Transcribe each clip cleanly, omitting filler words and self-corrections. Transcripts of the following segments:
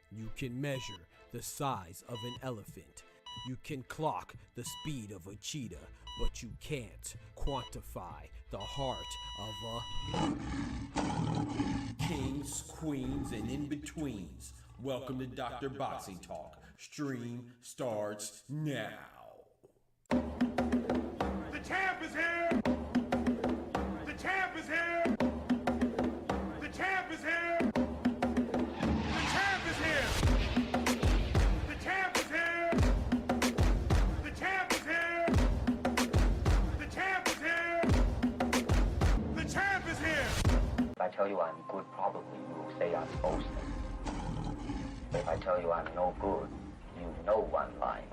You can measure the size of an elephant. You can clock the speed of a cheetah, but you can't quantify the heart of a kings, queens, and in-betweens. Welcome to Dr. Boxing Talk. Stream starts now. The champ is here! The champ is here! The champ is here! The champ is here! The champ is here! The champ is here! The champ is here! The champ is here! If I tell you I'm good, probably you will say I'm boasting. If I tell you I'm no good, you know one line.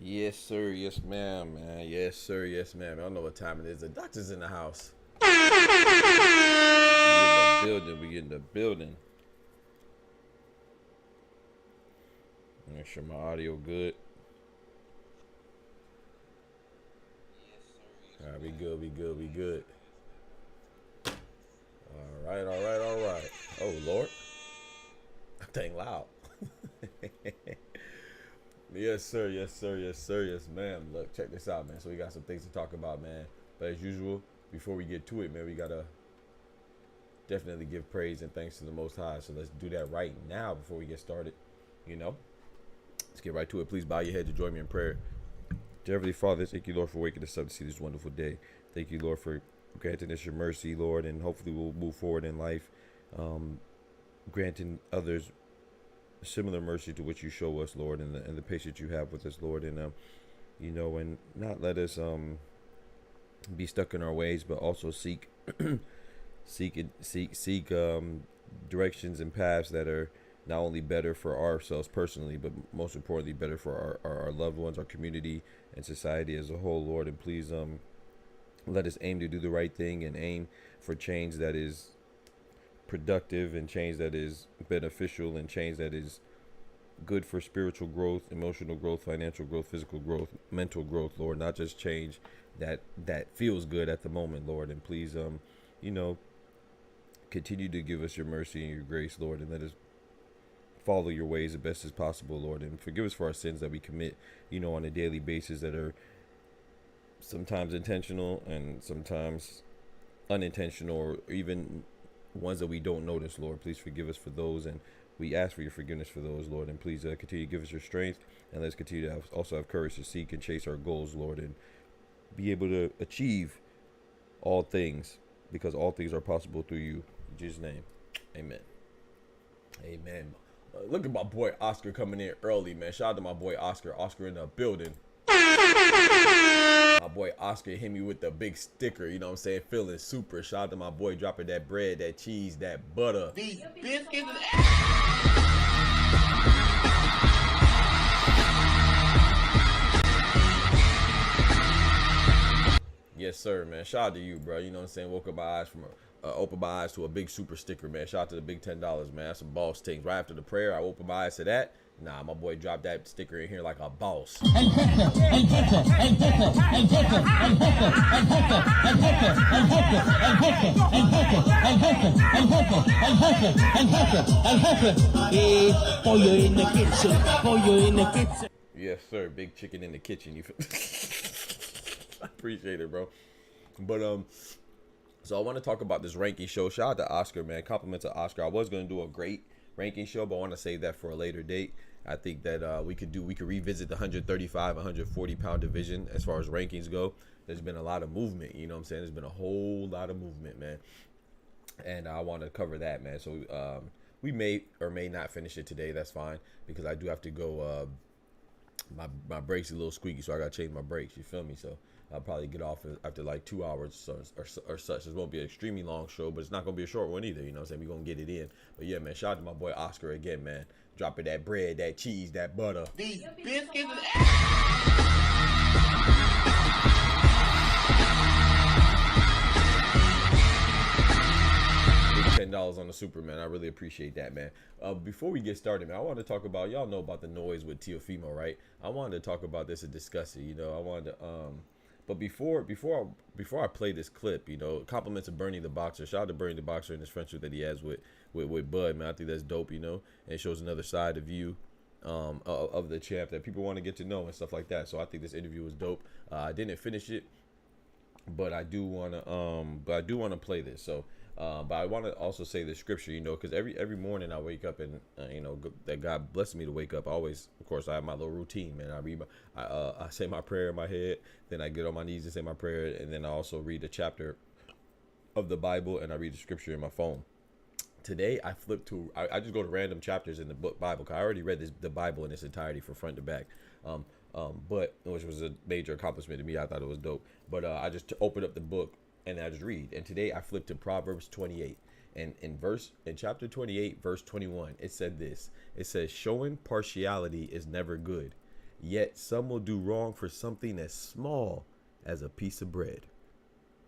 Yes, sir. Yes, ma'am, man. Yes, sir. Yes, ma'am. I don't know what time it is. The doctor's in the house. We get in the building. Make sure my audio good. All right, we good. We good. We good. All right. All right. All right. Oh, Lord. That thing loud. Yes, sir. Yes, sir. Yes, sir. Yes, ma'am. Look, check this out, man. So we got some things to talk about, man. But as usual, before we get to it, man, we got to definitely give praise and thanks to the Most High. So let's do that right now before we get started. You know, let's get right to it. Please bow your head to join me in prayer. Dear Heavenly Father, thank you, Lord, for waking us up to see this wonderful day. Thank you, Lord, for granting us your mercy, Lord, and hopefully we'll move forward in life, granting others similar mercy to what you show us, Lord, and the patience you have with us, Lord, and you know, and not let us be stuck in our ways, but also seek directions and paths that are not only better for ourselves personally, but most importantly better for our loved ones, our community, and society as a whole, Lord. And please let us aim to do the right thing and aim for change that is productive and change that is beneficial and change that is good for spiritual growth, emotional growth, financial growth, physical growth, mental growth, Lord, not just change that feels good at the moment, Lord. And please you know, continue to give us your mercy and your grace, Lord, and let us follow your ways the best as possible, Lord, and forgive us for our sins that we commit, you know, on a daily basis that are sometimes intentional and sometimes unintentional, or even ones that we don't notice, Lord. Please forgive us for those, and We ask for your forgiveness for those, Lord, and please continue to give us your strength, and let's continue to also have courage to seek and chase our goals, Lord, and be able to achieve all things, because all things are possible through you. In Jesus' name, amen. Amen. Look at my boy Oscar coming in early, man. Shout out to my boy Oscar. Oscar in the building. My boy Oscar hit me with the big sticker, you know what I'm saying? Feeling super. Shout out to my boy dropping that bread, that cheese, that butter. These biscuits. Yes, sir, man. Shout out to you, bro. You know what I'm saying? Woke up my eyes from opened my eyes to a big super sticker, man. Shout out to the big $10, man. That's some boss things. Right after the prayer, I opened my eyes to that. Nah, my boy dropped that sticker in here like a boss. Yes, sir. Big chicken in the kitchen. You feel? I appreciate it, bro. But so I want to talk about this ranking show. Shout out to Oscar, man. Compliment to Oscar. I was gonna do a great ranking show, but I want to save that for a later date. I think that we could revisit the 135, 140 pound division as far as rankings go. There's been a lot of movement, you know what I'm saying? There's been a whole lot of movement, man. And I want to cover that, man. So we may or may not finish it today. That's fine, because I do have to go. My brakes are a little squeaky, so I gotta change my brakes. You feel me? So I'll probably get off after like 2 hours or such. This won't be an extremely long show, but it's not gonna be a short one either. You know what I'm saying? We're gonna get it in. But yeah, man, shout out to my boy Oscar again, man. Dropping that bread, that cheese, that butter. These biscuits. $10 on the Superman. I really appreciate that, man. Before we get started, man, I wanted to talk about, y'all know about the noise with Teofimo, right? I wanted to talk about this and discuss it. You know, I wanted to but before I play this clip, you know, compliments of Bernie the Boxer. Shout out to Bernie the Boxer and his friendship that he has with Bud, man. I think that's dope, you know, and it shows another side of you of the champ that people want to get to know and stuff like that. So I think this interview was dope. I didn't finish it, but I do want to play this. So but I want to also say the scripture, you know, because every morning I wake up and you know, that God blessed me to wake up. I always, of course, I have my little routine, man. I say my prayer in my head, then I get on my knees and say my prayer, and then I also read a chapter of the Bible, and I read the scripture in my phone. Today I flipped to I just go to random chapters in the book Bible, because I already read the Bible in its entirety from front to back. But which was a major accomplishment to me. I thought it was dope. But I just opened up the book and I just read. And today I flipped to Proverbs 28. And in chapter 28, verse 21, it said this. It says, showing partiality is never good, yet some will do wrong for something as small as a piece of bread.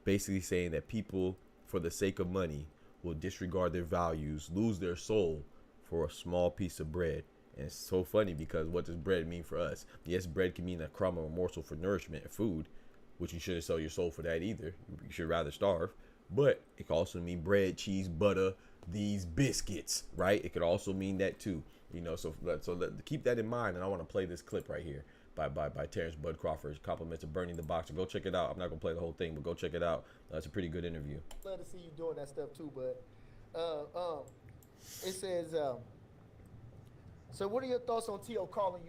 Basically saying that people, for the sake of money, will disregard their values, lose their soul for a small piece of bread. And it's so funny, because what does bread mean for us? Yes, bread can mean a crumb or a morsel for nourishment and food, which you shouldn't sell your soul for that either. You should rather starve. But it can also mean bread, cheese, butter, these biscuits, right? It could also mean that too, you know. So keep that in mind. And I want to play this clip right here by Terrence Bud Crawford. Compliments of Bernie the Boxer. Go check it out. I'm not gonna play the whole thing, but go check it out. It's a pretty good interview. Glad to see you doing that stuff too, but it says. So what are your thoughts on T.O. calling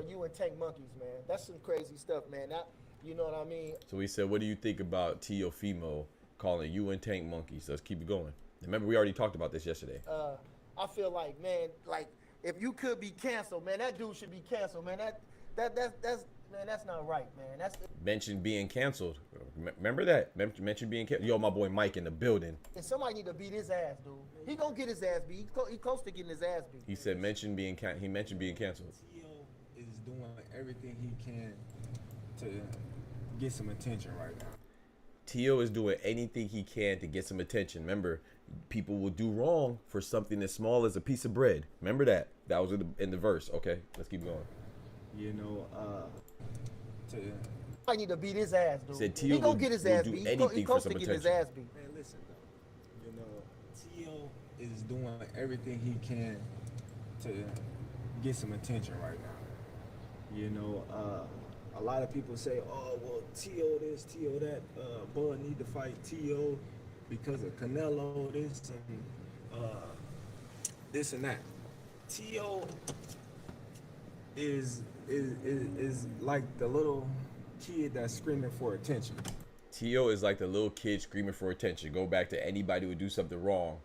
you and Tank monkeys, man? That's some crazy stuff, man. You know what I mean? So he said, what do you think about Teofimo calling you and Tank monkeys? Let's keep it going. Remember, we already talked about this yesterday. I feel like, man, like if you could be canceled, man, that dude should be canceled, man. That's not right, man. That's mention being canceled. Remember that? Mention being canceled. Yo, my boy Mike in the building. And somebody need to beat his ass, dude. He gonna get his ass beat. He close to getting his ass beat. He said mention being he mentioned being canceled. T.O. is doing everything he can to get some attention right now. T.O. is doing anything he can to get some attention. Remember, people will do wrong for something as small as a piece of bread. Remember that. That was in the verse. Okay, let's keep going. You know, I need to beat his ass, dude. Said He gonna get his ass beat. He close to getting his ass beat. Man, listen though. You know, T.O. is doing everything he can to get some attention right now. You know, a lot of people say, oh, well, T.O. this, T.O. that. Bud need to fight T.O. because of Canelo this. And this and that. T.O. is like the little kid that's screaming for attention. T.O. is like the little kid screaming for attention. Go back to anybody who would do something wrong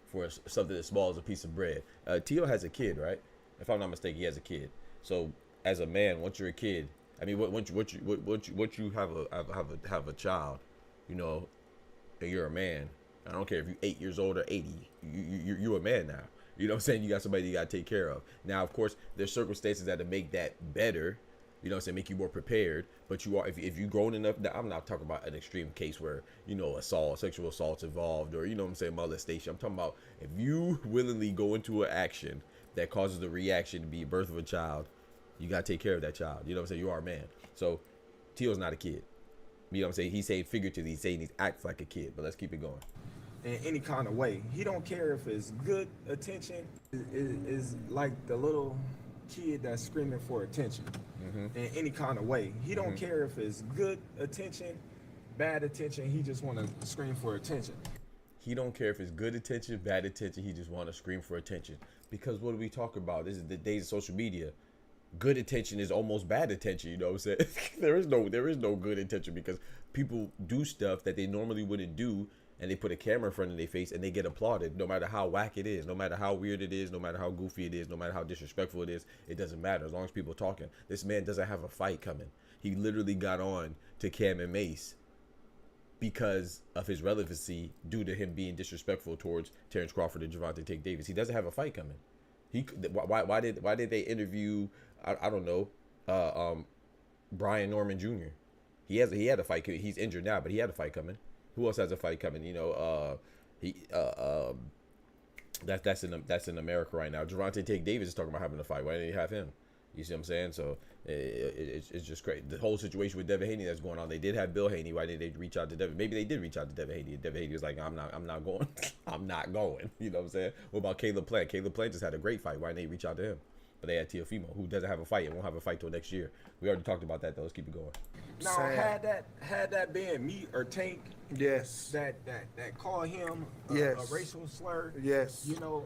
for something as small as a piece of bread. T.O. has a kid, right? If I'm not mistaken, he has a kid. So as a man, once you're a kid, I mean, once you have a child, you know, and you're a man. I don't care if you're 8 years old or 80. You're a man now. You know what I'm saying? You got somebody you got to take care of. Now, of course, there's circumstances that make that better. You know what I'm saying? Make you more prepared. But you are, if you've grown enough, now I'm not talking about an extreme case where, you know, sexual assault's involved, or, you know what I'm saying, molestation. I'm talking about if you willingly go into an action that causes the reaction to be birth of a child, you got to take care of that child. You know what I'm saying? You are a man. So T.O.'s not a kid. You know what I'm saying? He's saying figuratively, he's saying he acts like a kid. But let's keep it going. In any kind of way. He don't care if it's good attention. Is like the little kid that's screaming for attention. In any kind of way. He don't care if it's good attention, bad attention. He just want to scream for attention. He don't care if it's good attention, bad attention. He just want to scream for attention. Because what do we talk about? This is the days of social media. Good attention is almost bad attention. You know what I'm saying? there is no good attention, because people do stuff that they normally wouldn't do, and they put a camera in front of their face and they get applauded, no matter how whack it is, no matter how weird it is, no matter how goofy it is, no matter how disrespectful it is. It doesn't matter as long as people are talking. This man doesn't have a fight coming. He literally got on to Cam and Mace because of his relevancy, due to him being disrespectful towards Terrence Crawford and Gervonta Davis. He doesn't have a fight coming. Why did they interview, I don't know, Brian Norman Jr. He had a fight. He's injured now, but he had a fight coming. Who else has a fight coming? You know, that's in America right now. Gervonta Davis is talking about having a fight. Why didn't he have him? You see what I'm saying? So it's just great. The whole situation with Devin Haney that's going on. They did have Bill Haney. Why didn't they reach out to Devin? Maybe they did reach out to Devin Haney. Devin Haney was like, I'm not going. I'm not going. You know what I'm saying? What about Caleb Plant? Caleb Plant just had a great fight. Why didn't they reach out to him? But they had Teofimo, who doesn't have a fight and won't have a fight till next year. We already talked about that though. Let's keep it going. Now, had that been me or Tank, Yes. that call him a Yes. racial slur, Yes. you know,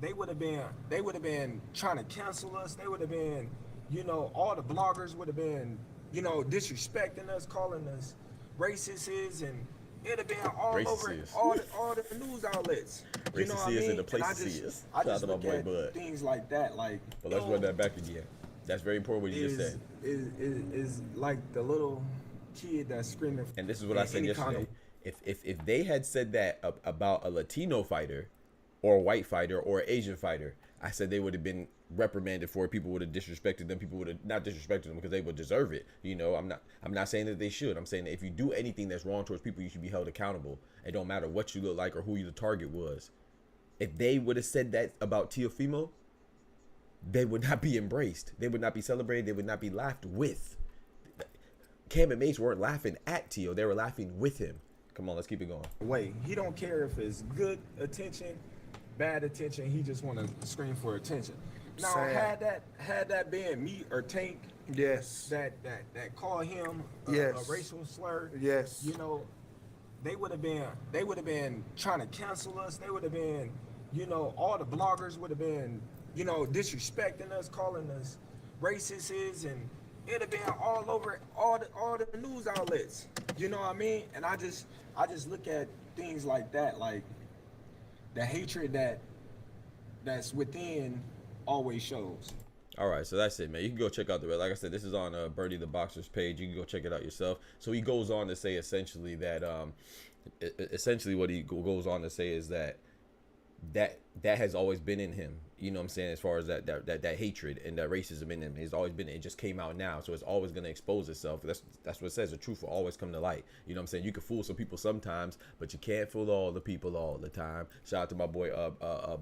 they would have been trying to cancel us. They would have been, you know, all the bloggers would have been, you know, disrespecting us, calling us racists, and it'd have been all over all the news outlets. You know what I mean? In the places. I just look at things like that, like. But let's run that back again. That's very important what you just said. Is like the little kid that's screaming. And this is what I said yesterday. If they had said that about a Latino fighter, or a white fighter, or an Asian fighter, I said they would have been reprimanded for it. People would have disrespected them. People would have not disrespected them because they would deserve it. You know, I'm not saying that they should. I'm saying that if you do anything that's wrong towards people, you should be held accountable. It don't matter what you look like or who the target was. If they would have said that about Teofimo, they would not be embraced. They would not be celebrated. They would not be laughed with. Cam and Mace weren't laughing at Teo. They were laughing with him. Come on, let's keep it going. Wait, he don't care if it's good attention, bad attention. He just want to scream for attention. Now, had that been me or Tank, Yes. that call him a racial slur, Yes. you know, they would have been trying to cancel us. They would have been, you know, all the bloggers would have been, you know, disrespecting us, calling us racists, and it'd have been all over all the news outlets. You know what I mean? And I just look at things like that, like the hatred that's within always shows. All right, so that's it, man. You can go check out like I said, this is on Birdie the Boxer's page. You can go check it out yourself. So he goes on to say essentially that essentially what he goes on to say is that has always been in him. You know what I'm saying? As far as that hatred and that racism in him, it's always been. It just came out now, so it's always going to expose itself. That's what it says. The truth will always come to light. You know what I'm saying? You can fool some people sometimes, but you can't fool all the people all the time. Shout out to my boy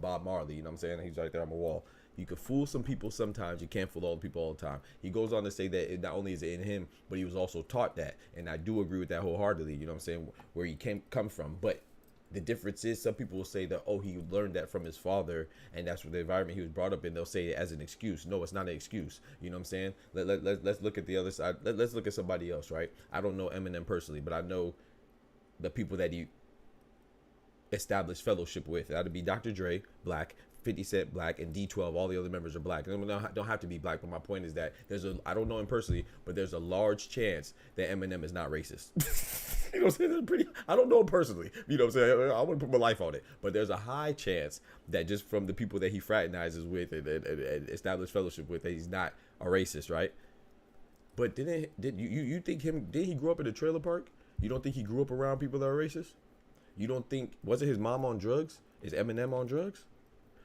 Bob Marley. You know what I'm saying? He's right there on my wall. You can fool some people sometimes. You can't fool all the people all the time. He goes on to say that it not only is it in him, but he was also taught that. And I do agree with that wholeheartedly. You know what I'm saying? Where he come from. But the difference is some people will say that, oh, he learned that from his father, and that's what the environment he was brought up in. They'll say it as an excuse. No, it's not an excuse. You know what I'm saying? Let's look at the other side. Let's look at somebody else, right? I don't know Eminem personally, but I know the people that he established fellowship with. That would be Dr. Dre, black, 50 Cent black, and D12, all the other members are black. They don't have to be black, but my point is that I don't know him personally, but there's a large chance that Eminem is not racist. You know what I'm saying? I don't know him personally. You know what I'm saying? I wouldn't put my life on it, but there's a high chance that just from the people that he fraternizes with and established fellowship with, that he's not a racist, right? But did you think did he grow up in a trailer park? You don't think he grew up around people that are racist? You don't think, wasn't his mom on drugs? Is Eminem on drugs?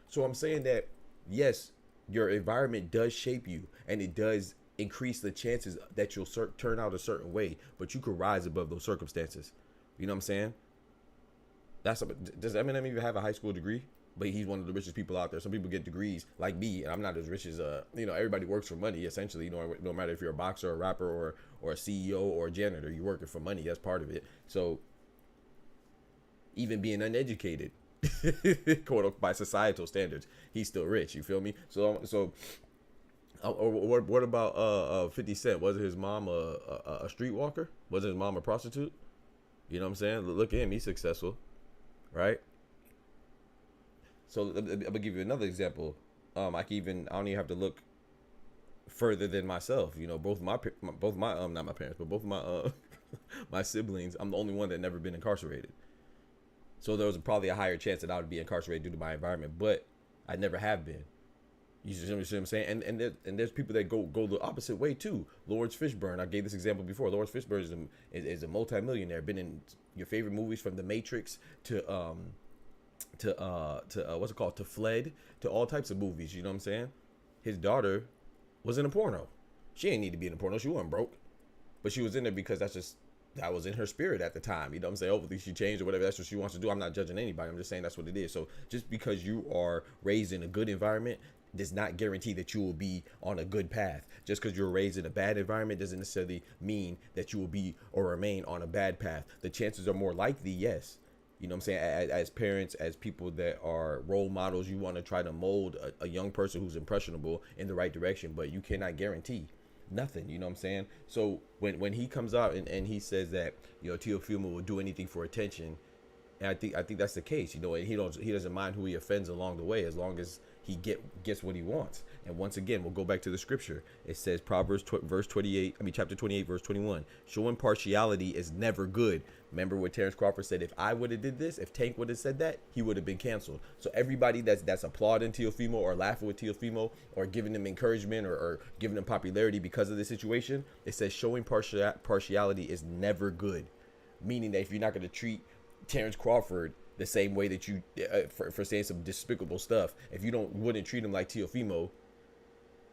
So I'm saying that, yes, your environment does shape you, and it does increase the chances that you'll turn out a certain way, but you could rise above those circumstances. You know what I'm saying? Does Eminem even have a high school degree? But he's one of the richest people out there. Some people get degrees like me, and I'm not as rich as everybody works for money essentially. No matter if you're a boxer, a rapper, or a CEO or a janitor, you're working for money. That's part of it. So even being uneducated, quote unquote, by societal standards, he's still rich. You feel me? So what about 50 Cent? Wasn't his mom a streetwalker? Wasn't his mom a prostitute? You know what I'm saying? Look at him. He's successful, right? So I'm gonna give you another example. I don't even have to look further than myself. You know, both my not my parents, but both of my my siblings. I'm the only one that never been incarcerated. So there was probably a higher chance that I would be incarcerated due to my environment, but I never have been. You see what I'm saying? And there's people that go the opposite way too. Lawrence Fishburne, I gave this example before. Lawrence Fishburne is a multimillionaire. Been in your favorite movies from The Matrix to what's it called, to Fled, to all types of movies. You know what I'm saying? His daughter was in a porno. She ain't need to be in a porno. She wasn't broke, but she was in there because that was in her spirit at the time. You know what I'm saying? Hopefully she changed or whatever. That's what she wants to do. I'm not judging anybody. I'm just saying that's what it is. So just because you are raised in a good environment does not guarantee that you will be on a good path. Just because you're raised in a bad environment doesn't necessarily mean that you will be or remain on a bad path. The chances are more likely, yes. You know what I'm saying? As parents, as people that are role models, you want to try to mold a young person who's impressionable in the right direction, but you cannot guarantee nothing. You know what I'm saying? So when he comes out and he says that, Teofimo will do anything for attention, and I think that's the case, and he doesn't mind who he offends along the way, as long as he gets what he wants. And once again, we'll go back to the scripture. It says chapter 28, verse 21. Showing partiality is never good. Remember what Terrence Crawford said? If I would have did this, if Tank would have said that, he would have been canceled. So everybody that's applauding Teofimo or laughing with Teofimo or giving him encouragement or giving him popularity because of the situation, it says showing partiality is never good. Meaning that if you're not going to treat Terrence Crawford the same way that you for saying some despicable stuff, if you wouldn't treat him like Teofimo,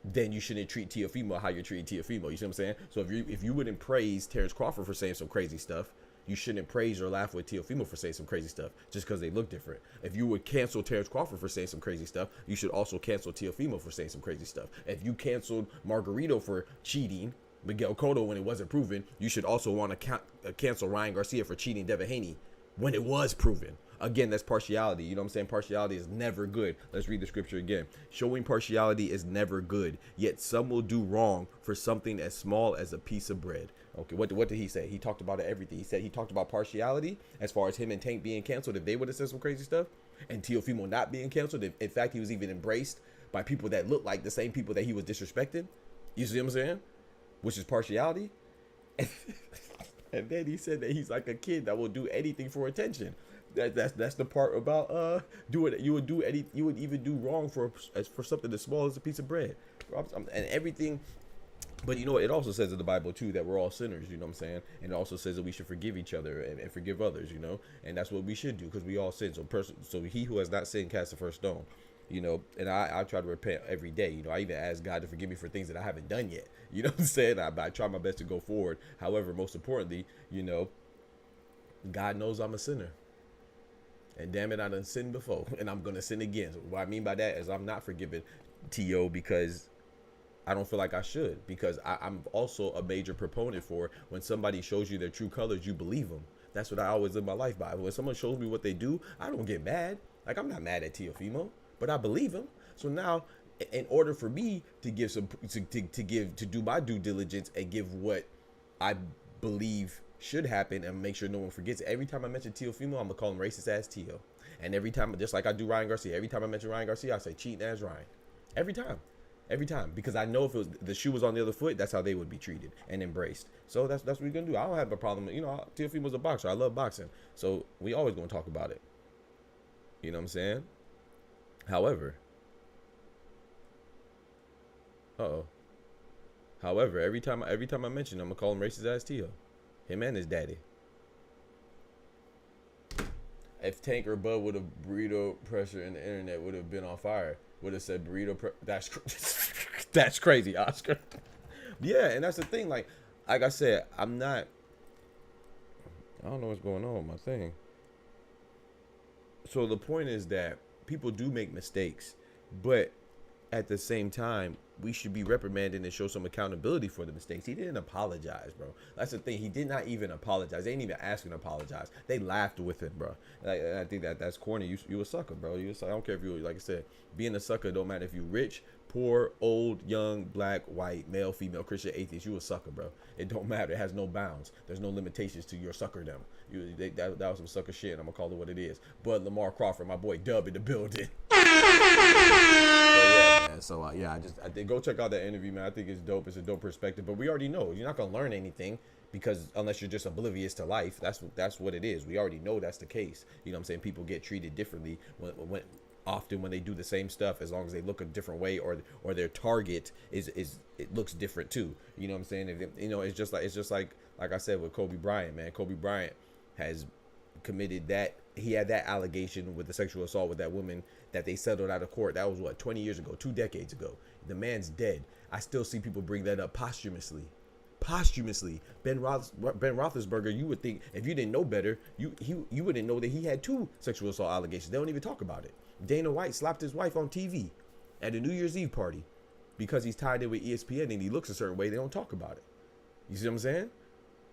then you shouldn't treat Teofimo how you're treating Teofimo. You see what I'm saying? So if you wouldn't praise Terrence Crawford for saying some crazy stuff, you shouldn't praise or laugh with Teofimo for saying some crazy stuff just because they look different. If you would cancel Terrence Crawford for saying some crazy stuff, you should also cancel Teofimo for saying some crazy stuff. If you canceled Margarito for cheating Miguel Cotto when it wasn't proven, you should also want to cancel Ryan Garcia for cheating Devin Haney when it was proven. Again, that's partiality. You know what I'm saying? Partiality is never good. Let's read the scripture again. Showing partiality is never good, yet some will do wrong for something as small as a piece of bread. Okay, what did he say? He talked about everything. He talked about partiality as far as him and Tank being canceled if they would have said some crazy stuff, and Teofimo not being canceled. In fact, he was even embraced by people that looked like the same people that he was disrespecting. You see what I'm saying? Which is partiality. And then he said that he's like a kid that will do anything for attention. That's the part about doing it. You would even do wrong for something as small as a piece of bread, and everything. But it also says in the Bible too that we're all sinners. You know what I'm saying? And it also says that we should forgive each other and forgive others. And that's what we should do because we all sin. So he who has not sinned cast the first stone. And I try to repent every day. I even ask God to forgive me for things that I haven't done yet. You know what I'm saying? I try my best to go forward. However, most importantly, God knows I'm a sinner. And damn it, I done sinned before, and I'm going to sin again. So what I mean by that is I'm not forgiving T.O. because I don't feel like I should. Because I'm also a major proponent for when somebody shows you their true colors, you believe them. That's what I always live my life by. When someone shows me what they do, I don't get mad. Like, I'm not mad at Teofimo, but I believe him. So now, in order for me to give to do my due diligence and give what I believe should happen and make sure no one forgets, every time I mention Teofimo, I'm gonna call him racist ass Teo. And every time, just like I do Ryan Garcia, every time I mention Ryan Garcia, I say cheating as Ryan. Every time, because I know if it was, the shoe was on the other foot, that's how they would be treated and embraced. So that's what we're gonna do. I don't have a problem. You know, Teofimo's a boxer. I love boxing, so we always gonna talk about it. You know what I'm saying? However, every time I mention him, I'm gonna call him racist ass Tio. Him and his daddy. If Tank or Bud would have burrito pressure in the internet would have been on fire. Would have said burrito. That's crazy, Oscar. Yeah, and that's the thing. Like I said, I don't know what's going on with my thing. So the point is that people do make mistakes, but at the same time, we should be reprimanded and show some accountability for the mistakes. He didn't apologize, bro. That's the thing. He did not even apologize. They didn't even ask him to apologize. They laughed with him, bro. And I think that's corny. You a sucker, bro. I don't care if you, like I said, being a sucker don't matter if you rich, poor, old, young, black, white, male, female, Christian, atheist. You a sucker, bro. It don't matter. It has no bounds. There's no limitations to your suckerdom. That was some sucker shit. I'm gonna call it what it is. But Lamar Crawford, my boy Dub in the building. So I did go check out that interview, man. I think it's dope. It's a dope perspective. But we already know you're not gonna learn anything because unless you're just oblivious to life, that's what it is. We already know that's the case. You know what I'm saying? People get treated differently when often when they do the same stuff, as long as they look a different way or their target is it looks different too. You know what I'm saying? It's just like I said with Kobe Bryant, man. Kobe Bryant has committed that. He had that allegation with the sexual assault with that woman that they settled out of court. That was 20 years ago, 2 decades ago. The man's dead. I still see people bring that up posthumously. Ben Roethlisberger, you would think if you didn't know better, you wouldn't know that he had 2 sexual assault allegations. They don't even talk about it. Dana White slapped his wife on TV at a New Year's Eve party because he's tied in with ESPN and he looks a certain way. They don't talk about it. You see what I'm saying?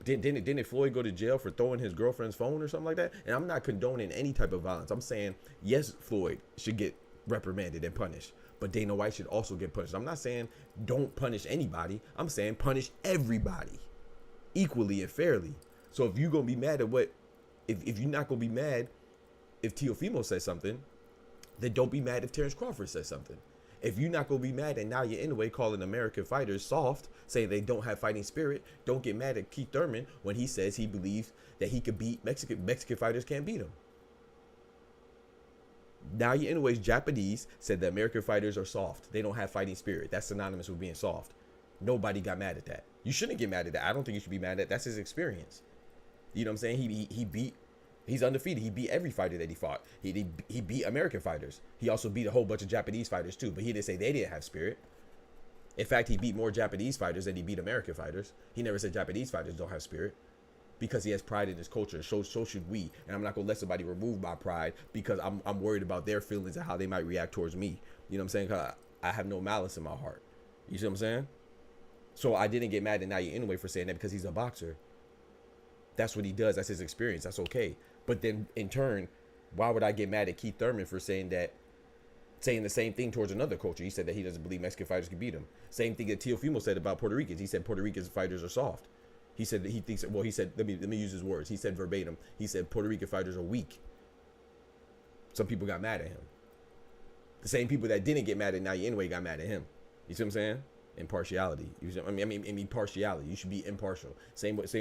Didn't Floyd go to jail for throwing his girlfriend's phone or something like that? And I'm not condoning any type of violence. I'm saying, yes, Floyd should get reprimanded and punished, but Dana White should also get punished. I'm not saying don't punish anybody. I'm saying punish everybody equally and fairly. So if you're going to be mad at if you're not going to be mad if Teofimo says something, then don't be mad if Terence Crawford says something. If you're not going to be mad and now you're in a way calling American fighters soft, saying they don't have fighting spirit, don't get mad at Keith Thurman when he says he believes that he could beat Mexican fighters can't beat him. Now you're in a way Japanese said that American fighters are soft. They don't have fighting spirit. That's synonymous with being soft. Nobody got mad at that. You shouldn't get mad at that. I don't think you should be mad at that. That's his experience. You know what I'm saying? He's undefeated. He beat every fighter that he fought. He beat American fighters. He also beat a whole bunch of Japanese fighters too, but he didn't say they didn't have spirit. In fact, he beat more Japanese fighters than he beat American fighters. He never said Japanese fighters don't have spirit because he has pride in his culture. So should we. And I'm not going to let somebody remove my pride because I'm worried about their feelings and how they might react towards me. You know what I'm saying? 'Cause I have no malice in my heart. You see what I'm saying? So I didn't get mad at Naya anyway for saying that because he's a boxer. That's what he does. That's his experience. That's okay. But then in turn, why would I get mad at Keith Thurman for saying the same thing towards another culture? He said that he doesn't believe Mexican fighters can beat him. Same thing that Teofimo said about Puerto Ricans. He said Puerto Rican fighters are soft. He said that he thinks, well, he said, let me use his words. He said verbatim, he said Puerto Rican fighters are weak. Some people got mad at him. The same people that didn't get mad at Naya anyway got mad at him. You see what I'm saying? Impartiality. I mean partiality. You should be impartial. Same with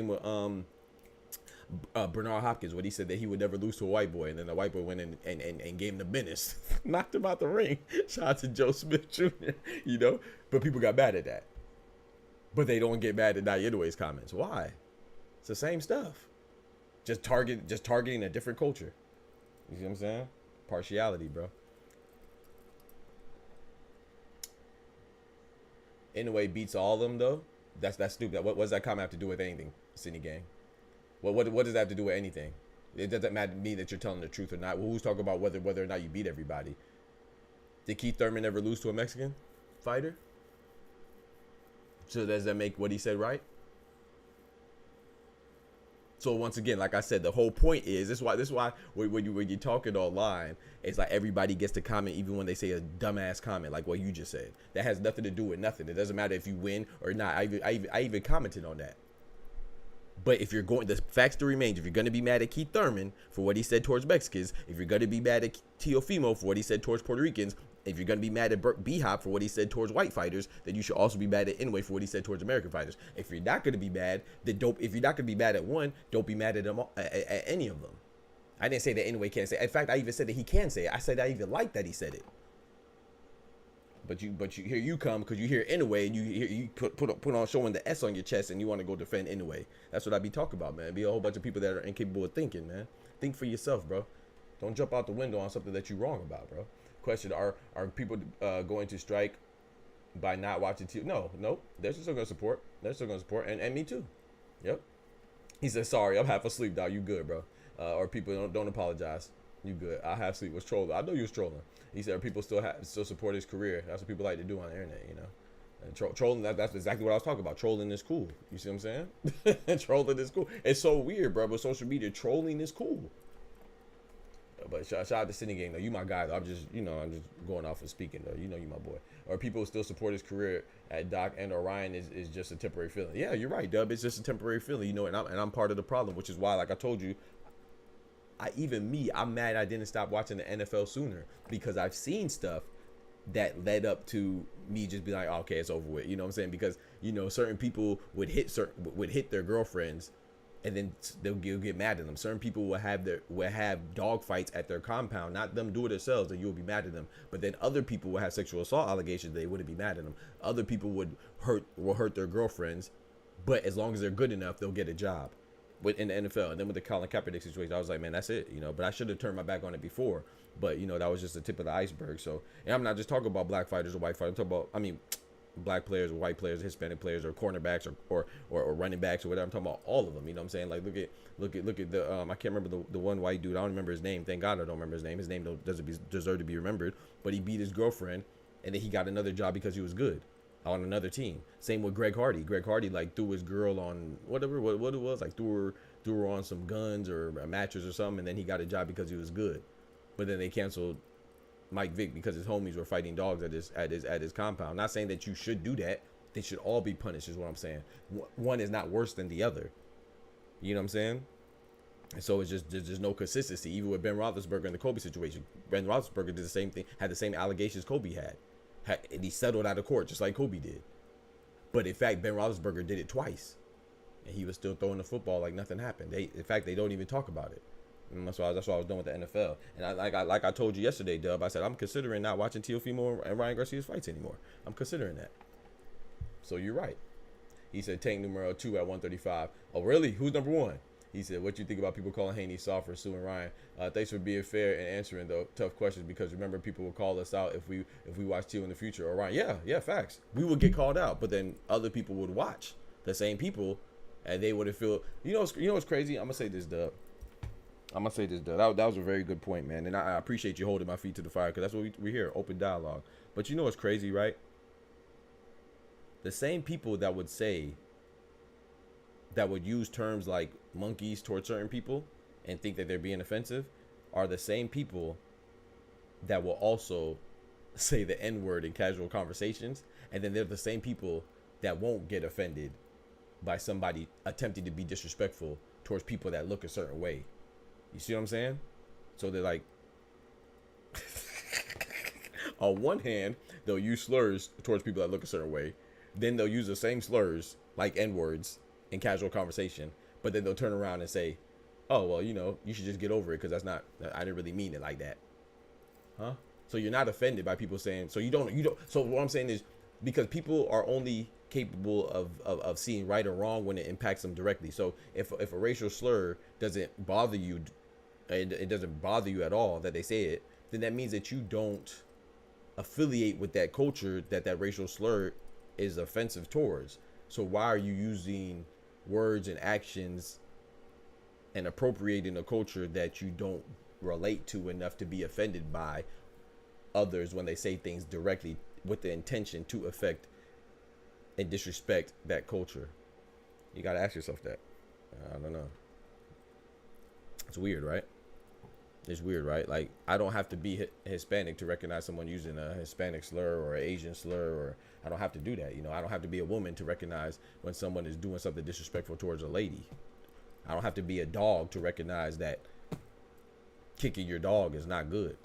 Bernard Hopkins, when he said that he would never lose to a white boy, and then the white boy went in and gave him the business, knocked him out the ring. Shout out to Joe Smith Jr. You know, but people got mad at that. But they don't get mad at Naya Inoue's comments. Why? It's the same stuff. Just targeting a different culture. You see what I'm saying? Partiality, bro. Inoue beats all of them though. That's stupid. What does that comment have to do with anything, Sydney Gang? What does that have to do with anything? It doesn't matter to me that you're telling the truth or not. Well, who's talking about whether or not you beat everybody? Did Keith Thurman ever lose to a Mexican fighter? So does that make what he said right? So once again, like I said, the whole point is this is why when you're talking online, it's like everybody gets to comment even when they say a dumbass comment like what you just said. That has nothing to do with nothing. It doesn't matter if you win or not. I even commented on that. But if you're going, the fact still remains, if you're going to be mad at Keith Thurman for what he said towards Mexicans, if you're going to be mad at Teofimo for what he said towards Puerto Ricans, if you're going to be mad at Burt B-Hop for what he said towards white fighters, then you should also be mad at Inouye for what he said towards American fighters. If you're not going to be mad, then if you're not going to be mad at one, don't be mad at them at any of them. I didn't say that Inouye can't say it. In fact, I even said that he can say it. I said I even like that he said it. But you here you come because you hear Inouye and you put on showing the S on your chest and you want to go defend Inouye. That's what I be talking about, man. Be a whole bunch of people that are incapable of thinking, man. Think for yourself, bro. Don't jump out the window on something that you're wrong about, bro. Question: Are people going to strike by not watching TV? No. They're still gonna support. And me too. Yep. He said, "Sorry, I'm half asleep, dog. You good, bro?" Or people don't apologize. You good? I half asleep was trolling. I know you was trolling. He said, "People still support his career." That's what people like to do on the internet, you know. And trolling. That's exactly what I was talking about. Trolling is cool. You see what I'm saying? Trolling is cool. It's so weird, bro. With social media, trolling is cool. But shout out to Cindy Gang though. You my guy though. I'm just going off of speaking though. You know you my boy. Or people still support his career at Doc and Orion is just a temporary feeling. Yeah, you're right, Dub. It's just a temporary feeling, you know. And I'm part of the problem, which is why, like I told you, I'm mad I didn't stop watching the NFL sooner because I've seen stuff that led up to me just be like, oh, okay, it's over with. You know what I'm saying? Because you know certain people would hit their girlfriends. And then they'll get mad at them. Certain people will have dog fights at their compound, not them do it themselves, and you'll be mad at them. But then other people will have sexual assault allegations, they wouldn't be mad at them. Other people will hurt their girlfriends, but as long as they're good enough, they'll get a job in the NFL. And then with the Colin Kaepernick situation, I was like, man, that's it, you know. But I should have turned my back on it before. But you know, that was just the tip of the iceberg. So, and I'm not just talking about black fighters or white fighters. I'm talking about, black players or white players, Hispanic players or cornerbacks or running backs or whatever. I'm talking about all of them. You know what I'm saying? Like look at the I can't remember the one white dude. I don't remember his name. Thank God I don't remember his name. His name doesn't deserve to be remembered. But he beat his girlfriend and then he got another job because he was good on another team. Same with Greg Hardy. Greg Hardy like threw his girl on what it was, like threw her on some guns or a mattress or something, and then he got a job because he was good. But then they canceled Mike Vick because his homies were fighting dogs at his compound. Not saying that you should do that. They should all be punished is what I'm saying. One is not worse than the other. You know what I'm saying? And so it's just there's no consistency. Even with Ben Roethlisberger and the Kobe situation, Ben Roethlisberger did the same thing, had the same allegations Kobe had, and he settled out of court just like Kobe did. But in fact, Ben Roethlisberger did it twice, and he was still throwing the football like nothing happened. In fact, they don't even talk about it. And that's what I was doing with the NFL. And like I told you yesterday, Dub, I said I'm considering not watching Teofimo and Ryan Garcia's fights anymore. I'm considering that. So you're right. He said Tank numero 2 at 135. Oh really? Who's number 1? He said, what you think about people calling Haney soft for suing Ryan? Thanks for being fair and answering the tough questions, because remember, people will call us out if we watch Teo in the future or Ryan. Yeah, facts. We would get called out, but then other people would watch the same people and they wouldn't feel. You know what's crazy? I'm gonna say this, Dub. That was a very good point, man. And I appreciate you holding my feet to the fire, because that's what we hear, open dialogue. But you know what's crazy, right? The same people that would use terms like monkeys towards certain people and think that they're being offensive are the same people that will also say the N-word in casual conversations. And then they're the same people that won't get offended by somebody attempting to be disrespectful towards people that look a certain way. You see what I'm saying? So they're like, on one hand, they'll use slurs towards people that look a certain way. Then they'll use the same slurs, like N-words, in casual conversation. But then they'll turn around and say, oh, well, you know, you should just get over it because I didn't really mean it like that. Huh? So you're not offended by people saying, so you don't. So what I'm saying is, because people are only capable of seeing right or wrong when it impacts them directly. So if a racial slur doesn't bother you, and it doesn't bother you at all that they say it, then that means that you don't affiliate with that culture that racial slur is offensive towards. So why are you using words and actions and appropriating a culture that you don't relate to enough to be offended by others when they say things directly with the intention to affect and disrespect that culture? You got to ask yourself that. I don't know. It's weird, right? It's weird, right? Like, I don't have to be Hispanic to recognize someone using a Hispanic slur or an Asian slur, or I don't have to do that. You know, I don't have to be a woman to recognize when someone is doing something disrespectful towards a lady. I don't have to be a dog to recognize that kicking your dog is not good.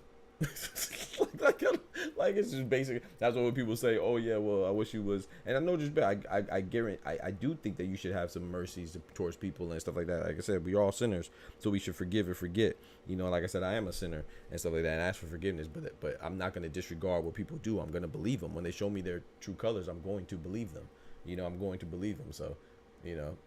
like it's just basic. That's what people say. Oh yeah, well I wish you was. And I know just I guarantee I do think that you should have some mercies towards people and stuff like that. Like I said, we're all sinners, so we should forgive and forget. You know, like I said, I am a sinner and stuff like that, and ask for forgiveness. But I'm not going to disregard what people do. I'm going to believe them when they show me their true colors. I'm going to believe them. You know, I'm going to believe them. So, you know.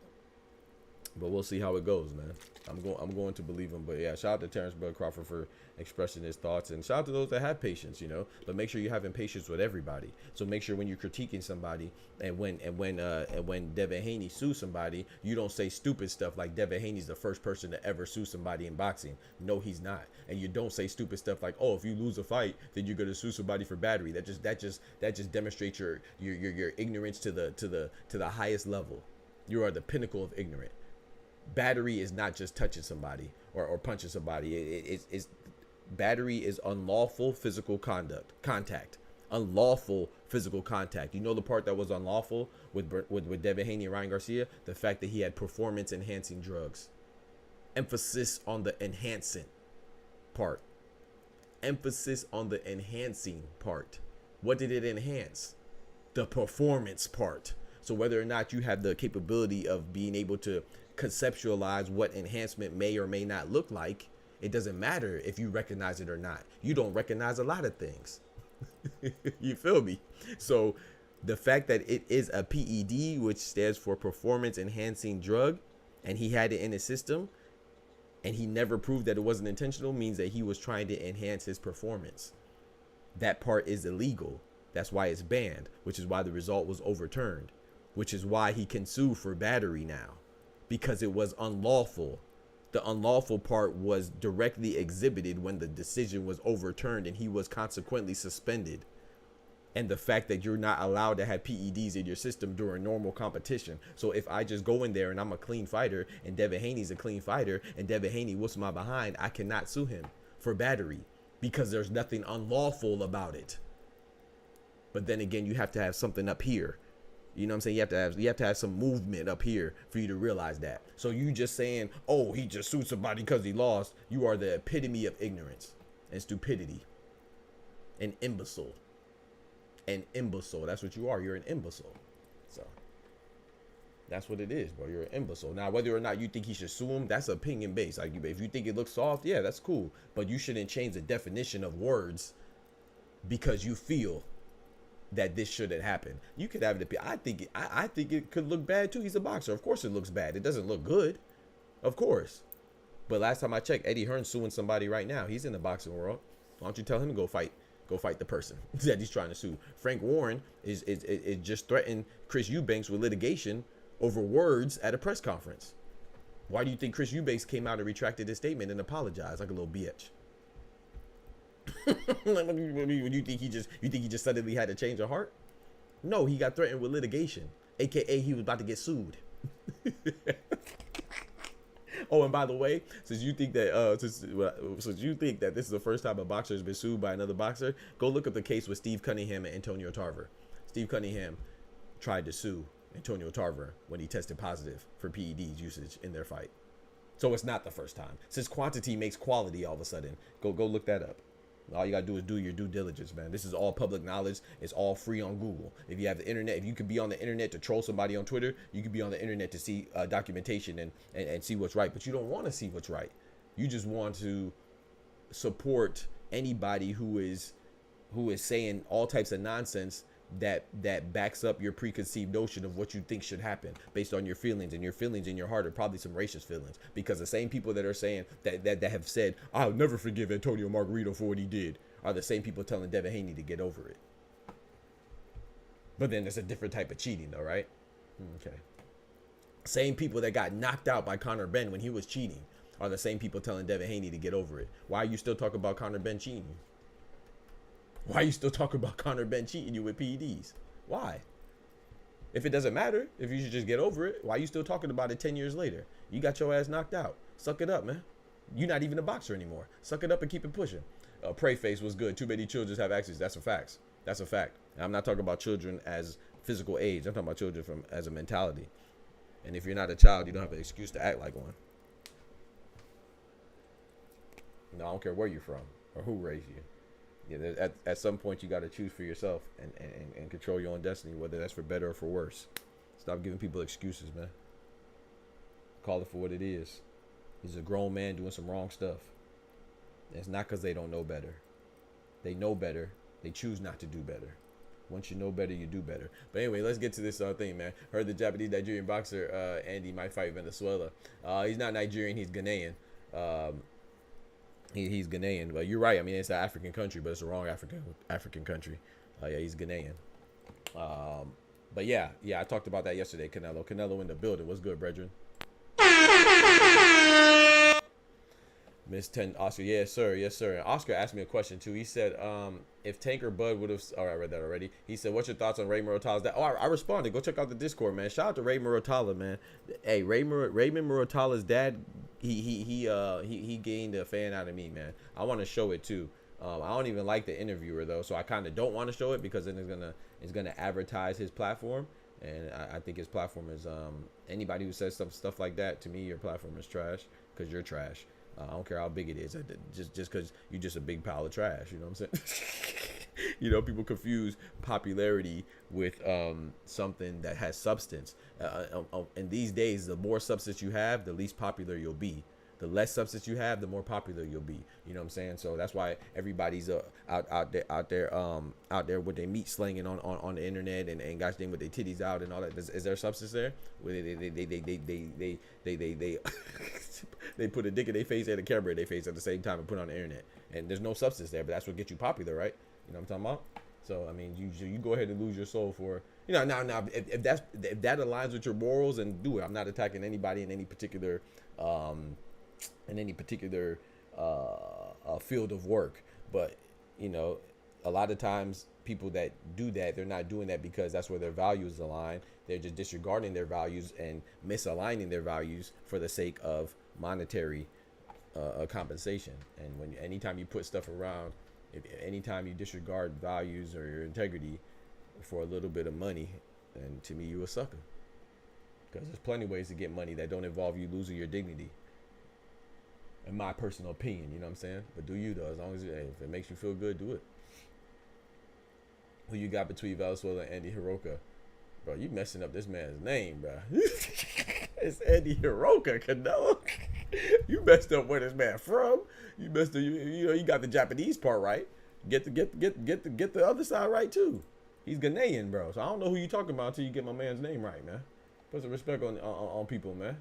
But we'll see how it goes, man. I'm going to believe him. But yeah, shout out to Terrence Crawford for expressing his thoughts, and shout out to those that have patience, you know. But make sure you're having patience with everybody. So make sure when you're critiquing somebody, and when Devin Haney sues somebody, you don't say stupid stuff like Devin Haney's the first person to ever sue somebody in boxing. No, he's not. And you don't say stupid stuff like, oh, if you lose a fight, then you're gonna sue somebody for battery. That just demonstrates your ignorance to the highest level. You are the pinnacle of ignorant. Battery is not just touching somebody or punching somebody. It's battery is unlawful physical contact. Unlawful physical contact. You know the part that was unlawful with Devin Haney and Ryan Garcia? The fact that he had performance enhancing drugs. Emphasis on the enhancing part. Emphasis on the enhancing part. What did it enhance? The performance part. So whether or not you have the capability of being able to conceptualize what enhancement may or may not look like, it doesn't matter if you recognize it or not. You don't recognize a lot of things. You feel me? So the fact that it is a PED, which stands for performance enhancing drug, and he had it in his system and he never proved that it wasn't intentional, means that he was trying to enhance his performance. That part is illegal. That's why it's banned, which is why the result was overturned, which is why he can sue for battery now. Because it was unlawful. The unlawful part was directly exhibited when the decision was overturned and he was consequently suspended. And the fact that you're not allowed to have PEDs in your system during normal competition. So if I just go in there and I'm a clean fighter and Devin Haney's a clean fighter and Devin Haney whoops my behind, I cannot sue him for battery because there's nothing unlawful about it. But then again, you have to have something up here. You know what I'm saying? You have to have some movement up here for you to realize that. So you just saying, oh, he just sued somebody because he lost. You are the epitome of ignorance and stupidity. An imbecile. An imbecile. That's what you are. You're an imbecile. So that's what it is, bro. You're an imbecile. Now, whether or not you think he should sue him, that's opinion based. Like, if you think it looks soft, yeah, that's cool. But you shouldn't change the definition of words because you feel that this shouldn't happen. You could have it. I think it could look bad too. He's a boxer. Of course it looks bad. It doesn't look good. Of course. But last time I checked, Eddie Hearn's suing somebody right now. He's in the boxing world. Why don't you tell him to go fight the person that he's trying to sue? Frank Warren is just threatened Chris Eubanks with litigation over words at a press conference. Why do you think Chris Eubanks came out and retracted his statement and apologized like a little bitch? You think he just suddenly had to change of heart? No, he got threatened with litigation, aka he was about to get sued. Oh, and by the way, since you think that this is the first time a boxer has been sued by another boxer, go look up the case with Steve Cunningham and Antonio Tarver. Steve Cunningham tried to sue Antonio Tarver when he tested positive for PEDs usage in their fight. So it's not the first time. Since quantity makes quality all of a sudden, go look that up. All you gotta do is do your due diligence, man. This is all public knowledge. It's all free on Google. If you have the internet, if you could be on the internet to troll somebody on Twitter, you could be on the internet to see documentation and see what's right. But you don't want to see what's right. You just want to support anybody who is saying all types of nonsense that backs up your preconceived notion of what you think should happen based on your feelings, and your feelings in your heart are probably some racist feelings, because the same people that are saying that have said, I'll never forgive Antonio Margarito for what he did, are the same people telling Devin Haney to get over it. But then it's a different type of cheating though, right? Okay. Same people that got knocked out by Conor Benn when he was cheating are the same people telling Devin Haney to get over it. Why are you still talking about Conor Benn cheating? Why are you still talking about Conor Benn cheating you with PEDs? Why? If it doesn't matter, if you should just get over it, why are you still talking about it 10 years later? You got your ass knocked out. Suck it up, man. You're not even a boxer anymore. Suck it up and keep it pushing. Prey face was good. Too many children have access. That's a fact. That's a fact. And I'm not talking about children as physical age. I'm talking about children as a mentality. And if you're not a child, you don't have an excuse to act like one. No, I don't care where you're from or who raised you. Yeah, at some point you got to choose for yourself and control your own destiny, whether that's for better or for worse. Stop giving people excuses, man. Call it for what it is. He's a grown man doing some wrong stuff. And it's not because they don't know better. They know better. They choose not to do better. Once you know better, you do better. But anyway, let's get to this thing, man. Heard the Japanese Nigerian boxer Andy might fight Venezuela. He's not Nigerian. He's Ghanaian. He's Ghanaian. But you're right. I mean, it's an African country, but it's the wrong African country. Yeah, he's Ghanaian. But yeah, I talked about that yesterday. Canelo in the building. What's good, brethren? Miss 10 Oscar, yes sir. And Oscar asked me a question too. He said, if Tanker Bud would have, I read that already. He said, what's your thoughts on Raymond Murata's dad? Oh, I responded. Go check out the Discord, man. Shout out to Raymond Muratala, man. Hey, Raymond Muratala's dad, he gained a fan out of me, man. I want to show it too. I don't even like the interviewer though, so I kind of don't want to show it because then it's gonna advertise his platform, and I think his platform is anybody who says stuff like that to me, your platform is trash because you're trash. I don't care how big it is. Just because you're just a big pile of trash. You know what I'm saying? You know, people confuse popularity with something that has substance. And these days, the more substance you have, the least popular you'll be. The less substance you have, the more popular you'll be. You know what I'm saying? So that's why everybody's out there with their meat slinging on the internet and gosh dang with their titties out and all that. Is there substance there? Where they put a dick in their face and a camera in their face at the same time and put it on the internet. And there's no substance there, but that's what gets you popular, right? You know what I'm talking about? So I mean, you go ahead and lose your soul for, you know, now if that aligns with your morals, then do it. I'm not attacking anybody in any particular field of work, but you know, a lot of times people that do that, they're not doing that because that's where their values align. They're just disregarding their values and misaligning their values for the sake of monetary compensation. And anytime you put stuff around, anytime you disregard values or your integrity for a little bit of money, then to me you a sucker, because there's plenty of ways to get money that don't involve you losing your dignity, in my personal opinion. You know what I'm saying? But do you though? As long as if it makes you feel good, do it. Who you got between Venezuela and Andy Hiroka? Bro, you messing up this man's name, bro. It's Andy Hiroka, Canelo. You messed up where this man from. You messed up. You know, you got the Japanese part right. Get the other side right too. He's Ghanaian, bro. So I don't know who you talking about until you get my man's name right, man. Put some respect on people, man.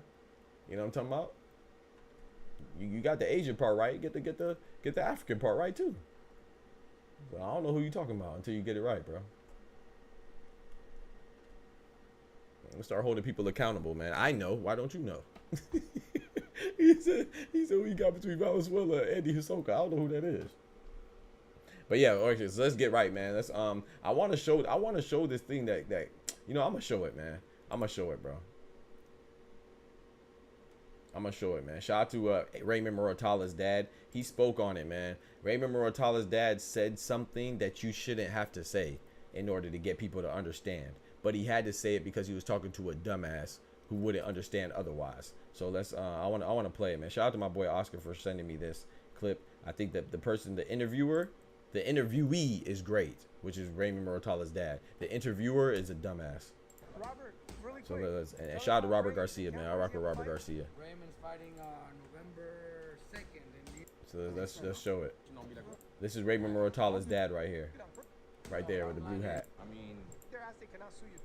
You know what I'm talking about? You got the Asian part right. Get the African part right too. So I don't know who you talking about until you get it right, bro. I'm gonna start holding people accountable, man. I know. Why don't you know? he said who you got between Venezuela and Andy Hisoka. I don't know who that is. But yeah, okay, so let's get right, man. Let's I want to show this thing that you know, I'm gonna show it, man. I'm gonna show it, bro. I'm gonna show it, man. Shout out to Raymond Muratala's dad. He spoke on it, man. Raymond Muratala's dad said something that you shouldn't have to say in order to get people to understand. But he had to say it because he was talking to a dumbass who wouldn't understand otherwise. So let's I want to play it, man. Shout out to my boy Oscar for sending me this clip. I think that the interviewee is great, which is Raymond Muratala's dad. The interviewer is a dumbass. Robert, really So quick. and shout out to Robert Garcia, man. I rock with Robert Garcia. Raymond's fighting on November 2nd. So let's show it. This is Raymond Muratala's dad right here, right there with the blue hat. I mean, their ass, they cannot sue you.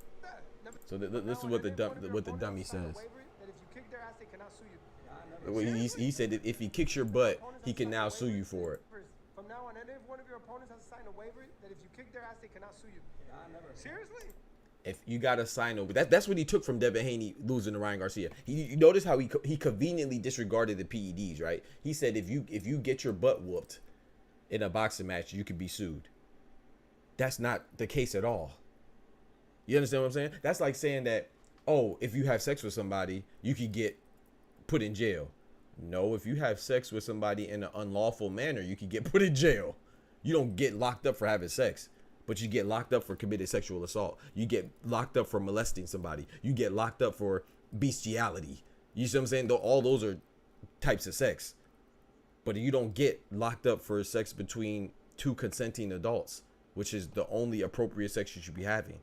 So this is what the dummy says. That if you kick their ass, they cannot sue you. He said that if he kicks your butt, he can now sue you for it. From now on, any one of your opponents has to sign a waiver that if you kick their ass, they cannot sue you. Seriously? If you got to sign over, that's what he took from Devin Haney losing to Ryan Garcia. You notice how he conveniently disregarded the PEDs, right? He said if you get your butt whooped in a boxing match, you could be sued. That's not the case at all. You understand what I'm saying? That's like saying that, oh, if you have sex with somebody, you could get put in jail. No, if you have sex with somebody in an unlawful manner, you could get put in jail. You don't get locked up for having sex, but you get locked up for committed sexual assault. You get locked up for molesting somebody. You get locked up for bestiality. You see what I'm saying? All those are types of sex. But you don't get locked up for sex between two consenting adults, which is the only appropriate sex you should be having.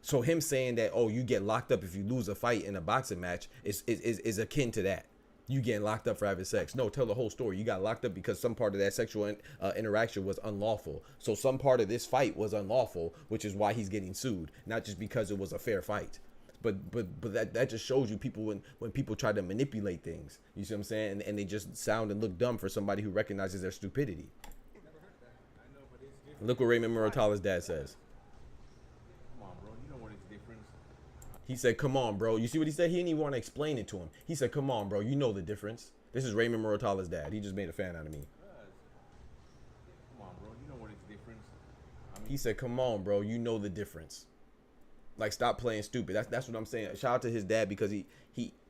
So him saying that, oh, you get locked up if you lose a fight in a boxing match is akin to that. You getting locked up for having sex. No, tell the whole story. You got locked up because some part of that sexual interaction was unlawful. So some part of this fight was unlawful, which is why he's getting sued, not just because it was a fair fight. But that just shows you people when people try to manipulate things. You see what I'm saying? And they just sound and look dumb for somebody who recognizes their stupidity. Look what Raymond Murata's dad says. Come on, bro. You know what is different. He said, come on, bro. You see what he said? He didn't even want to explain it to him. He said, come on, bro. You know the difference. This is Raymond Murata's dad. He just made a fan out of me. Come on, bro. You know what is different. He said, come on, bro. You know the difference. Like, stop playing stupid. That's what I'm saying. Shout out to his dad, because he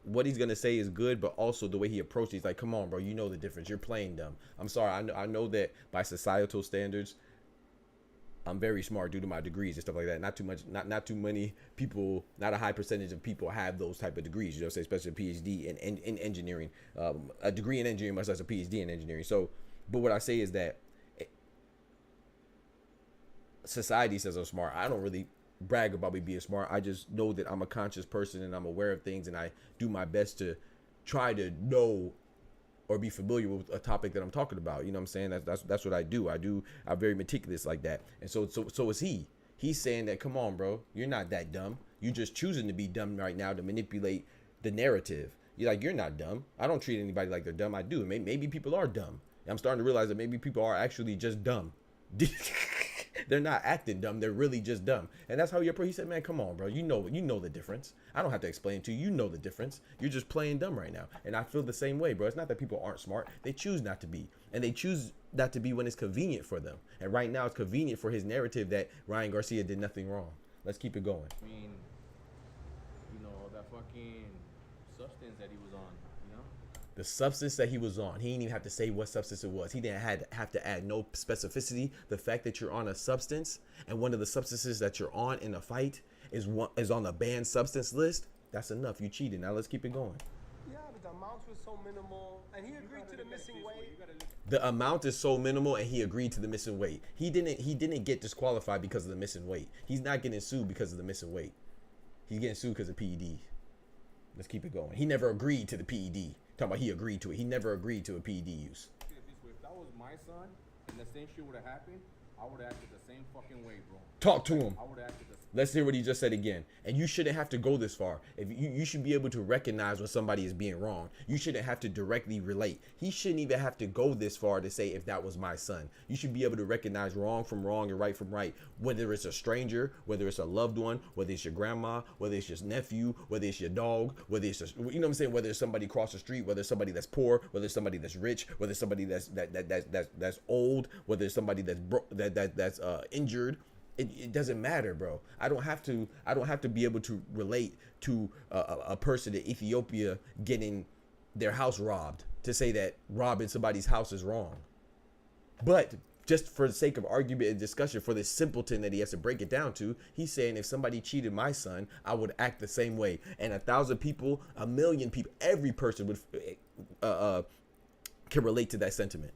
what he's gonna say is good, but also the way he approached it, he's like, come on, bro, you know the difference. You're playing dumb. I'm sorry. I know that by societal standards, I'm very smart due to my degrees and stuff like that. Not too much, not too many people, not a high percentage of people have those type of degrees. You know, say especially a PhD in engineering, a degree in engineering, much less a PhD in engineering. So, but what I say is that society says I'm smart. I don't really brag about me being smart. I just know that I'm a conscious person and I'm aware of things, and I do my best to try to know or be familiar with a topic that I'm talking about. You know what I'm saying? That's what I do. I'm very meticulous like that. And so is he. He's saying that, come on, bro, you're not that dumb. You're just choosing to be dumb right now to manipulate the narrative. You're like, you're not dumb. I don't treat anybody like they're dumb. I do. Maybe people are dumb. I'm starting to realize that maybe people are actually just dumb. They're not acting dumb. They're really just dumb. And that's how he said, man, come on, bro. You know the difference. I don't have to explain it to you. You know the difference. You're just playing dumb right now. And I feel the same way, bro. It's not that people aren't smart. They choose not to be. And they choose not to be when it's convenient for them. And right now it's convenient for his narrative that Ryan Garcia did nothing wrong. Let's keep it going. I mean, you know, that fucking substance that he was on, you know? The substance that he was on, he didn't even have to say what substance it was. He didn't have to add no specificity. The fact that you're on a substance, and one of the substances that you're on in a fight is on the banned substance list, that's enough. You cheated. Now let's keep it going. Yeah, but the amounts were so minimal, and he agreed to the missing weight. The amount is so minimal, and he agreed to the missing weight. He didn't get disqualified because of the missing weight. He's not getting sued because of the missing weight. He's getting sued because of PED. Let's keep it going. He never agreed to the PED. Talking about he agreed to it. He never agreed to a PED use. If that was my son and the same shit would have happened, I would have acted the same fucking way, bro. Talk to him. I would have acted the same. Let's hear what he just said again. And you shouldn't have to go this far. If you should be able to recognize when somebody is being wrong. You shouldn't have to directly relate. He shouldn't even have to go this far to say, if that was my son. You should be able to recognize wrong from wrong and right from right. Whether it's a stranger, whether it's a loved one, whether it's your grandma, whether it's your nephew, whether it's your dog, whether it's just, you know what I'm saying, whether it's somebody across the street, whether it's somebody that's poor, whether it's somebody that's rich, whether it's somebody that's old, whether it's somebody that's injured. It doesn't matter, bro. I don't have to be able to relate to a person in Ethiopia getting their house robbed to say that robbing somebody's house is wrong. But just for the sake of argument and discussion, for this simpleton that he has to break it down to, he's saying if somebody cheated my son, I would act the same way. And 1,000 people, 1,000,000 people, every person would can relate to that sentiment.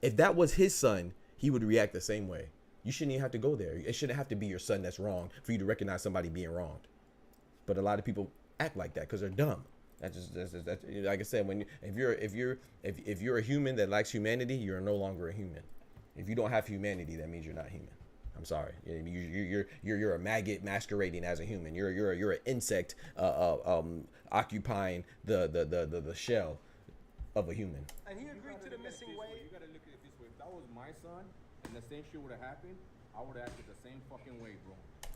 If that was his son, he would react the same way. You shouldn't even have to go there. It shouldn't have to be your son that's wrong for you to recognize somebody being wronged. But a lot of people act like that because they're dumb. That's like I said. If you're a human that lacks humanity, you're no longer a human. If you don't have humanity, that means you're not human. I'm sorry. You're a maggot masquerading as a human. You're an insect occupying the shell of a human. And he agreed to the missing weight. You gotta look at it this way. If that was my son and the same shit would have happened, I would have acted the same fucking way, bro.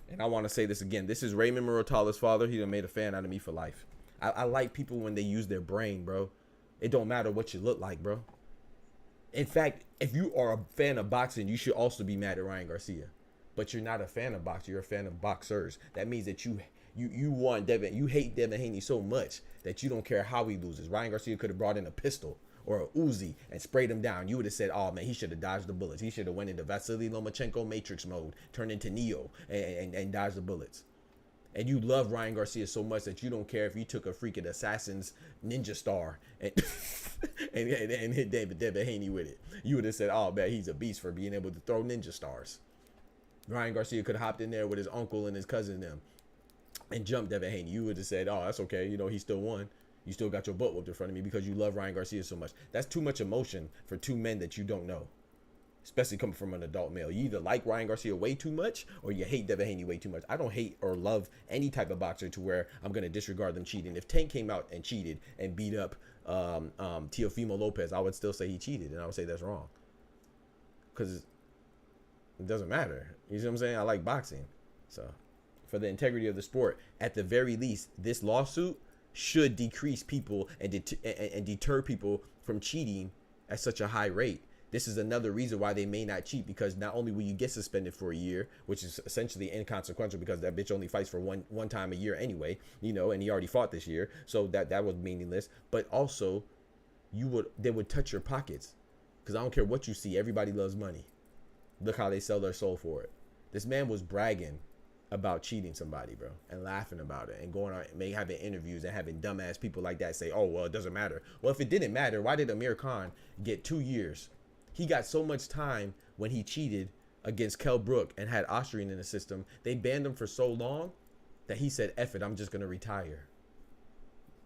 And I want to say this again. This is Raymond Murata's father. He done made a fan out of me for life. I like people when they use their brain, bro. It don't matter what you look like, bro. In fact, if you are a fan of boxing, you should also be mad at Ryan Garcia. But you're not a fan of boxing. You're a fan of boxers. That means that you want Devin. You hate Devin Haney so much that you don't care how he loses. Ryan Garcia could have brought in a pistol or a Uzi and sprayed him down. You would have said, oh man, he should have dodged the bullets. He should have went into Vasily Lomachenko Matrix mode, turned into Neo and dodged the bullets. and you love Ryan Garcia so much that you don't care if you took a freaking assassin's ninja star and and hit Devin Haney with it. You would have said, oh man, he's a beast for being able to throw ninja stars. Ryan Garcia could have hopped in there with his uncle and his cousin and them and jumped Devin Haney. You would have said, oh, that's okay. You know, he still won. You still got your butt whooped in front of me because you love Ryan Garcia so much. That's too much emotion for two men that you don't know, especially coming from an adult male. You either like Ryan Garcia way too much or you hate Devin Haney way too much. I don't hate or love any type of boxer to where I'm going to disregard them cheating. If Tank came out and cheated and beat up Teofimo Lopez, I would still say he cheated, and I would say that's wrong because it doesn't matter. You see what I'm saying? I like boxing. So for the integrity of the sport, at the very least, this lawsuit should decrease people and deter people from cheating at such a high rate. This is another reason why they may not cheat, because not only will you get suspended for a year, which is essentially inconsequential because that bitch only fights for one time a year anyway, you know, and he already fought this year, so that was meaningless. But also, they would touch your pockets, because I don't care what you see, everybody loves money. Look how they sell their soul for it. This man was bragging about cheating somebody, bro, and laughing about it and going on having interviews and having dumbass people like that say, oh, well, it doesn't matter. Well, if it didn't matter, why did Amir Khan get 2 years? He got so much time when he cheated against Kell Brook and had Austrian in the system. They banned him for so long that he said, F it, I'm just going to retire.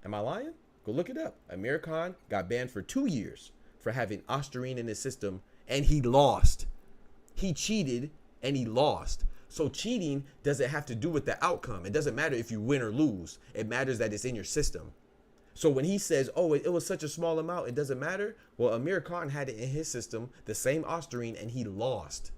Am I lying? Go look it up. Amir Khan got banned for 2 years for having Austrian in his system, and he lost. He cheated and he lost. So cheating doesn't have to do with the outcome. It doesn't matter if you win or lose. It matters that it's in your system. So when he says, oh, it was such a small amount, it doesn't matter. Well, Amir Khan had it in his system, the same Austrian, and he lost.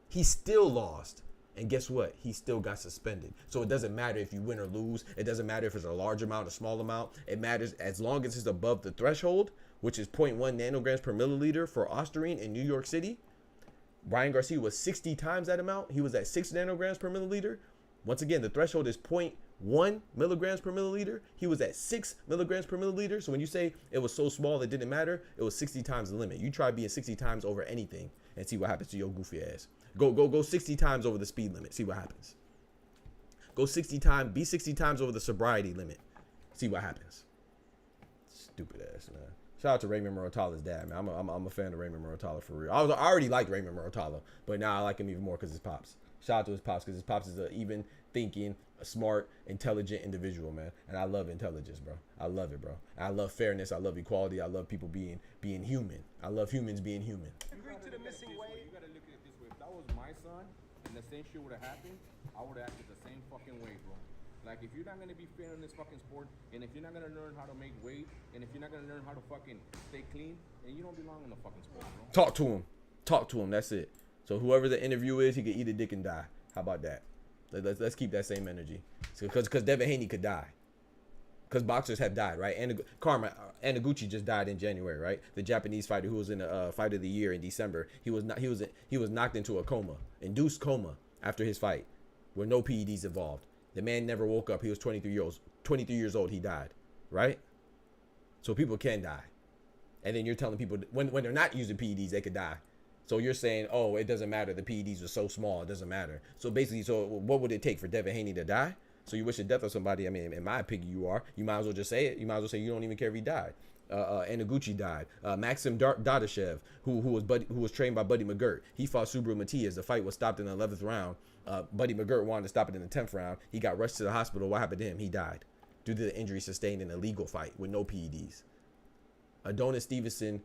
He still lost. And guess what? He still got suspended. So it doesn't matter if you win or lose. It doesn't matter if it's a large amount or small amount. It matters as long as it's above the threshold, which is 0.1 nanograms per milliliter for Austrian in New York City. Ryan Garcia was 60 times that amount. He was at 6 nanograms per milliliter. Once again, the threshold is 0.1 milligrams per milliliter. He was at 6 milligrams per milliliter. So when you say it was so small it didn't matter, it was 60 times the limit. You try being 60 times over anything and see what happens to your goofy ass. Go 60 times over the speed limit. See what happens. Go 60 times, be 60 times over the sobriety limit. See what happens. Stupid ass, man. Shout out to Raymond Muratalla's dad, man. I'm a fan of Raymond Muratalla for real. I already liked Raymond Muratalla, but now I like him even more because his pops. Shout out to his pops, because his pops is an even thinking, a smart, intelligent individual, man. And I love intelligence, bro. I love it, bro. I love fairness. I love equality. I love people being human. I love humans being human. Agree to the missing way. You gotta look at it this way. If that was my son and the same shit would have happened, I would have acted the same fucking way, bro. Like, if you're not gonna be fair in this fucking sport, and if you're not gonna learn how to make weight, and if you're not gonna learn how to fucking stay clean, then you don't belong in the fucking sport, bro. Talk to him. Talk to him. That's it. So whoever the interview is, he could eat a dick and die. How about that? Let's keep that same energy. Because Devin Haney could die. Because boxers have died, right? Anaguchi just died in January, right? The Japanese fighter who was in the fight of the year in December. He was knocked into a coma, induced coma after his fight, with no PEDs involved. The man never woke up. He was 23 years old. He died, right? So people can die. And then you're telling people when they're not using PEDs, they could die. So you're saying, oh, it doesn't matter. The PEDs are so small. It doesn't matter. So basically, what would it take for Devin Haney to die? So you wish the death of somebody. I mean, in my opinion, you might as well just say it. You might as well say you don't even care if he died. Anaguchi died. Maxim Dadashev, who was trained by Buddy McGirt. He fought Subra Matias. The fight was stopped in the 11th round. Buddy McGirt wanted to stop it in the 10th round. He got rushed to the hospital. What happened to him? He died due to the injury sustained in a legal fight with no PEDs. Adonis Stevenson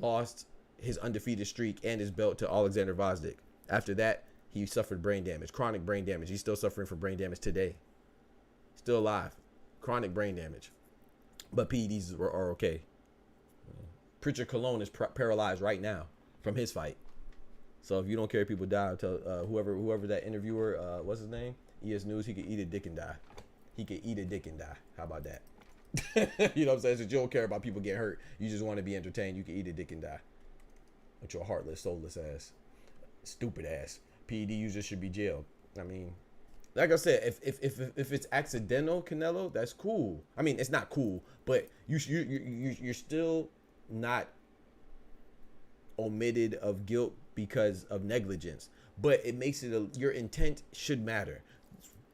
lost his undefeated streak and his belt to Alexander Vazdik. After that, he suffered brain damage, chronic brain damage. He's still suffering from brain damage today. Still alive. Chronic brain damage. But PEDs are okay. Pritchard Colon is paralyzed right now from his fight. So if you don't care if people die, tell whoever that interviewer, what's his name? ES News, he could eat a dick and die. He could eat a dick and die. How about that? You know what I'm saying? So you don't care about people getting hurt. You just want to be entertained. You can eat a dick and die. With your heartless, soulless ass. Stupid ass. PED users should be jailed. I mean, like I said, if it's accidental, Canelo, that's cool. I mean, it's not cool, but you're still not omitted of guilt because of negligence. But it makes it your intent should matter.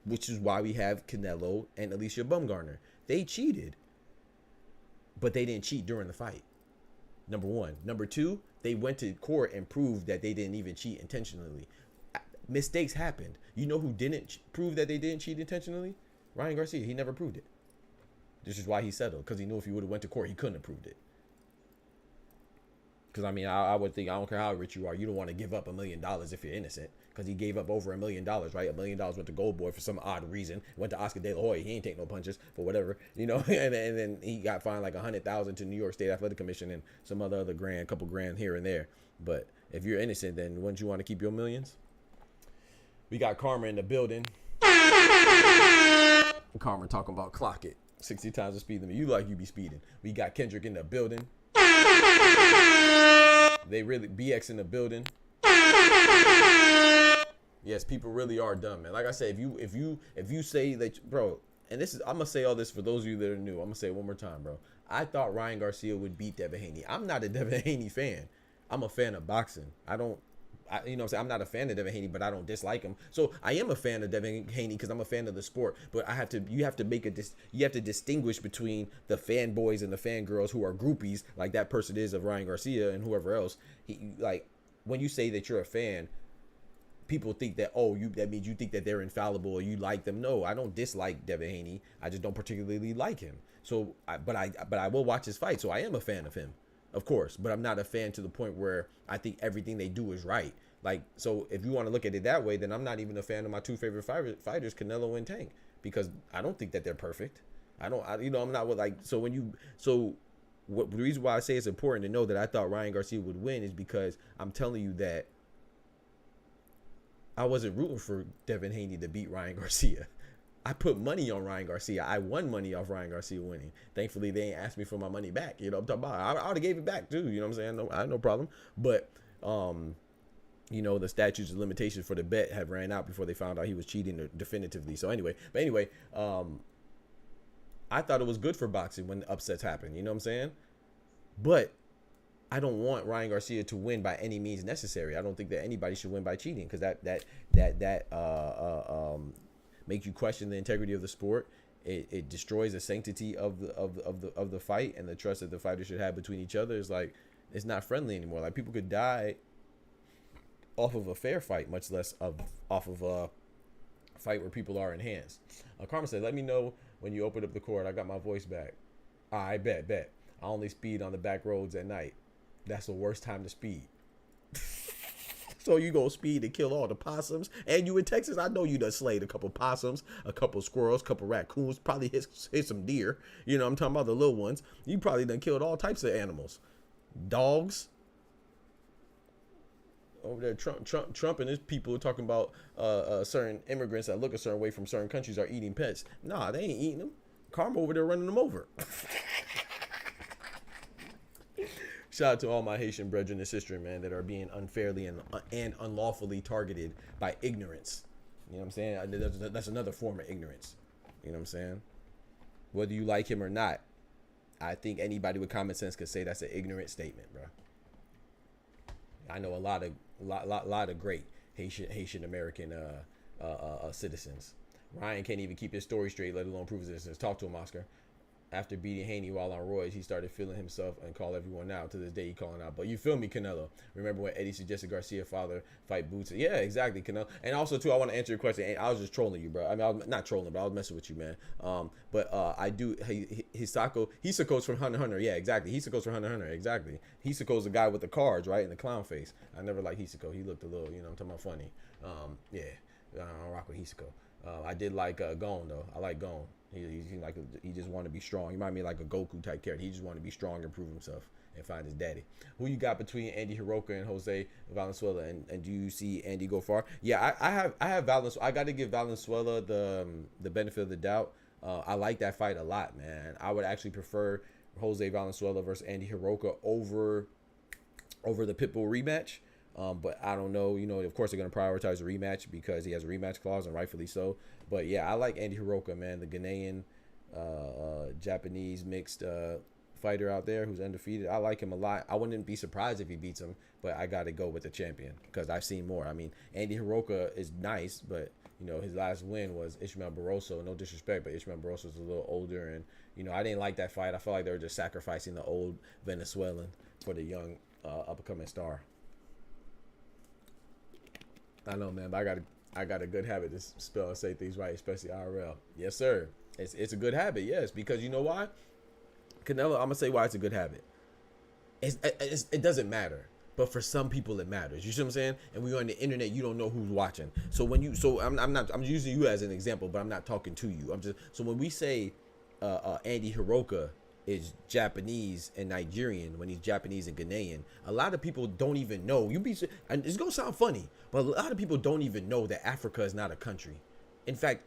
which is why we have Canelo and Alicia Bumgarner. They cheated, but they didn't cheat during the fight. Number one. Number two, they went to court and proved that they didn't even cheat intentionally. Mistakes happened. You know who didn't prove that they didn't cheat intentionally? Ryan Garcia. He never proved it. This is why he settled, because he knew if he would have went to court, he couldn't have proved it. Because, I mean, I would think, I don't care how rich you are, you don't want to give up $1 million if you're innocent. Because he gave up over $1 million, right? $1 million went to Gold Boy for some odd reason. Went to Oscar De La Hoya. He ain't take no punches for whatever, you know. And then he got fined like $100,000 to New York State Athletic Commission and some other grand, couple grand here and there. But if you're innocent, then wouldn't you want to keep your millions? We got Karma in the building. Karma talking about clock it 60 times the speed limit. You like you be speeding. We got Kendrick in the building. They really BX in the building. Yes, people really are dumb, man. Like I said, if you say that, bro, and this is, I'm gonna say all this for those of you that are new. I'm gonna say it one more time, bro. I thought Ryan Garcia would beat Devin Haney. I'm not a Devin Haney fan. I'm a fan of boxing. You know what I'm saying? I'm not a fan of Devin Haney, but I don't dislike him. So I am a fan of Devin Haney because I'm a fan of the sport. But you have to distinguish between the fanboys and the fangirls who are groupies, like that person is of Ryan Garcia and whoever else. Like when you say that you're a fan, people think that, that means you think that they're infallible or you like them. No, I don't dislike Devin Haney. I just don't particularly like him. So, but I will watch his fight. So I am a fan of him, of course. But I'm not a fan to the point where I think everything they do is right. Like, so if you want to look at it that way, then I'm not even a fan of my two favorite fighters, Canelo and Tank, because I don't think that they're perfect. I'm not like, the reason why I say it's important to know that I thought Ryan Garcia would win is because I'm telling you that I wasn't rooting for Devin Haney to beat Ryan Garcia. I put money on Ryan Garcia. I won money off Ryan Garcia winning. Thankfully, they ain't asked me for my money back. You know what I'm talking about? I would have gave it back too. You know what I'm saying? I had no problem. But, the statutes of limitations for the bet have ran out before they found out he was cheating definitively. So anyway, I thought it was good for boxing when the upsets happen. You know what I'm saying? But I don't want Ryan Garcia to win by any means necessary. I don't think that anybody should win by cheating, because that makes you question the integrity of the sport. It destroys the sanctity of the fight and the trust that the fighters should have between each other. It's not friendly anymore. Like, people could die off of a fair fight, much less off of a fight where people are enhanced. Carmen said, "Let me know when you open up the court. I got my voice back." I bet. I only speed on the back roads at night. That's the worst time to speed. So you go speed and kill all the possums, and you in Texas? I know you done slayed a couple possums, a couple squirrels, a couple raccoons, probably hit some deer. You know, I'm talking about the little ones. You probably done killed all types of animals, dogs. Over there, Trump and his people are talking about certain immigrants that look a certain way from certain countries are eating pets. Nah, they ain't eating them. Karma over there running them over. Shout out to all my Haitian brethren and sisters, man, that are being unfairly and unlawfully targeted by ignorance. You know what I'm saying? That's another form of ignorance. You know what I'm saying? Whether you like him or not, I think anybody with common sense could say that's an ignorant statement, bro. I know a lot of great Haitian American citizens. Ryan can't even keep his story straight, let alone prove his innocence. Talk to him, Oscar. After beating Haney while on roids, he started feeling himself and call everyone out. To this day, he calling out. But you feel me, Canelo? Remember when Eddie suggested Garcia father fight Boots? Yeah, exactly, Canelo. And also, too, I want to answer your question. I was just trolling you, bro. I mean, I was not trolling, but I was messing with you, man. I do. Hisako's from Hunter x Hunter. Yeah, exactly. Hisako's from Hunter x Hunter. Exactly. Hisako's the guy with the cards, right, and the clown face. I never liked Hisako. He looked a little, I'm talking about funny. Yeah, I don't rock with Hisako. I did like Gon, though. I like Gon. He just wanted to be strong. He might be like a Goku type character. He just wanted to be strong and prove himself and find his daddy. Who you got between Andy Hiroka and Jose Valenzuela? And do you see Andy go far? Yeah, I have Valenzuela. I got to give Valenzuela the benefit of the doubt. I like that fight a lot, man. I would actually prefer Jose Valenzuela versus Andy Hiroka over the Pitbull rematch. But I don't know, of course they're going to prioritize the rematch because he has a rematch clause, and rightfully so. But yeah, I like Andy Hiroka, man, the Ghanaian, Japanese mixed fighter out there who's undefeated. I like him a lot. I wouldn't be surprised if he beats him, but I got to go with the champion because I've seen more. I mean, Andy Hiroka is nice, but you know, his last win was Ishmael Barroso. No disrespect, but Ishmael Barroso is a little older, and you know, I didn't like that fight. I felt like they were just sacrificing the old Venezuelan for the young up-and-coming star. I know, man, but I got a good habit to spell and say things right, especially IRL. Yes, sir. It's a good habit, yes, because you know why? Canelo, I'm gonna say why it's a good habit. It doesn't matter, but for some people it matters. You see what I'm saying? And when you're on the internet, you don't know who's watching. So when you, I'm using you as an example, but I'm not talking to you. So when we say Andy Hiroka is Japanese and Nigerian, when he's Japanese and Ghanaian, a lot of people don't even know. And it's gonna sound funny, but a lot of people don't even know that Africa is not a country. In fact,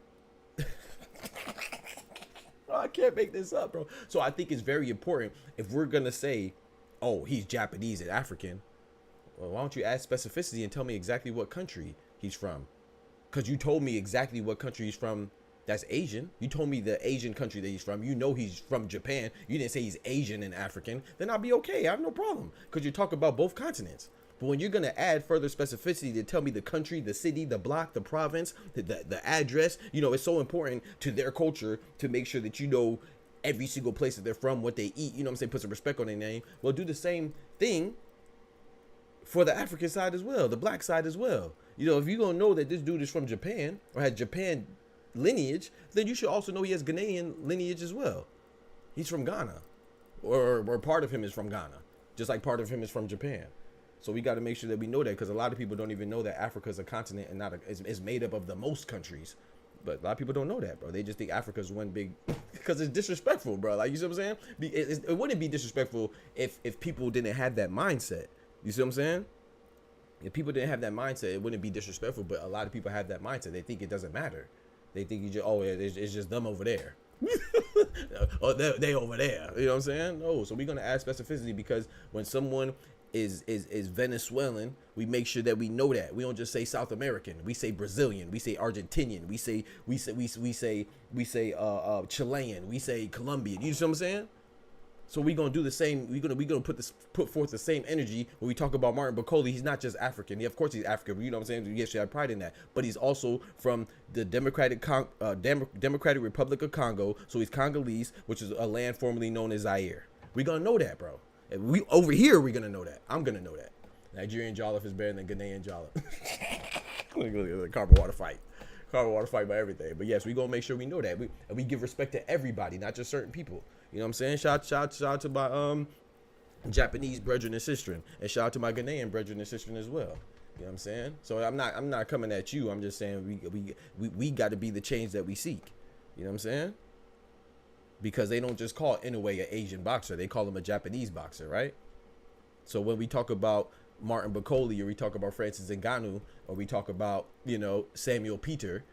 bro, I can't make this up, bro. So I think it's very important if we're gonna say, oh, he's Japanese and African. Well, why don't you add specificity and tell me exactly what country he's from? Because you told me exactly what country he's from. That's Asian. You told me the Asian country that he's from. You know he's from Japan. You didn't say he's Asian and African. Then I'll be okay. I have no problem. Because you talk about both continents. But when you're going to add further specificity to tell me the country, the city, the block, the province, the address, you know, it's so important to their culture to make sure that you know every single place that they're from, what they eat, you know what I'm saying, put some respect on their name. Well, do the same thing for the African side as well, the black side as well. You know, if you're going to know that this dude is from Japan or had Japan lineage, then you should also know he has Ghanaian lineage as well. He's from Ghana, or part of him is from Ghana, just like part of him is from Japan. So we got to make sure that we know that, because a lot of people don't even know that Africa is a continent and is made up of the most countries. But a lot of people don't know that, bro. They just think Africa is one big, because it's disrespectful, bro. Like, you see what I'm saying? It wouldn't be disrespectful if people didn't have that mindset. You see what I'm saying? If people didn't have that mindset, it wouldn't be disrespectful. But a lot of people have that mindset. They think it doesn't matter. They think you just, oh, it's just them over there. Or they over there. You know what I'm saying? No. So we're gonna add specificity, because when someone is Venezuelan, we make sure that we know that. We don't just say South American. We say Brazilian. We say Argentinian. We say Chilean. We say Colombian. You know what I'm saying? So we're gonna do the same. We're gonna put forth the same energy when we talk about Martin Bakoli. He's not just African. Yeah, of course he's African. You know what I'm saying? Yes, you have pride in that. But he's also from the Democratic Republic of Congo. So he's Congolese, which is a land formerly known as Zaire. We're gonna know that, bro. And we over here, we're gonna know that. I'm gonna know that. Nigerian jollof is better than Ghanaian jollof. Look at the carbon water fight. Carbon water fight by everything. But yes, we're gonna make sure we know that. We give respect to everybody, not just certain people. You know what I'm saying? Shout out to my Japanese brethren and sister, and shout out to my Ghanaian brethren and sister as well. You know what I'm saying? So I'm not coming at you. I'm just saying we got to be the change that we seek. You know what I'm saying? Because they don't just call Inoue an Asian boxer, they call him a Japanese boxer, right? So when we talk about Martin Bakoli, or we talk about Francis Ngannou, or we talk about, you know, Samuel Peter,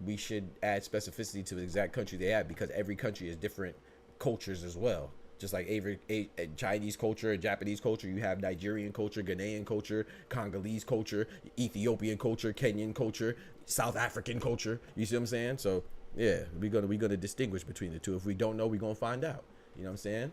we should add specificity to the exact country they have, because every country is different cultures as well. Just like every Chinese culture, Japanese culture, you have Nigerian culture, Ghanaian culture, Congolese culture, Ethiopian culture, Kenyan culture, South African culture. You see what I'm saying? So yeah, we're gonna distinguish between the two. If we don't know, we're gonna find out. You know what I'm saying?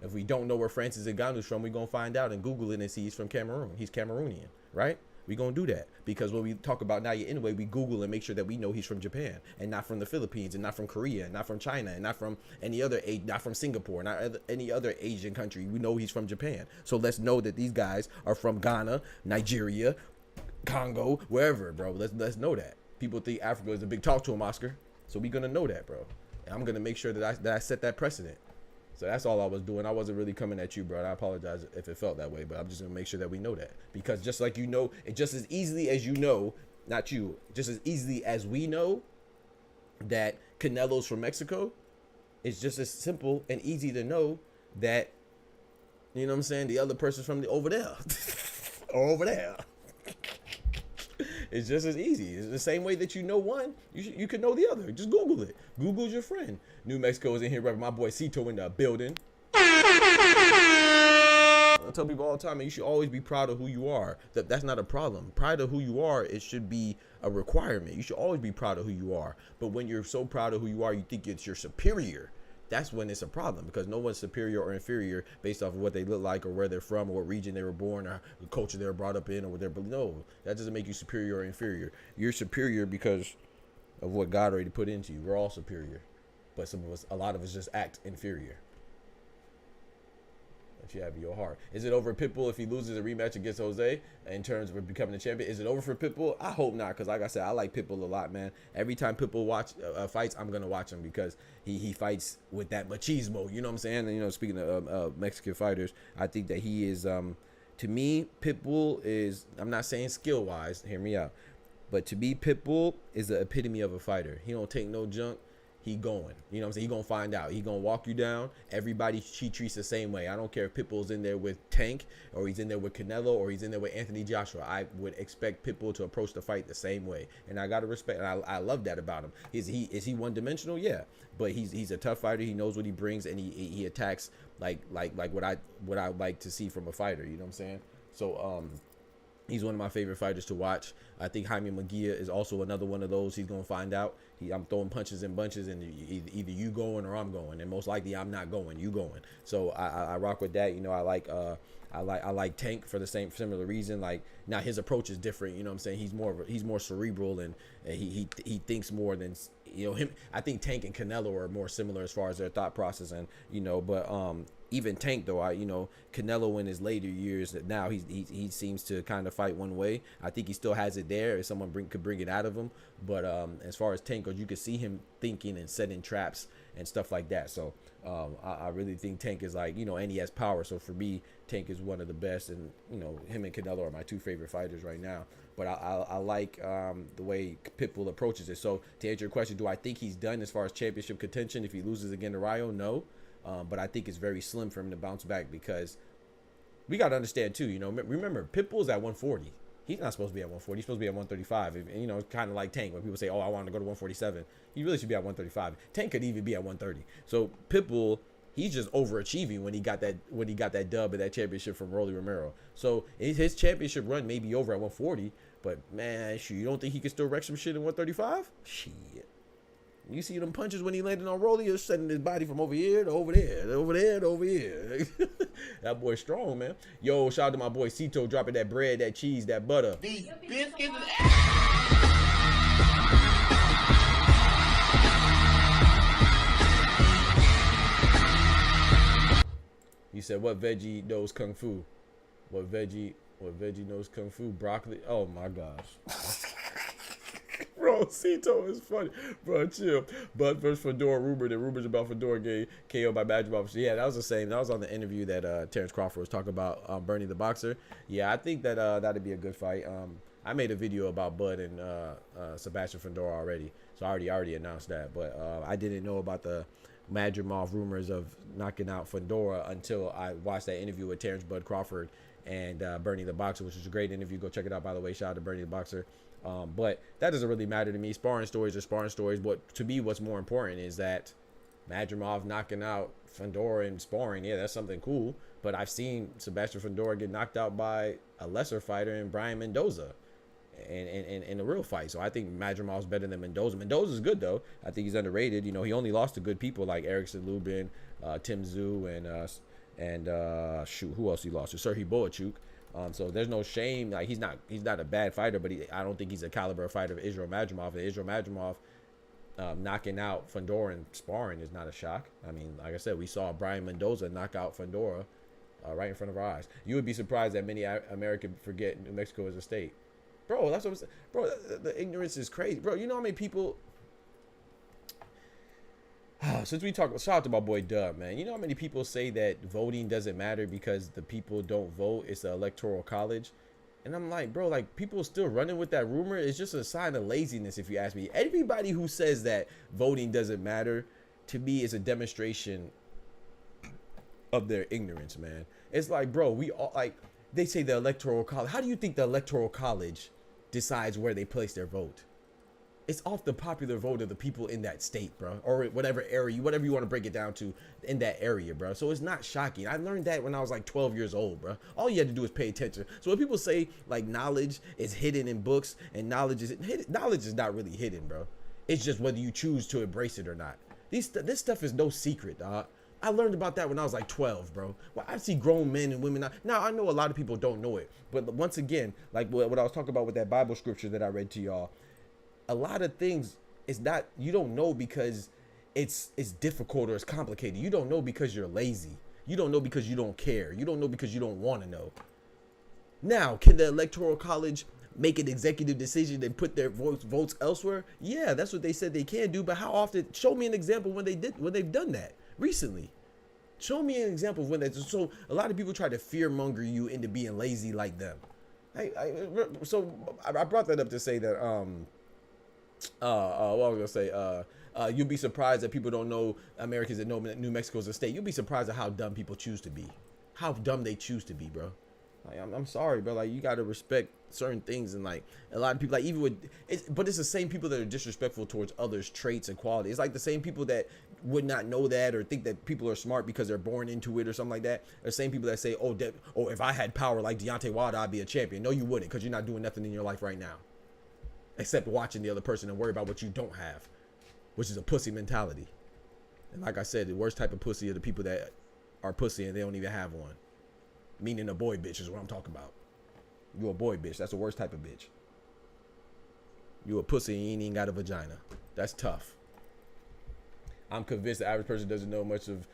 If we don't know where Francis Ngannou's from, we're gonna find out and Google it and see he's from Cameroon. He's Cameroonian, right? We're gonna do that, because when we talk about Naya Inoue, we Google and make sure that we know he's from Japan and not from the Philippines and not from Korea and not from China and not from not from Singapore, not any other Asian country. We know he's from Japan. So let's know that these guys are from Ghana, Nigeria, Congo, wherever, bro. Let's know that. People think Africa is a big talk to him, Oscar. So we're gonna know that, bro. And I'm gonna make sure that I set that precedent. So that's all I was doing. I wasn't really coming at you, bro. I apologize if it felt that way, but I'm just gonna make sure that we know that, because just like you know, and just as easily as you know, not you, just as easily as we know that Canelo's from Mexico, it's just as simple and easy to know that, you know what I'm saying, the other person's from over there or over there. It's just as easy. It's the same way that you know one, you can know the other. Just Google it. Google's your friend. New Mexico is in here, right? My boy Cito in the building. I tell people all the time, man, you should always be proud of who you are. That's not a problem. Pride of who you are, it should be a requirement. You should always be proud of who you are. But when you're so proud of who you are, you think it's your superior. That's when it's a problem, because no one's superior or inferior based off of what they look like or where they're from or what region they were born or the culture they were brought up in or what they're. No, that doesn't make you superior or inferior. You're superior because of what God already put into you. We're all superior, but a lot of us just act inferior. That you have in your heart. Is it over Pitbull if he loses a rematch against Jose in terms of becoming the champion? Is it over for Pitbull? I hope not, because like I said, I like Pitbull a lot, man. Every time Pitbull fights, I'm gonna watch him because he fights with that machismo. You know what I'm saying? And, you know, speaking of Mexican fighters, I think that he is. To me, Pitbull is. I'm not saying skill wise. Hear me out. But to me, Pitbull is the epitome of a fighter. He don't take no junk. He going. You know what I'm saying? He gonna find out. He gonna walk you down. Everybody he treats the same way. I don't care if Pitbull's in there with Tank or he's in there with Canelo or he's in there with Anthony Joshua. I would expect Pitbull to approach the fight the same way. And I gotta respect, and I love that about him. Is he one dimensional? Yeah. But he's a tough fighter. He knows what he brings, and he attacks like what I like to see from a fighter. You know what I'm saying? So he's one of my favorite fighters to watch. I think Jaime Munguia is also another one of those. He's gonna find out. I'm throwing punches and bunches, and either you going or I'm going, and most likely I'm not going. You going. So I rock with that. You know, I like Tank for the similar reason. Like, now his approach is different. You know what I'm saying? He's more cerebral, and he thinks more than, you know, him. I think Tank and Canelo are more similar as far as their thought process, and you know, but even Tank though, you know, Canelo in his later years now he seems to kind of fight one way. I think he still has it there if someone could bring it out of him. But as far as Tank goes, you could see him thinking and setting traps and stuff like that. So I really think Tank is, like, you know, and he has power. So for me, Tank is one of the best, and you know, him and Canelo are my two favorite fighters right now. But I like the way Pitbull approaches it. So to answer your question, do I think he's done as far as championship contention if he loses again to Rayo? No. But I think it's very slim for him to bounce back, because we got to understand too, you know, remember Pitbull's at 140. He's not supposed to be at 140. He's supposed to be at 135. And, you know, it's kind of like Tank when people say, oh, I want to go to 147. He really should be at 135. Tank could even be at 130. So Pitbull, he's just overachieving when he got that dub of that championship from Rolly Romero. So his championship run may be over at 140, but man, shoot, you don't think he can still wreck some shit in 135? Shit. You see them punches when he landed on Rolly, he's sending his body from over here to over there, to over there to over here. That boy's strong, man. Yo, shout out to my boy Cito dropping that bread, that cheese, that butter. These biscuits and He said, what veggie knows kung fu? What veggie knows kung fu? Broccoli? Oh my gosh. Bro, Cito is funny. Bro, chill. But first, Fedora rumors about Fedora getting KO by Madrimov. Yeah, that was the same. That was on the interview that Terrence Crawford was talking about, Bernie the Boxer. Yeah, I think that that'd be a good fight. I made a video about Bud and Sebastian Fedora already, so I already announced that. But I didn't know about the Madrimov rumors of knocking out Fedora until I watched that interview with Terrence Bud Crawford and Bernie the Boxer, which was a great interview. Go check it out, by the way. Shout out to Bernie the Boxer. But that doesn't really matter to me. Sparring stories are sparring stories. But to me, what's more important is that Madrimov knocking out Fedora in sparring. Yeah, that's something cool. But I've seen Sebastian Fedora get knocked out by a lesser fighter in Brian Mendoza in a real fight. So I think Madrimov's better than Mendoza. Mendoza's good, though. I think he's underrated. You know, he only lost to good people like Erickson Lubin, Tim Zhu, and shoot, who else he lost to? Serhii Boachuk. So there's no shame. Like, he's not a bad fighter, but I don't think he's a caliber fighter of Israel Madrimov. And Israel Madrimov knocking out Fedora in sparring is not a shock. I mean, like I said, we saw Brian Mendoza knock out Fedora right in front of our eyes. You would be surprised that many Americans forget New Mexico is a state. Bro, that's what I'm saying. Bro, the ignorance is crazy. Bro, you know how many people... Since we talk, shout out to my boy Dub, man. You know how many people say that voting doesn't matter because the people don't vote? It's the electoral college. And I'm like, bro, like, people still running with that rumor. It's just a sign of laziness, if you ask me. Everybody who says that voting doesn't matter, to me, is a demonstration of their ignorance, man. It's like, bro, we all, like, they say the electoral college. How do you think the electoral college decides where they place their vote? It's off the popular vote of the people in that state, bro, or whatever area, whatever you want to break it down to in that area, bro. So it's not shocking. I learned that when I was like 12 years old, bro. All you had to do is pay attention. So when people say like knowledge is hidden in books and knowledge is hidden, knowledge is not really hidden, bro. It's just whether you choose to embrace it or not. This stuff is no secret, dog. I learned about that when I was like 12, bro. Well, I see grown men and women. Now, I know a lot of people don't know it, but once again, like what I was talking about with that Bible scripture that I read to y'all, a lot of things it's not, you don't know because it's difficult or it's complicated. You don't know because you're lazy. You don't know because you don't care. You don't know because you don't want to know. Now, can the Electoral College make an executive decision and put their votes elsewhere? Yeah, that's what they said they can do. But how often? Show me an example when they've done that recently. Show me an example of when that. So a lot of people try to fearmonger you into being lazy like them. So I brought that up to say that what I was gonna say, you'll be surprised that people don't know Americans that know New Mexico's a state. You'll be surprised at how dumb people choose to be, how dumb they choose to be, bro. Like, I'm sorry, bro. Like, you gotta respect certain things, and like a lot of people, like even with, but it's the same people that are disrespectful towards others' traits and qualities. It's like the same people that would not know that or think that people are smart because they're born into it or something like that. The same people that say, oh, if I had power like Deontay Wilder, I'd be a champion. No, you wouldn't, because you're not doing nothing in your life right now, except watching the other person and worry about what you don't have, which is a pussy mentality. And like I said, the worst type of pussy are the people that are pussy and they don't even have one. Meaning a boy bitch is what I'm talking about. You a boy bitch. That's the worst type of bitch. You a pussy and you ain't even got a vagina. That's tough. I'm convinced the average person doesn't know much of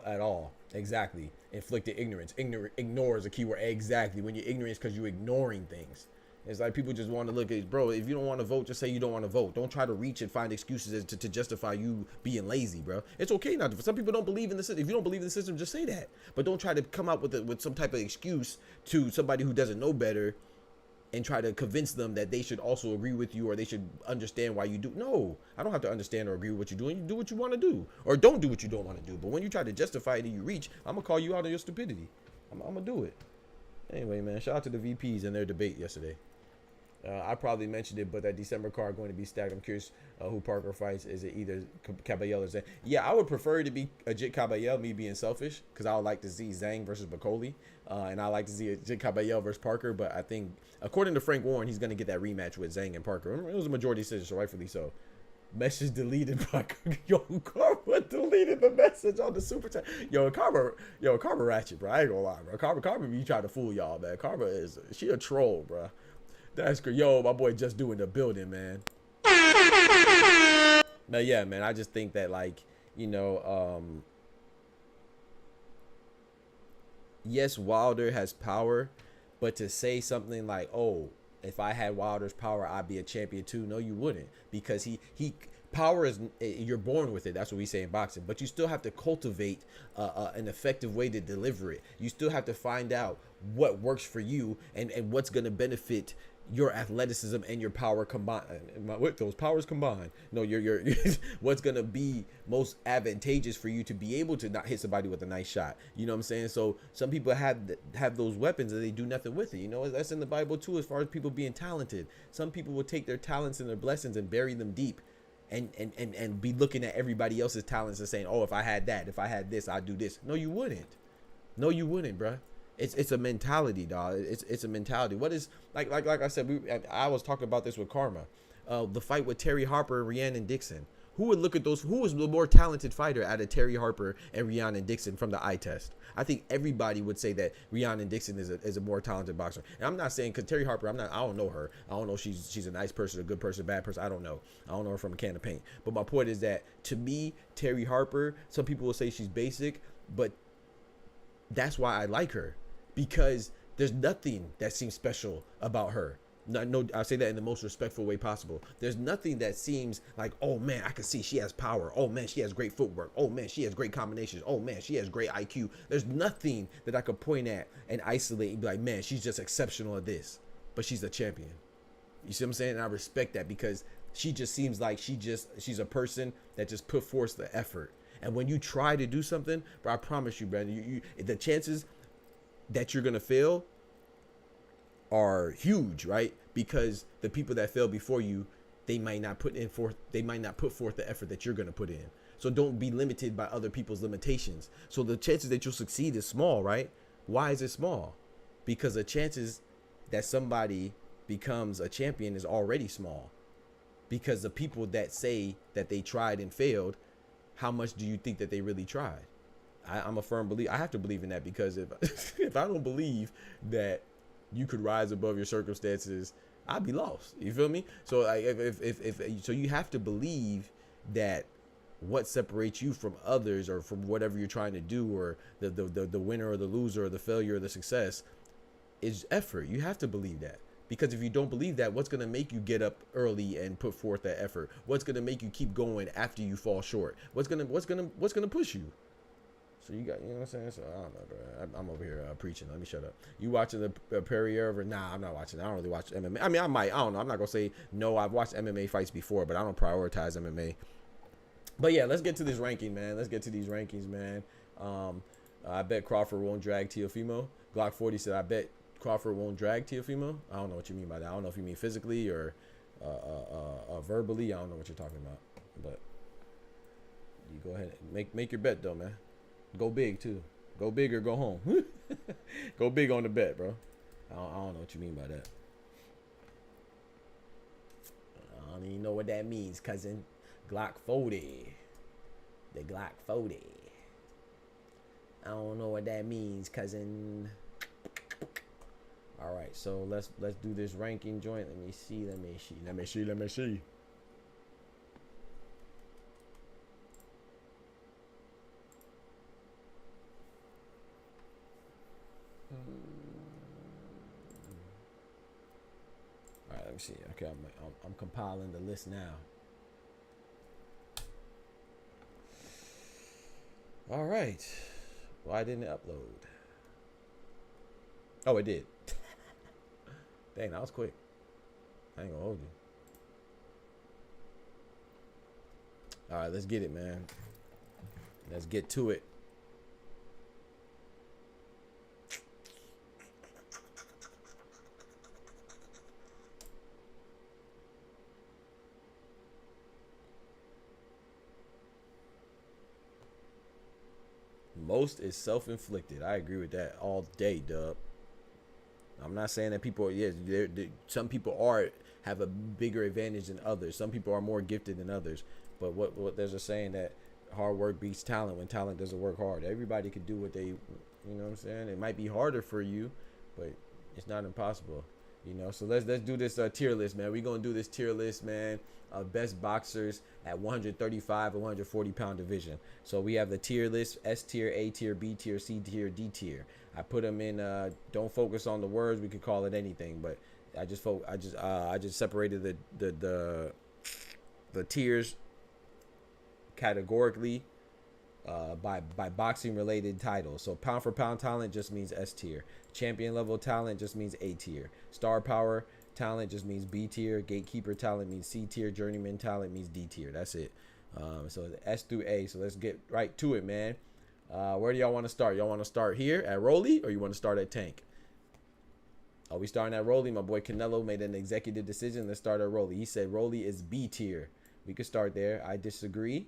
at all. Exactly. Inflicted ignorance. Ignore is a key word. Exactly. When you're ignorant, it's because you're ignoring things. It's like people just want to look at, bro, if you don't want to vote, just say you don't want to vote. Don't try to reach and find excuses to justify you being lazy, bro. It's okay not to. Some people don't believe in the system. If you don't believe in the system, just say that. But don't try to come out with some type of excuse to somebody who doesn't know better and try to convince them that they should also agree with you or they should understand why you do. No, I don't have to understand or agree with what you're doing. You do what you want to do, or don't do what you don't want to do. But when you try to justify it and you reach, I'm going to call you out on your stupidity. I'm going to do it. Anyway, man, shout out to the VPs and their debate yesterday. I probably mentioned it, but that December card going to be stacked. I'm curious who Parker fights. Is it either Caballel or Zhang? Yeah, I would prefer it to be a Jit Caballel, me being selfish, because I would like to see Zhang versus Bacoli. And I like to see a Jit Caballel versus Parker. But I think, according to Frank Warren, he's going to get that rematch with Zhang and Parker. It was a majority decision, so rightfully so. Message deleted by yo, Karma deleted the message on the super chat. Karma ratchet, bro. I ain't gonna lie, bro. Karma be trying to fool y'all, man. Karma she a troll, bro. That's good. Yo, my boy just doing the building, man. But yeah, man, I just think that, like, yes, Wilder has power, but to say something like, oh, if I had Wilder's power, I'd be a champion too. No, you wouldn't, because he power is, you're born with it. That's what we say in boxing, but you still have to cultivate an effective way to deliver it. You still have to find out what works for you and what's going to benefit your athleticism and your power combined. With those powers combined, no, your what's gonna be most advantageous for you to be able to not hit somebody with a nice shot. You know what I'm saying? So some people have those weapons and they do nothing with it. You know, that's in the Bible too, as far as people being talented. Some people will take their talents and their blessings and bury them deep, and be looking at everybody else's talents and saying, oh, if I had that, if I had this, I'd do this. No, you wouldn't. No, you wouldn't, bruh. It's a mentality, dog. It's a mentality. What is, like I said, I was talking about this with Karma. The fight with Terry Harper and Rhiannon Dixon. Who would look at those? Who was the more talented fighter out of Terry Harper and Rhiannon Dixon from the eye test? I think everybody would say that Rhiannon Dixon is a more talented boxer. And I'm not saying, because Terry Harper, I don't know her. I don't know if she's a nice person, a good person, bad person. I don't know. I don't know her from a can of paint. But my point is that, to me, Terry Harper, some people will say she's basic, but that's why I like her. Because there's nothing that seems special about her. No, I say that in the most respectful way possible. There's nothing that seems like, oh man, I can see she has power. Oh man, she has great footwork. Oh man, she has great combinations. Oh man, she has great IQ. There's nothing that I could point at and isolate and be like, man, she's just exceptional at this. But she's a champion. You see what I'm saying? And I respect that, because she just seems like she's a person that just put forth the effort. And when you try to do something, bro, I promise you, Brandon, the chances that you're gonna fail are huge, right? Because the people that fail before you, they might not put forth the effort that you're gonna put in. So don't be limited by other people's limitations. So the chances that you'll succeed is small, right? Why is it small? Because the chances that somebody becomes a champion is already small. Because the people that say that they tried and failed, how much do you think that they really tried? I'm a firm believer. I have to believe in that, because if I don't believe that you could rise above your circumstances I'd be lost. You feel me? So like, so you have to believe that what separates you from others or from whatever you're trying to do, or the winner or the loser or the failure or the success, is effort. You have to believe that. Because if you don't believe that, what's going to make you get up early and put forth that effort? What's going to make you keep going after you fall short? What's going to push you? So you got, you know what I'm saying? So I don't know, bro. I'm over here preaching. Let me shut up. You watching the Perrier? Nah, I'm not watching. I don't really watch MMA. I mean, I might. I don't know. I'm not going to say no. I've watched MMA fights before, but I don't prioritize MMA. But yeah, let's get to this ranking, man. Let's get to these rankings, man. I bet Crawford won't drag Teofimo. Glock 40 said, I bet Crawford won't drag Teofimo. I don't know what you mean by that. I don't know if you mean physically or verbally. I don't know what you're talking about. But you go ahead and make your bet, though, man. Go big, too. Go big or go home. Go big on the bet, bro. I don't know what you mean by that. I don't even know what that means, cousin. Glock 40. The Glock 40. I don't know what that means, cousin. All right, so let's do this ranking joint. Let me see. All right, let me see. Okay, I'm compiling the list now. All right. Why didn't it upload? Oh, it did. Dang, that was quick. I ain't gonna hold you. All right, let's get it, man. Let's get to it. Most is self-inflicted. I agree with that all day, dub. I'm not saying that people, some people have a bigger advantage than others. Some people are more gifted than others. But what there's a saying that hard work beats talent when talent doesn't work hard. Everybody could do what they, you know what I'm saying? It might be harder for you, but it's not impossible. You know, so let's do this tier list, man. We're going to do this tier list, man, of best boxers at 135 and 140 pound division. So we have the tier list: S tier, A tier, B tier, C tier, D tier. I put them in, don't focus on the words. We could call it anything, but I just separated the tiers categorically by boxing related titles. So pound for pound talent just means S tier. Champion level talent just means A tier. Star power talent just means B tier. Gatekeeper talent means C tier. Journeyman talent means D tier. That's it. So the S through A. So let's get right to it, man. Where do y'all want to start? Y'all want to start here at Rolly, or you want to start at Tank? Are we starting at Rolly? My boy Canelo made an executive decision. Let's start at Rolly. He said Rolly is B tier. We could start there. I disagree.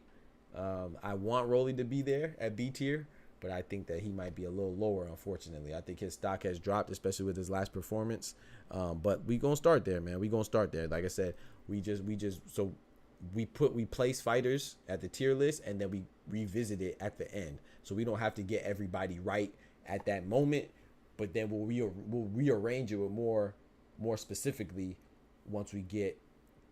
I want Rolly to be there at B tier, but I think that he might be a little lower, unfortunately. I think his stock has dropped, especially with his last performance. But we gonna start there, man. We gonna start there. Like I said, we place fighters at the tier list, and then we revisit it at the end. So we don't have to get everybody right at that moment, but then we'll rearrange it with more specifically once we get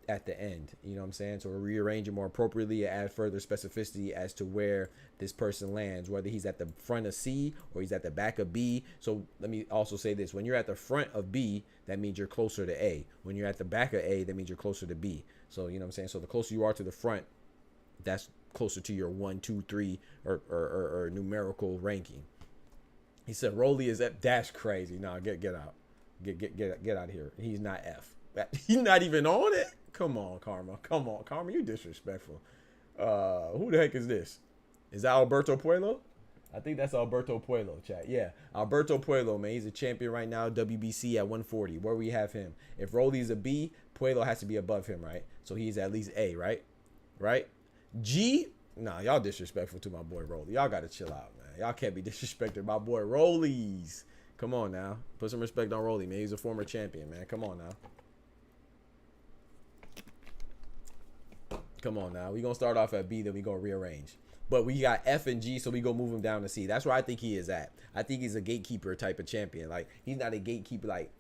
at the end. You know what I'm saying? So we'll rearrange it more appropriately, add further specificity as to where this person lands, whether he's at the front of C or he's at the back of B. So let me also say this: when you're at the front of B, that means you're closer to A. When you're at the back of A, that means you're closer to B. So you know what I'm saying? So the closer you are to the front, that's closer to your 1, 2, 3 or numerical ranking. He said Rolly is F. That's crazy. No, get out. Get out of here. He's not F. He's not even on it. Come on, Karma. Come on, Karma. You disrespectful. Who the heck is this? Is that Alberto Puello? I think that's Alberto Puello, chat. Yeah, Alberto Puello, man. He's a champion right now, WBC at 140. Where we have him? If Rolly's a B, Puello has to be above him, right? So he's at least A, right? Right? G? Nah, y'all disrespectful to my boy Rolly. Y'all got to chill out, man. Y'all can't be disrespecting my boy Rollies. Come on now. Put some respect on Rolly, man. He's a former champion, man. Come on now. Come on now. We're going to start off at B, then we're going to rearrange. But we got F and G, so we go move him down to C. That's where I think he is at. I think he's a gatekeeper type of champion. Like, he's not a gatekeeper. Like,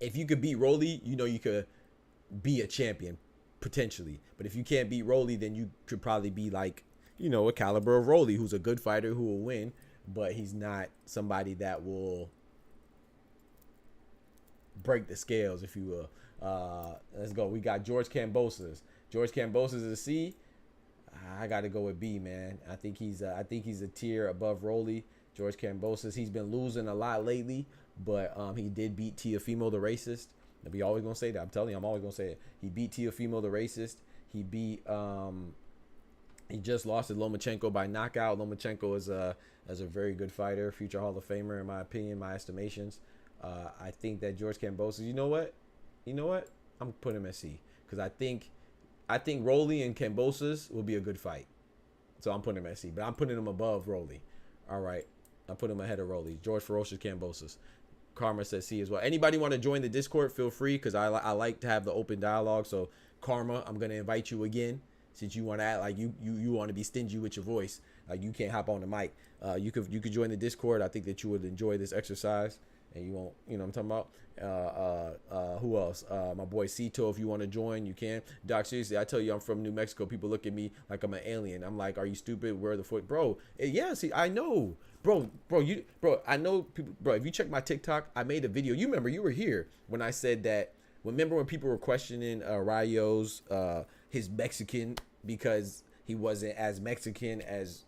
if you could beat Rolly, you know you could be a champion potentially. But if you can't beat Rolly, then you could probably be like, you know, a caliber of Rolly, who's a good fighter who will win, but he's not somebody that will break the scales, if you will. Let's go. We got George Kambosos. George Kambosos is a C. I got to go with B, man. I think he's a tier above Rolly. George Kambosos, he's been losing a lot lately, but he did beat Teofimo the racist. We always gonna say that. I'm telling you, I'm always gonna say it. He beat Teofimo the racist. He beat he just lost to Lomachenko by knockout. Lomachenko is a very good fighter, future Hall of Famer in my opinion, my estimations. I think that George Kambosos, you know what? I'm putting him at C because I think Rolly and Kambosos will be a good fight. So I'm putting him at C, but I'm putting him above Rolly. All right, I put him ahead of Rolly. George Ferocious Kambosos. Karma says C as well. Anybody want to join the Discord? Feel free, because I like to have the open dialogue. So Karma, I'm gonna invite you again, since you want to act like you want to be stingy with your voice, like you can't hop on the mic. You could join the Discord. I think that you would enjoy this exercise, and you won't. You know what I'm talking about. Who else? My boy Cito. If you want to join, you can. Doc, seriously, I tell you, I'm from New Mexico. People look at me like I'm an alien. I'm like, are you stupid? Where the foot, bro? Yeah, see, I know. Bro, I know people, bro. If you check my TikTok, I made a video. You remember, you were here when I said that. Remember when people were questioning Rayo's his Mexican because he wasn't as Mexican as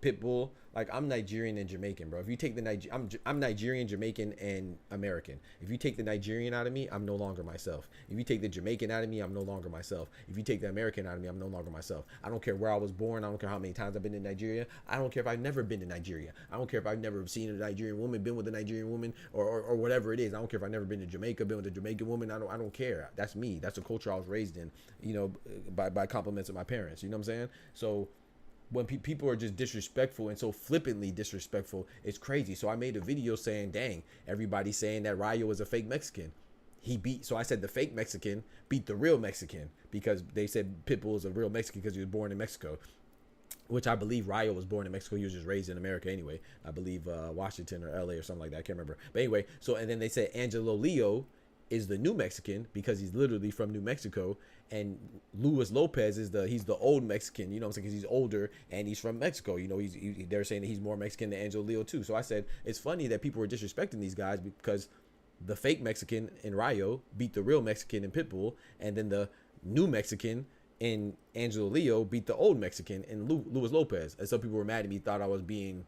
Pitbull? Like, I'm Nigerian and Jamaican, bro. If you take the I'm Nigerian, Jamaican, and American. If you take the Nigerian out of me, I'm no longer myself. If you take the Jamaican out of me, I'm no longer myself. If you take the American out of me, I'm no longer myself. I don't care where I was born. I don't care how many times I've been to Nigeria. I don't care if I've never been to Nigeria. I don't care if I've never seen a Nigerian woman, been with a Nigerian woman, or whatever it is. I don't care if I've never been to Jamaica, been with a Jamaican woman. I don't care. That's me. That's the culture I was raised in, you know, by compliments of my parents. You know what I'm saying? So when people are just disrespectful and so flippantly disrespectful, it's crazy. So I made a video saying, dang, everybody's saying that Rayo is a fake Mexican. So I said the fake Mexican beat the real Mexican, because they said Pitbull is a real Mexican because he was born in Mexico, which I believe Rayo was born in Mexico. He was just raised in America anyway. I believe Washington or LA or something like that. I can't remember. But anyway, so, and then they said Angelo Leo is the new Mexican because he's literally from New Mexico, and Luis Lopez is he's the old Mexican, you know what I'm saying, because he's older and he's from Mexico. You know, they're saying that he's more Mexican than Angelo Leo too. So I said it's funny that people were disrespecting these guys because the fake Mexican in Rayo beat the real Mexican in Pitbull, and then the new Mexican in Angelo Leo beat the old Mexican in Luis Lopez. And some people were mad at me, thought I was being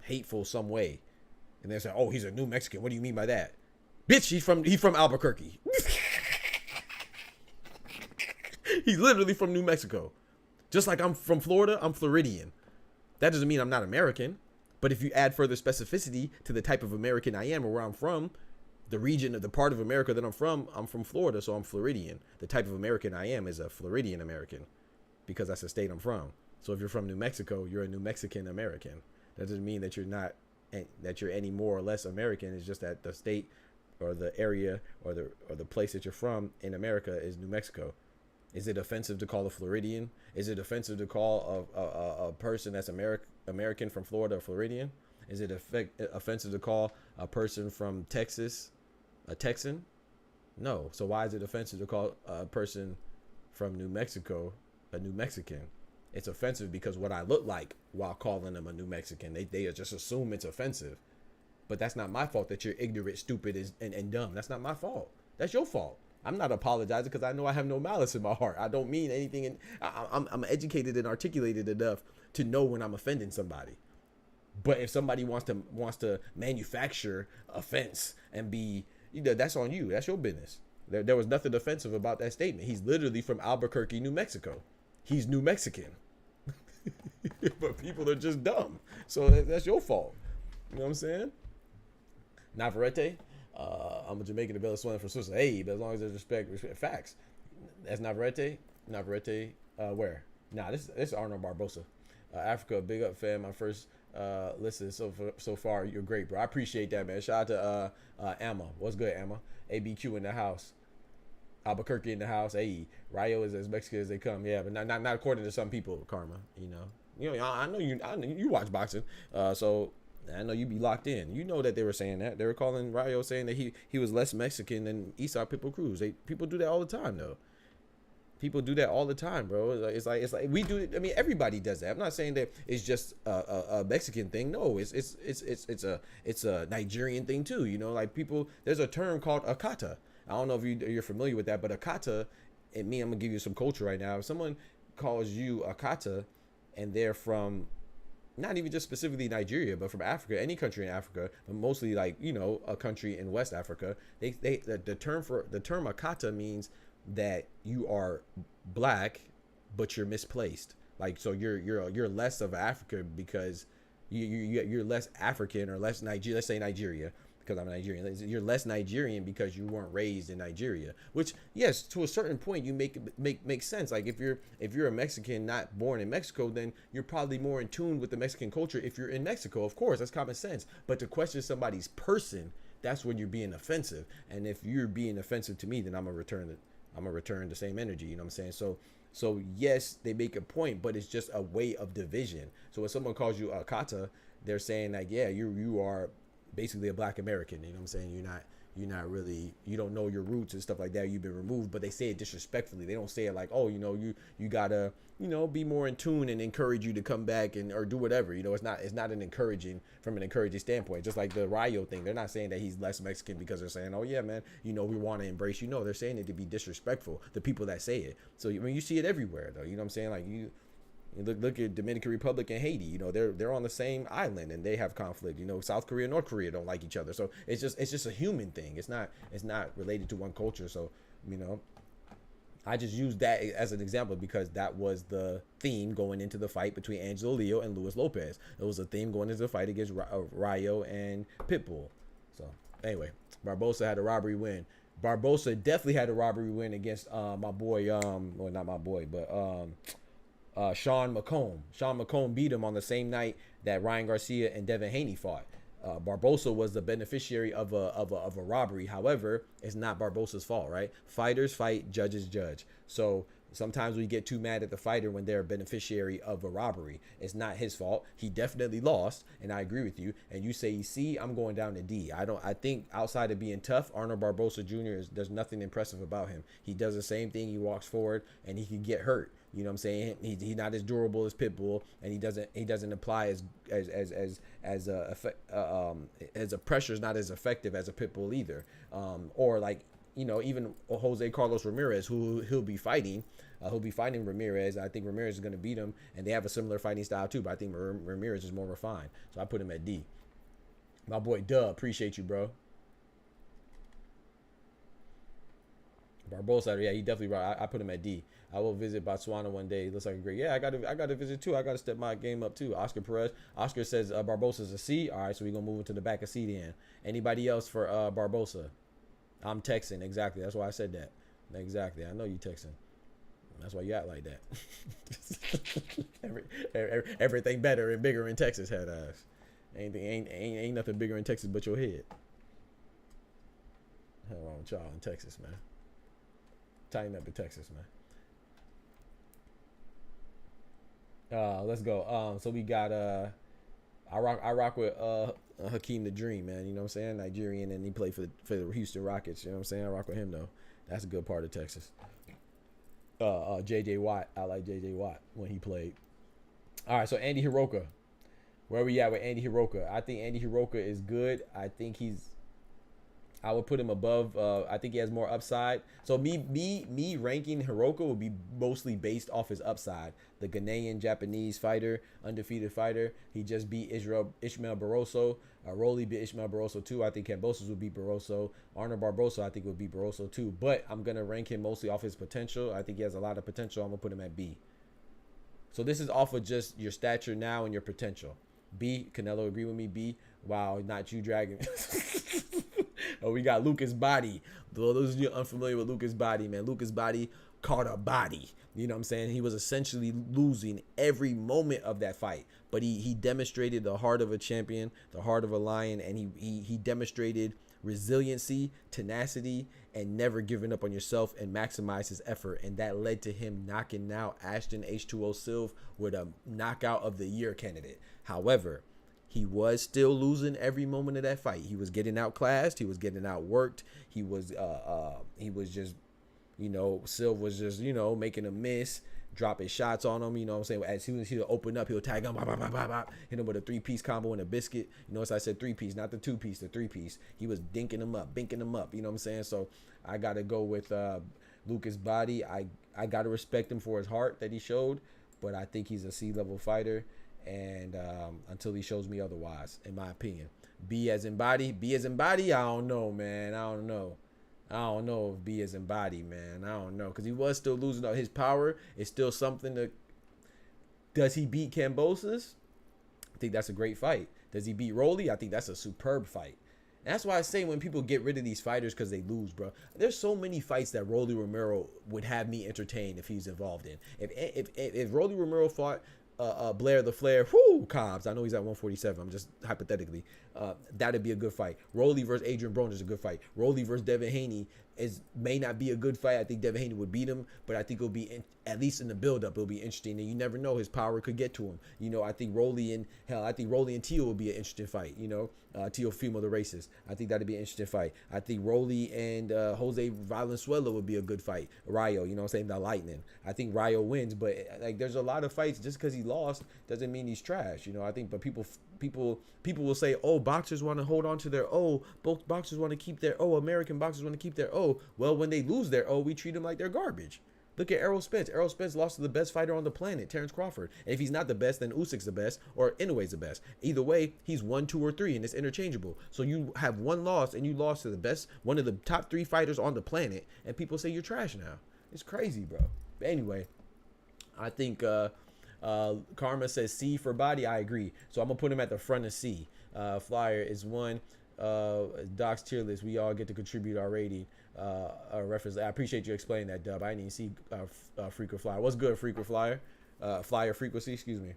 hateful some way, and they said, "Oh, he's a new Mexican. What do you mean by that?" Bitch, he's from Albuquerque. He's literally from New Mexico. Just like I'm from Florida, I'm Floridian. That doesn't mean I'm not American. But if you add further specificity to the type of American I am or where I'm from, the region of the part of America that I'm from Florida, so I'm Floridian. The type of American I am is a Floridian American because that's the state I'm from. So if you're from New Mexico, you're a New Mexican American. That doesn't mean that you're any more or less American. It's just that the state or the area or the place that you're from in America is New Mexico. Is it offensive to call a Floridian? Is it offensive to call a person that's American from Florida a Floridian? Is it offensive to call a person from Texas a Texan? No. So why is it offensive to call a person from New Mexico a New Mexican? It's offensive because what I look like while calling them a New Mexican. They just assume it's offensive. But that's not my fault that you're ignorant, stupid, and dumb. That's not my fault. That's your fault. I'm not apologizing because I know I have no malice in my heart. I don't mean anything. And I'm educated and articulated enough to know when I'm offending somebody. But if somebody wants to manufacture offense and be, you know, that's on you. That's your business. There was nothing offensive about that statement. He's literally from Albuquerque, New Mexico. He's New Mexican. But people are just dumb. So that's your fault. You know what I'm saying? Navarrete. I'm a Jamaican of Venezuela from Switzerland. Hey, but as long as there's respect, facts. That's Navarrete. Navarrete, where? Nah, this is Arnold Barbosa. Africa, big up, fam. My first listen so far. You're great, bro. I appreciate that, man. Shout out to Amma. What's good, Amma? ABQ in the house. Albuquerque in the house. Hey, Rayo is as Mexican as they come. Yeah, but not according to some people. Karma, you know. I know you watch boxing. So I know you be locked in. You know that they were saying that. They were calling Rayo saying that he was less Mexican than Esau Pitbull Cruz. People do that all the time, though. People do that all the time, bro. It's like we do it. I mean, everybody does that. I'm not saying that it's just a Mexican thing. No, it's a Nigerian thing too. You know, like people. There's a term called akata. I don't know if you're familiar with that, but akata. And me, I'm gonna give you some culture right now. If someone calls you akata, and they're from not even just specifically Nigeria, but from Africa, any country in Africa, but mostly like, you know, a country in West Africa, the term akata means that you are black, but you're misplaced. Like, so you're less of Africa because you're less African or less Nigeria. Let's say Nigeria, because I'm Nigerian. You're less Nigerian because you weren't raised in Nigeria. Which, yes, to a certain point, you make sense. Like if you're a Mexican not born in Mexico, then you're probably more in tune with the Mexican culture. If you're in Mexico, of course, that's common sense. But to question somebody's person, that's when you're being offensive. And if you're being offensive to me, then I'm gonna return the same energy. You know what I'm saying? So yes, they make a point, but it's just a way of division. So when someone calls you a kata, they're saying like, yeah, you are basically a black American. You know what I'm saying? You're not really, you don't know your roots and stuff like that. You've been removed, but they say it disrespectfully. They don't say it like, oh, you know, you gotta, you know, be more in tune and encourage you to come back or do whatever. You know, it's not an encouraging standpoint. Just like the Rayo thing, they're not saying that he's less Mexican because they're saying, oh yeah, man, you know, we want to embrace you. No, they're saying it to be disrespectful. The people that say it. So I mean, you see it everywhere though. You know what I'm saying? Like you look at Dominican Republic and Haiti. You know, they're on the same island and they have conflict. You know, South Korea and North Korea don't like each other. So it's just a human thing. It's not related to one culture. So, you know, I just used that as an example because that was the theme going into the fight between Angelo Leo and Luis Lopez. It was a theme going into the fight against Rayo and Pitbull. So anyway, Barbosa had a robbery win. Barbosa definitely had a robbery win against my boy, well, not my boy, but Sean McComb. Sean McComb beat him on the same night that Ryan Garcia and Devin Haney fought. Barbosa was the beneficiary of a robbery. However, it's not Barbosa's fault, right? Fighters fight, judges judge. So sometimes we get too mad at the fighter when they're a beneficiary of a robbery. It's not his fault. He definitely lost, and I agree with you. And you say C, I'm going down to D. I think outside of being tough, Arnold Barbosa Jr. there's nothing impressive about him. He does the same thing. He walks forward, and he can get hurt. You know what I'm saying? He's not as durable as Pitbull, and he doesn't apply as a pressure is not as effective as a Pitbull either. Or like, you know, even Jose Carlos Ramirez, who he'll be fighting Ramirez. I think Ramirez is going to beat him, and they have a similar fighting style too. But I think Ramirez is more refined, so I put him at D. My boy Dub, appreciate you, bro. Barbosa, yeah, he definitely right. I put him at D. I will visit Botswana one day. It looks like a great. Yeah, I got to visit too. I got to step my game up too. Oscar Perez. Oscar says Barbosa's a C. All right, so we're gonna move into the back of C then. Anybody else for Barbosa? I'm Texan. Exactly. That's why I said that. Exactly. I know you Texan. That's why you act like that. Everything better and bigger in Texas, head ass. Ain't nothing bigger in Texas but your head. Hell wrong with y'all in Texas, man. Tighten up in Texas, man. Let's go. So we got I rock with Hakeem the Dream, man. You know what I'm saying? Nigerian, and he played for the Houston Rockets. You know what I'm saying? I rock with him though. That's a good part of Texas. JJ Watt. I like JJ Watt when he played. All right, so Andy Hiroka. Where we at with Andy Hiroka? I think Andy Hiroka is good. I would put him above. I think he has more upside. So me ranking Hiroka would be mostly based off his upside. The Ghanaian Japanese fighter, undefeated fighter. He just beat Ishmael Barroso. Rolly beat Ishmael Barroso too. I think Kambosos would beat Barroso. Arnold Barbosa I think would beat Barroso too. But I'm gonna rank him mostly off his potential. I think he has a lot of potential. I'm gonna put him at B. So this is off of just your stature now and your potential. B. Canelo, agree with me. B. Wow, not you, Dragon. Oh, we got Lucas Body. Those of you unfamiliar with Lucas Body, man, Lucas Body caught a body. You know what I'm saying? He was essentially losing every moment of that fight. But he demonstrated the heart of a champion, the heart of a lion, and he demonstrated resiliency, tenacity, and never giving up on yourself and maximize his effort. And that led to him knocking out Ashton H2O Silv with a knockout of the year candidate. However, he was still losing every moment of that fight. He was getting outclassed. He was getting outworked. He was just, you know, Silva was just, you know, making a miss, dropping shots on him. You know what I'm saying? As soon as he'll open up, he'll tag him, hit him with a 3-piece combo and a biscuit. You notice I said 3-piece, not the 2-piece, the 3-piece. He was binking him up. You know what I'm saying? So I got to go with Lucas Body. I got to respect him for his heart that he showed, but I think he's a C-level fighter. And until he shows me otherwise, in my opinion. B as in body, I don't know, man. I don't know if B as in body, man. I don't know. Because he was still losing out. His power is still something to... Does he beat Kambosos? I think that's a great fight. Does he beat Rolly? I think that's a superb fight. And that's why I say when people get rid of these fighters because they lose, bro. There's so many fights that Rolly Romero would have me entertain if he's involved in. If Rolly Romero fought... Blair the Flair, Cobbs. I know he's at 147. I'm just hypothetically. That'd be a good fight. Rolly versus Adrian Broner is a good fight. Rolly versus Devin Haney may not be a good fight. I think Devin Haney would beat him, but I think it'll be at least in the build-up, it'll be interesting. And you never know, his power could get to him. You know, I think Rolly and Teo would be an interesting fight. You know, Teofimo the racist. I think that'd be an interesting fight. I think Rolly and Jose Valenzuela would be a good fight. Rayo, you know what I'm saying? The Lightning. I think Rayo wins, but like there's a lot of fights just because he lost doesn't mean he's trash. You know, I think, but people will say, oh, boxers want to hold on to their both boxers want to keep their American boxers want to keep their well, when they lose their we treat them like they're garbage. Look at Errol Spence. Errol Spence lost to the best fighter on the planet, Terrence Crawford. And if he's not the best, then Usyk's the best or Inoue's the best. Either way, he's 1, 2, or 3, and it's interchangeable. So you have one loss, and you lost to the best, one of the top 3 fighters on the planet, and people say you're trash now. It's crazy, bro. But anyway, I think Karma says C for body. I agree. So I'm going to put him at the front of C. Flyer is 1. Doc's tier list. We all get to contribute our rating. Reference. I appreciate you explaining that, Dub. I didn't even see Freaker Flyer. What's good, Freaker Flyer? Flyer frequency, excuse me.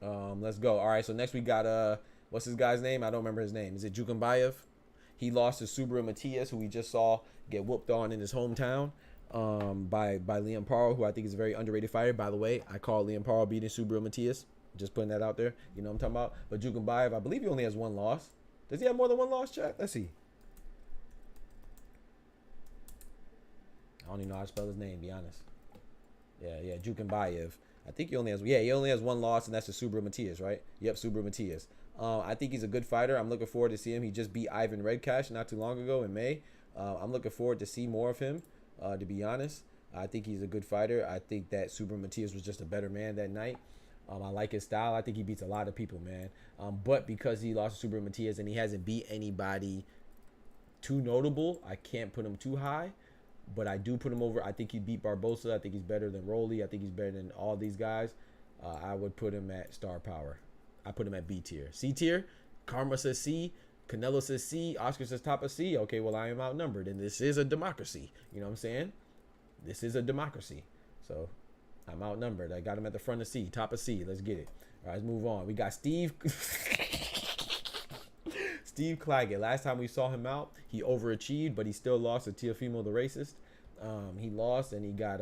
Let's go. All right, so next we got what's this guy's name? I don't remember his name. Is it Jukambayev? He lost to Subra Matias, who we just saw get whooped on in his hometown by Liam Paro, who I think is a very underrated fighter. By the way, I call Liam Paro beating Subra Matias. Just putting that out there. You know what I'm talking about? But Jukambayev, I believe he only has 1 loss. Does he have more than 1 loss, chat? Let's see. I don't even know how to spell his name, to be honest. Yeah, Jukambayev. I think he only has 1 loss, and that's to Subra Matias, right? Yep, Subra Matias. I think he's a good fighter. I'm looking forward to see him. He just beat Ivan Redcash not too long ago in May. I'm looking forward to see more of him, to be honest. I think he's a good fighter. I think that Subra Matias was just a better man that night. I like his style. I think he beats a lot of people, man. But because he lost to Subra Matias and he hasn't beat anybody too notable, I can't put him too high. But I do put him over. I think he beat Barbosa. I think he's better than Rolly. I think he's better than all these guys. I would put him at star power. I put him at B tier. C tier, Karma says C. Canelo says C. Oscar says top of C. Okay, well, I am outnumbered. And this is a democracy. You know what I'm saying? This is a democracy. So... I'm outnumbered. I got him at the front of C, top of C. Let's get it. All right, let's move on. We got Steve Claggett. Last time we saw him out, he overachieved, but he still lost to Teofimo the racist. He lost, and he got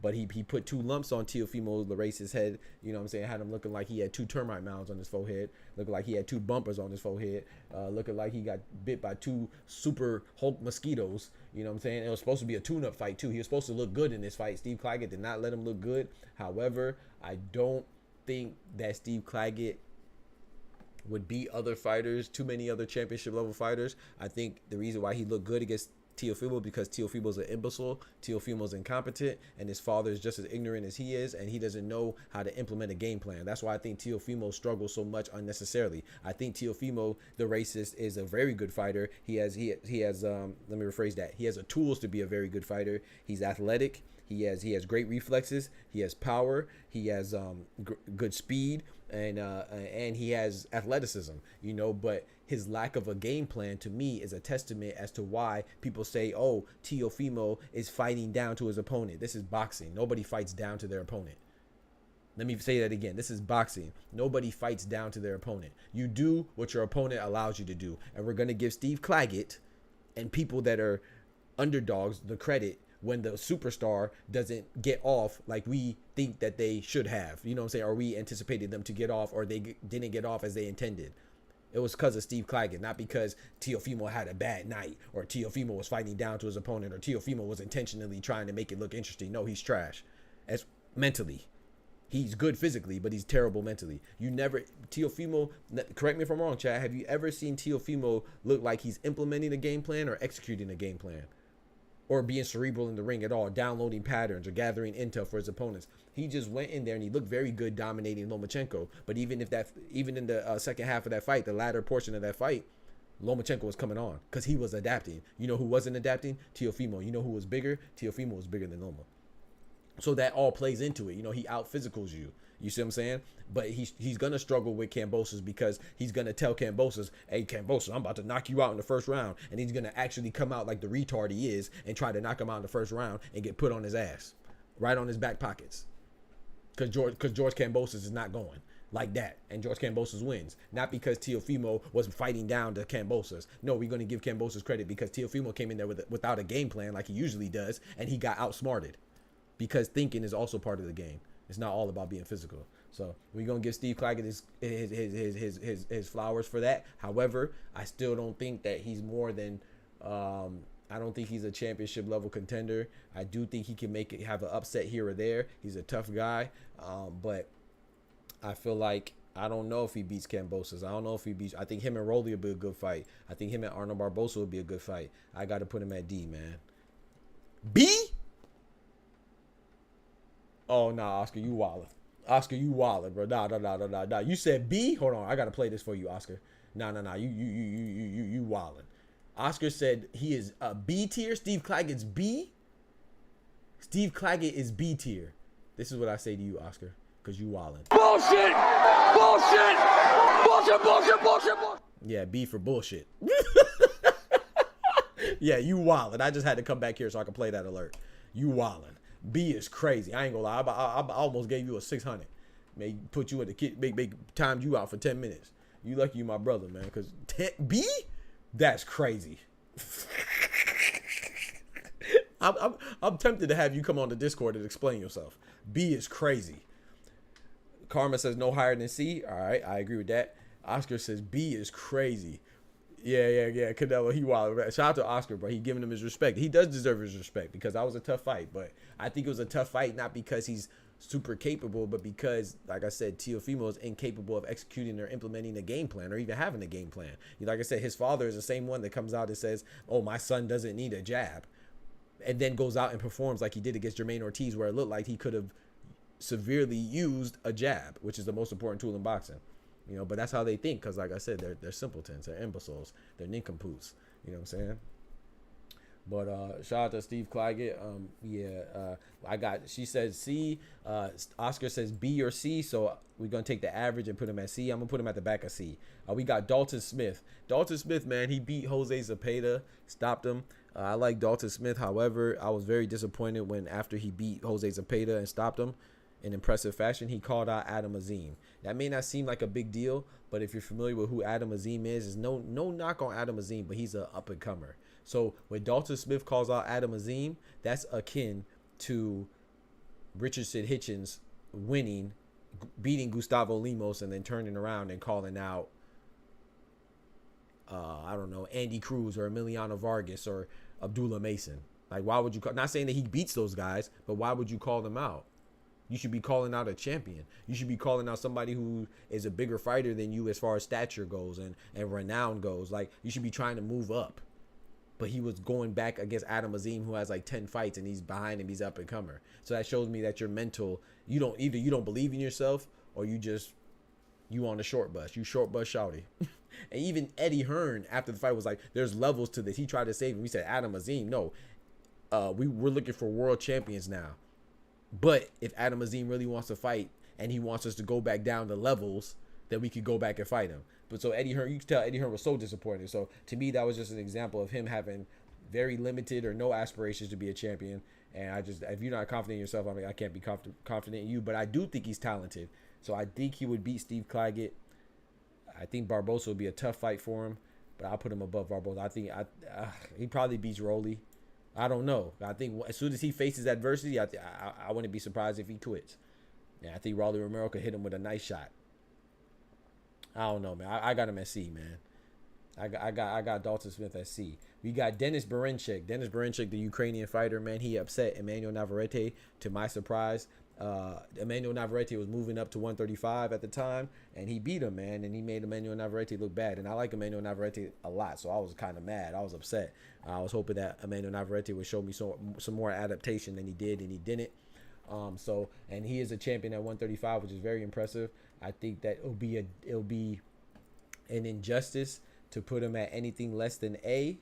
but he put 2 lumps on Teofimo the racist head. You know what I'm saying? Had him looking like he had 2 termite mounds on his forehead. Looking like he had 2 bumpers on his forehead. Looking like he got bit by 2 super Hulk mosquitoes. You know what I'm saying? It was supposed to be a tune-up fight, too. He was supposed to look good in this fight. Steve Claggett did not let him look good. However, I don't think that Steve Claggett would beat other fighters, too many other championship-level fighters. I think the reason why he looked good against Teofimo because Teofimo's an imbecile, Teofimo's incompetent, and his father is just as ignorant as he is, and he doesn't know how to implement a game plan. That's why I think Teofimo struggles so much unnecessarily. I think Teofimo, the racist, is a very good fighter. He has let me rephrase that. He has the tools to be a very good fighter. He's athletic. He has great reflexes. He has power. He has good speed, and he has athleticism. You know, but his lack of a game plan to me is a testament as to why people say, "Oh, Teofimo is fighting down to his opponent." This is boxing. Nobody fights down to their opponent. Let me say that again. This is boxing. Nobody fights down to their opponent. You do what your opponent allows you to do, and we're gonna give Steve Claggett and people that are underdogs the credit when the superstar doesn't get off like we think that they should have. You know what I'm saying? Or we anticipated them to get off, or they didn't get off as they intended. It was because of Steve Claggett, not because Teofimo had a bad night, or Teofimo was fighting down to his opponent, or Teofimo was intentionally trying to make it look interesting. No, he's trash. As mentally. He's good physically, but he's terrible mentally. You never, Teofimo, correct me if I'm wrong, Chad, have you ever seen Teofimo look like he's implementing a game plan or executing a game plan? Or being cerebral in the ring at all, downloading patterns or gathering intel for his opponents? He just went in there and he looked very good dominating Lomachenko. But even in the second half of that fight, the latter portion of that fight, Lomachenko was coming on because he was adapting. You know who wasn't adapting? Teofimo. You know who was bigger? Teofimo was bigger than Loma. So that all plays into it. You know, he out physicals you. You see what I'm saying? But he's going to struggle with Kambosos because he's going to tell Kambosos, hey, Kambosos, I'm about to knock you out in the first round. And he's going to actually come out like the retard he is and try to knock him out in the first round and get put on his ass. Right on his back pockets. Because George Kambosos is not going like that. And George Kambosos wins. Not because Teofimo was fighting down to Kambosos. No, we're going to give Kambosos credit because Teofimo came in there without a game plan like he usually does. And he got outsmarted. Because thinking is also part of the game. It's not all about being physical. So we're gonna give Steve Claggett his flowers for that. However, I still don't think that he's more than I don't think he's a championship level contender. I do think he can have an upset here or there. He's a tough guy. But I feel like I don't know if he beats Kambosos. I don't know if he beats. I think him and Rolly will be a good fight. I think him and Arnold Barbosa will be a good fight. I got to put him at D, man. B? Oh, nah, Oscar, you wildin'. Oscar, you wildin', bro. Nah. You said B? Hold on, I gotta play this for you, Oscar. Nah. You wildin'. Oscar said he is a B tier. Steve Cleggett's B. Steve Claggett is B tier. This is what I say to you, Oscar, because you wildin'. Bullshit! Bullshit! Yeah, B for bullshit. Yeah, you wildin'. I just had to come back here so I can play that alert. You wildin'. B is crazy. I ain't gonna lie. I almost gave you a 600. May put you in the kit. Make timed you out for 10 minutes. You lucky you my brother, man. Cause B, that's crazy. I'm tempted to have you come on the Discord and explain yourself. B is crazy. Karma says no higher than C. All right, I agree with that. Oscar says B is crazy. Yeah. Canelo, he wild. Shout out to Oscar, bro. He giving him his respect. He does deserve his respect because that was a tough fight. But I think it was a tough fight not because he's super capable, but because, like I said, Teofimo is incapable of executing or implementing a game plan or even having a game plan. Like I said, his father is the same one that comes out and says, oh, my son doesn't need a jab. And then goes out and performs like he did against Jermaine Ortiz, where it looked like he could have severely used a jab, which is the most important tool in boxing. You know, but that's how they think, because like I said, they're simpletons, they're imbeciles, they're nincompoops. You know what I'm saying? But shout out to Steve Claggett. She says C. Oscar says B or C, so we're gonna take the average and put him at C. I'm gonna put him at the back of C. We got Dalton Smith. Dalton Smith, man, he beat Jose Zepeda, stopped him. I like Dalton Smith. However, I was very disappointed when after he beat Jose Zepeda and stopped him in impressive fashion, he called out Adam Azim. That may not seem like a big deal, but if you're familiar with who Adam Azim is no knock on Adam Azim, but he's an up-and-comer. So when Dalton Smith calls out Adam Azim, that's akin to Richardson Hitchens beating Gustavo Lemos, and then turning around and calling out, I don't know, Andy Cruz or Emiliano Vargas or Abdullah Mason. Like, why would you call? Not saying that he beats those guys, but why would you call them out? You should be calling out a champion. You should be calling out somebody who is a bigger fighter than you as far as stature goes and renown goes. Like, you should be trying to move up. But he was going back against Adam Azim, who has like 10 fights, and he's behind him. He's up and comer. So that shows me that your mental, you don't believe in yourself, or you on the short bus. You short bus shouty. And even Eddie Hearn after the fight was like, there's levels to this. He tried to save him. We said Adam Azim. No, we're looking for world champions now. But if Adam Azim really wants to fight and he wants us to go back down the levels, then we could go back and fight him. But so Eddie Hearn, you can tell Eddie Hearn was so disappointed. So to me, that was just an example of him having very limited or no aspirations to be a champion. And if you're not confident in yourself, I mean, I can't be confident in you. But I do think he's talented. So I think he would beat Steve Claggett. I think Barbosa would be a tough fight for him, but I'll put him above Barbosa. I think he probably beats Rolly. I don't know. I think as soon as he faces adversity, I wouldn't be surprised if he quits. Yeah, I think Rolly Romero could hit him with a nice shot. I don't know, man. I got him at C, man. I got Dalton Smith at C. We got Denis Berinchik. Denis Berinchik, the Ukrainian fighter, man. He upset Emmanuel Navarrete to my surprise. Emmanuel Navarrete was moving up to 135 at the time, and he beat him, man, and he made Emmanuel Navarrete look bad. And I like Emmanuel Navarrete a lot, so I was kind of mad. I was upset. I was hoping that Emmanuel Navarrete would show me some more adaptation than he did, and he didn't. And he is a champion at 135, which is very impressive. I think that it'll be an injustice to put him at anything less than A,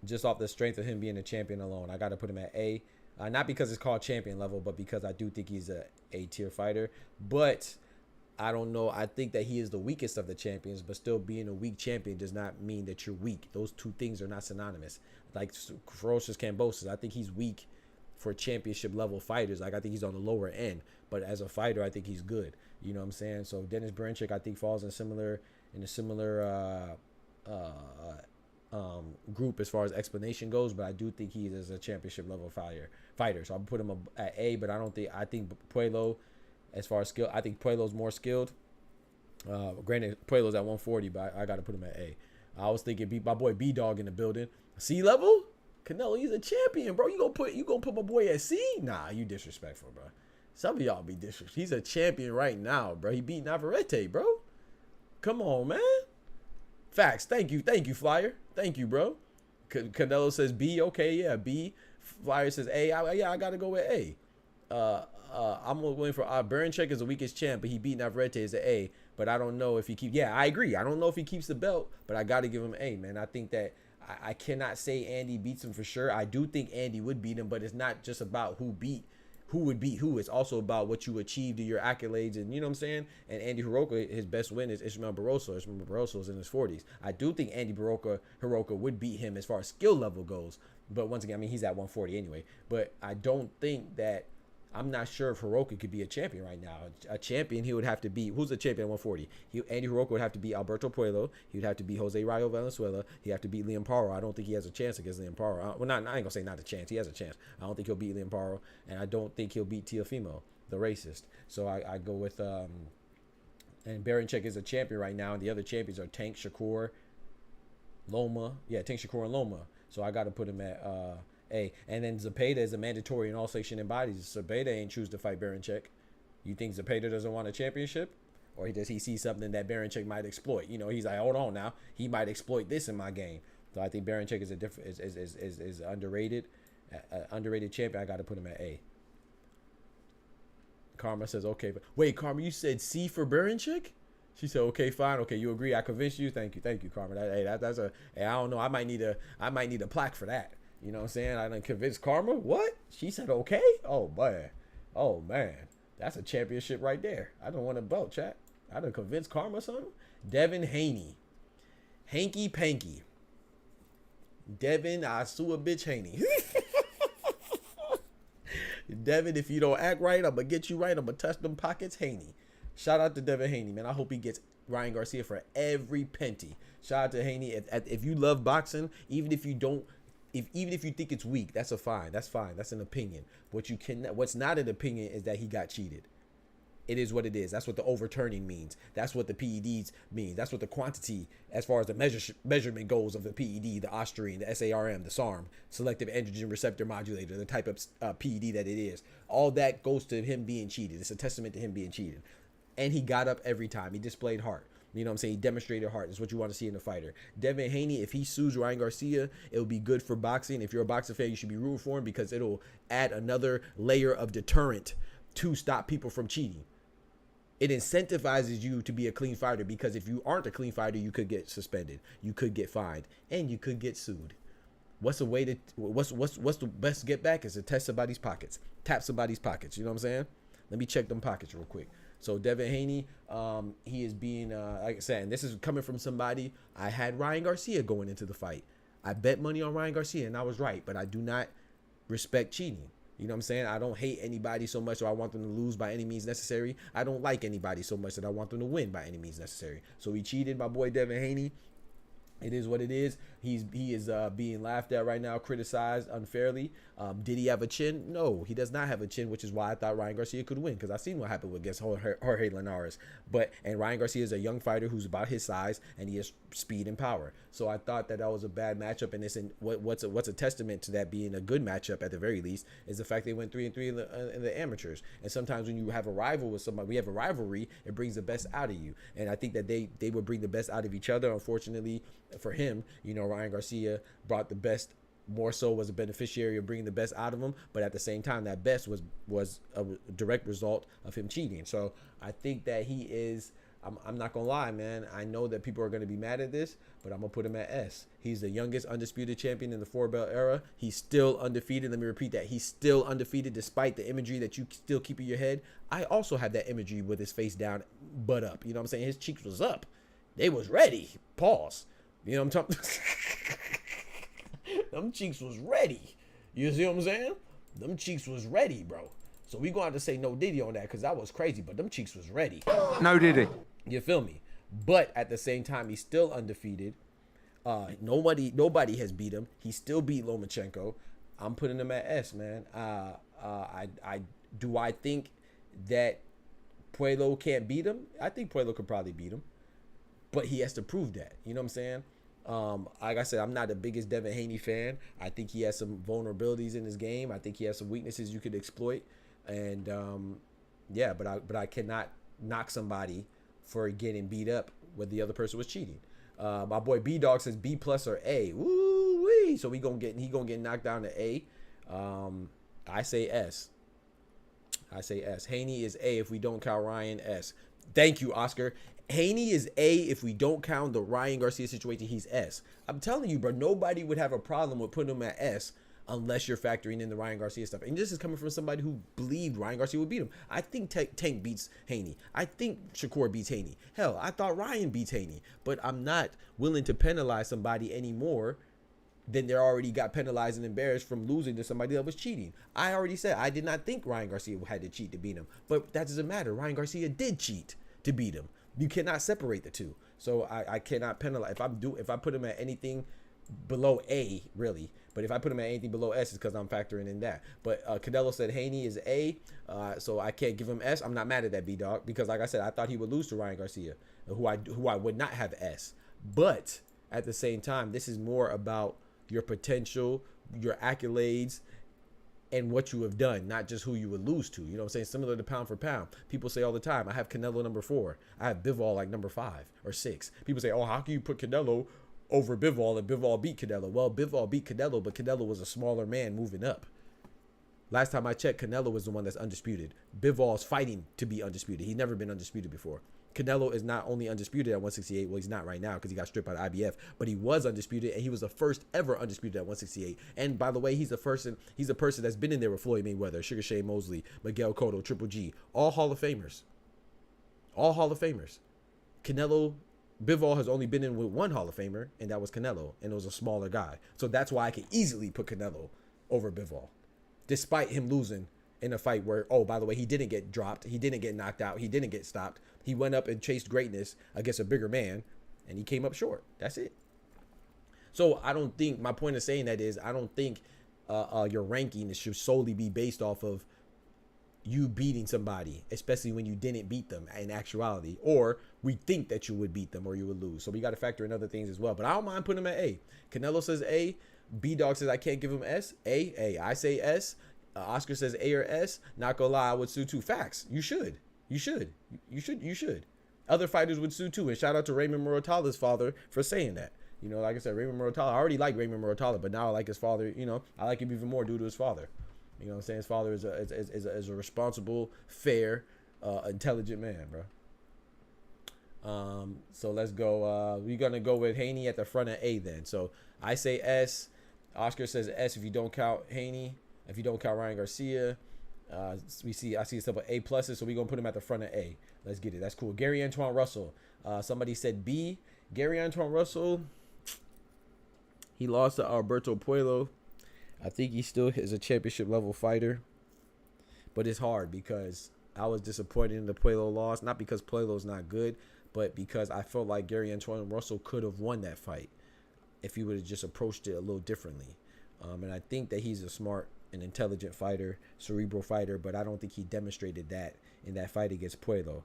just off the strength of him being a champion alone. I got to put him at A. Not because it's called champion level, but because I do think he's a A-tier fighter. But I don't know. I think that he is the weakest of the champions, but still being a weak champion does not mean that you're weak. Those two things are not synonymous. Like Ferocious Kambosos, I think he's weak for championship level fighters. Like I think he's on the lower end, but as a fighter, I think he's good. You know what I'm saying? So Denis Berinchik, I think falls in a similar group as far as explanation goes, but I do think he is a championship level fighter. So I'll put him at A, but I think Puello, as far as skill, I think Puello's more skilled. Granted, Puello's at 140, but I got to put him at A. I was thinking my boy B-Dog in the building. C level? Canelo, he's a champion, bro. You gonna put my boy at C? Nah, you disrespectful, bro. Some of y'all be disrespectful. He's a champion right now, bro. He beat Navarrete, bro. Come on, man. Facts. Thank you, Flyer. Thank you, bro. Canelo says B. Okay, yeah, B. Flyer says A. I gotta go with A. I'm going for Berinchik is the weakest champ, but he beat Navarrete as an A. But I don't know if he keeps. Yeah, I agree. I don't know if he keeps the belt, but I got to give him A, man. I think that I cannot say Andy beats him for sure. I do think Andy would beat him, but it's not just about who would beat who. It's also about what you achieved in your accolades, and you know what I'm saying. And Andy Hiroka, his best win is Ismael Barroso. Ismael Barroso is in his 40s. I do think Andy Hiroka would beat him as far as skill level goes. But once again, I mean, he's at 140 anyway. But I don't think that. I'm not sure if Hiroka could be a champion right now. A champion, he would have to be. Who's the champion at 140? Andy Hiroka would have to be Alberto Puello. He would have to be Jose Rayo Valenzuela. He'd have to beat Liam Paro. I don't think he has a chance against Liam Paro. Well, I ain't gonna say not a chance. He has a chance. I don't think he'll beat Liam Paro, and I don't think he'll beat Teofimo, the racist. So I go with and Berinchik is a champion right now, and the other champions are Tank Shakur, Loma. Yeah, Tank Shakur and Loma. So I got to put him at A. And then Zepeda is a mandatory in all sanctioned bodies. Zepeda ain't choose to fight Berinchik. You think Zepeda doesn't want a championship? Or does he see something that Berinchik might exploit? You know, he's like, hold on now. He might exploit this in my game. So I think Berinchik is is underrated. Underrated champion. I got to put him at A. Karma says, okay. But wait, Karma, you said C for Berinchik? She said, okay, fine. Okay, you agree. I convinced you. Thank you, Karma. That's a, hey, I don't know. I might need a plaque for that. You know what I'm saying? I done convinced Karma. What? She said, okay? Oh, man. Oh, man. That's a championship right there. I don't want a belt, chat. I done convinced Karma something. Devin Haney. Hanky Panky. Devin, I sue a bitch Haney. Devin, if you don't act right, I'm going to get you right. I'm going to touch them pockets, Haney. Shout out to Devin Haney, man. I hope he gets Ryan Garcia for every penty. Shout out to Haney. If you love boxing, even if you don't, even if you think it's weak, that's fine. That's an opinion. What's not an opinion is that he got cheated. It is what it is. That's what the overturning means. That's what the PEDs mean. That's what the quantity, as far as the measurement goes of the PED, the Ostarine, the SARM, the SARM, selective androgen receptor modulator, the type of PED that it is. All that goes to him being cheated. It's a testament to him being cheated. And he got up every time. He displayed heart. You know what I'm saying? He demonstrated heart. That's what you want to see in a fighter. Devin Haney, if he sues Ryan Garcia, it'll be good for boxing. If you're a boxing fan, you should be rooting for him because it'll add another layer of deterrent to stop people from cheating. It incentivizes you to be a clean fighter because if you aren't a clean fighter, you could get suspended, you could get fined, and you could get sued. What's the best get back is to test somebody's pockets, tap somebody's pockets. You know what I'm saying? Let me check them pockets real quick. So Devin Haney, he is being, like I said, and this is coming from somebody. I had Ryan Garcia going into the fight. I bet money on Ryan Garcia, and I was right, but I do not respect cheating. You know what I'm saying? I don't hate anybody so much, or I want them to lose by any means necessary. I don't like anybody so much that I want them to win by any means necessary. So he cheated, my boy Devin Haney. It is what it is. He is being laughed at right now, criticized unfairly. Did he have a chin? No, he does not have a chin, which is why I thought Ryan Garcia could win, because I seen what happened against Jorge Linares. And Ryan Garcia is a young fighter who's about his size, and he has speed and power. So I thought that was a bad matchup, and what's a testament to that being a good matchup at the very least is the fact they went 3-3 in the amateurs. And sometimes when you have a rival with somebody, we have a rivalry, it brings the best out of you. And I think that they would bring the best out of each other. Unfortunately for him, Ryan Garcia brought the best, more so was a beneficiary of bringing the best out of him, but at the same time, that best was a direct result of him cheating. So I think that he is, I'm not gonna lie, man, I know that people are gonna be mad at this, but I'm gonna put him at S. He's the youngest undisputed champion in the 4-belt era. He's still undefeated. Let me repeat that. He's still undefeated despite the imagery that you still keep in your head. I also have that imagery with his face down, butt up. You know what I'm saying? His cheeks was up. They was ready. Pause. You know what I'm talking? Them cheeks was ready. You see what I'm saying? Them cheeks was ready, bro. So we gonna have to say no Diddy on that, because that was crazy, but them cheeks was ready. No Diddy. You feel me? But at the same time, he's still undefeated. Nobody has beat him. He still beat Lomachenko. I'm putting him at S, man. I think that Puello can't beat him? I think Puello could probably beat him, but he has to prove that. You know what I'm saying? Like I said, I'm not the biggest Devin Haney fan. I think he has some vulnerabilities in his game. I think he has some weaknesses you could exploit. And yeah, but I cannot knock somebody for getting beat up when the other person was cheating. My boy B Dog says B+ or A. Woo wee. So he gonna get knocked down to A. I say S. Haney is A if we don't count Ryan. S. Thank you, Oscar. Haney is A if we don't count the Ryan Garcia situation. He's S. I'm telling you, bro, nobody would have a problem with putting him at S unless you're factoring in the Ryan Garcia stuff. And this is coming from somebody who believed Ryan Garcia would beat him. I think Tank beats Haney. I think Shakur beats Haney. Hell, I thought Ryan beats Haney. But I'm not willing to penalize somebody anymore than they already got penalized and embarrassed from losing to somebody that was cheating. I already said I did not think Ryan Garcia had to cheat to beat him. But that doesn't matter. Ryan Garcia did cheat to beat him. You cannot separate the two. So I cannot penalize. If I put him at anything below A, really, but if I put him at anything below S, it's because I'm factoring in that. But Canelo said Haney is A, so I can't give him S. I'm not mad at that, B-Dog, because like I said, I thought he would lose to Ryan Garcia, who I would not have S. But at the same time, this is more about your potential, your accolades, and what you have done, not just who you would lose to. You know what I'm saying? Similar to pound for pound. People say all the time, I have Canelo number 4. I have Bivol like number 5 or 6. People say, oh, how can you put Canelo over Bivol and Bivol beat Canelo? Well, Bivol beat Canelo, but Canelo was a smaller man moving up. Last time I checked, Canelo was the one that's undisputed. Bivol's fighting to be undisputed. He's never been undisputed before. Canelo is not only undisputed at 168, well, he's not right now because he got stripped by the IBF, but he was undisputed, and he was the first ever undisputed at 168. And by the way, he's a person that's been in there with Floyd Mayweather, Sugar Shane Mosley, Miguel Cotto, Triple G, all Hall of Famers. All Hall of Famers. Bivol has only been in with one Hall of Famer, and that was Canelo, and it was a smaller guy. So that's why I could easily put Canelo over Bivol, despite him losing in a fight where, oh, by the way, he didn't get dropped, he didn't get knocked out, he didn't get stopped. He went up and chased greatness against a bigger man, and he came up short. That's it. So I don't think, my point of saying that is, I don't think your ranking should solely be based off of you beating somebody, especially when you didn't beat them in actuality, or we think that you would beat them or you would lose. So we got to factor in other things as well. But I don't mind putting him at A. Canelo says A. B-Dog says I can't give him S. A. I say S. Oscar says A or S. Not gonna lie, I would sue too. Facts. You should. Other fighters would sue too. And shout out to Raymond Murotala's father for saying that. You know, like I said, Raymond Murotala, I already like Raymond Murotala, but now I like his father. You know, I like him even more due to his father. You know what I'm saying? His father is a responsible, fair, intelligent man, bro. So let's go. We're going to go with Haney at the front of A then. So I say S. Oscar says S if you don't count Haney. If you don't count Ryan Garcia. I see stuff with A pluses, so we're going to put him at the front of A. Let's get it. That's cool. Gary Antoine Russell. Somebody said B. Gary Antoine Russell, he lost to Alberto Puello. I think he still is a championship level fighter, but it's hard because I was disappointed in the Puello loss, not because Puello's not good, but because I felt like Gary Antoine Russell could have won that fight. if he would have just approached it a little differently. And I think that he's a smart and intelligent fighter, cerebral fighter, but I don't think he demonstrated that in that fight against Puello.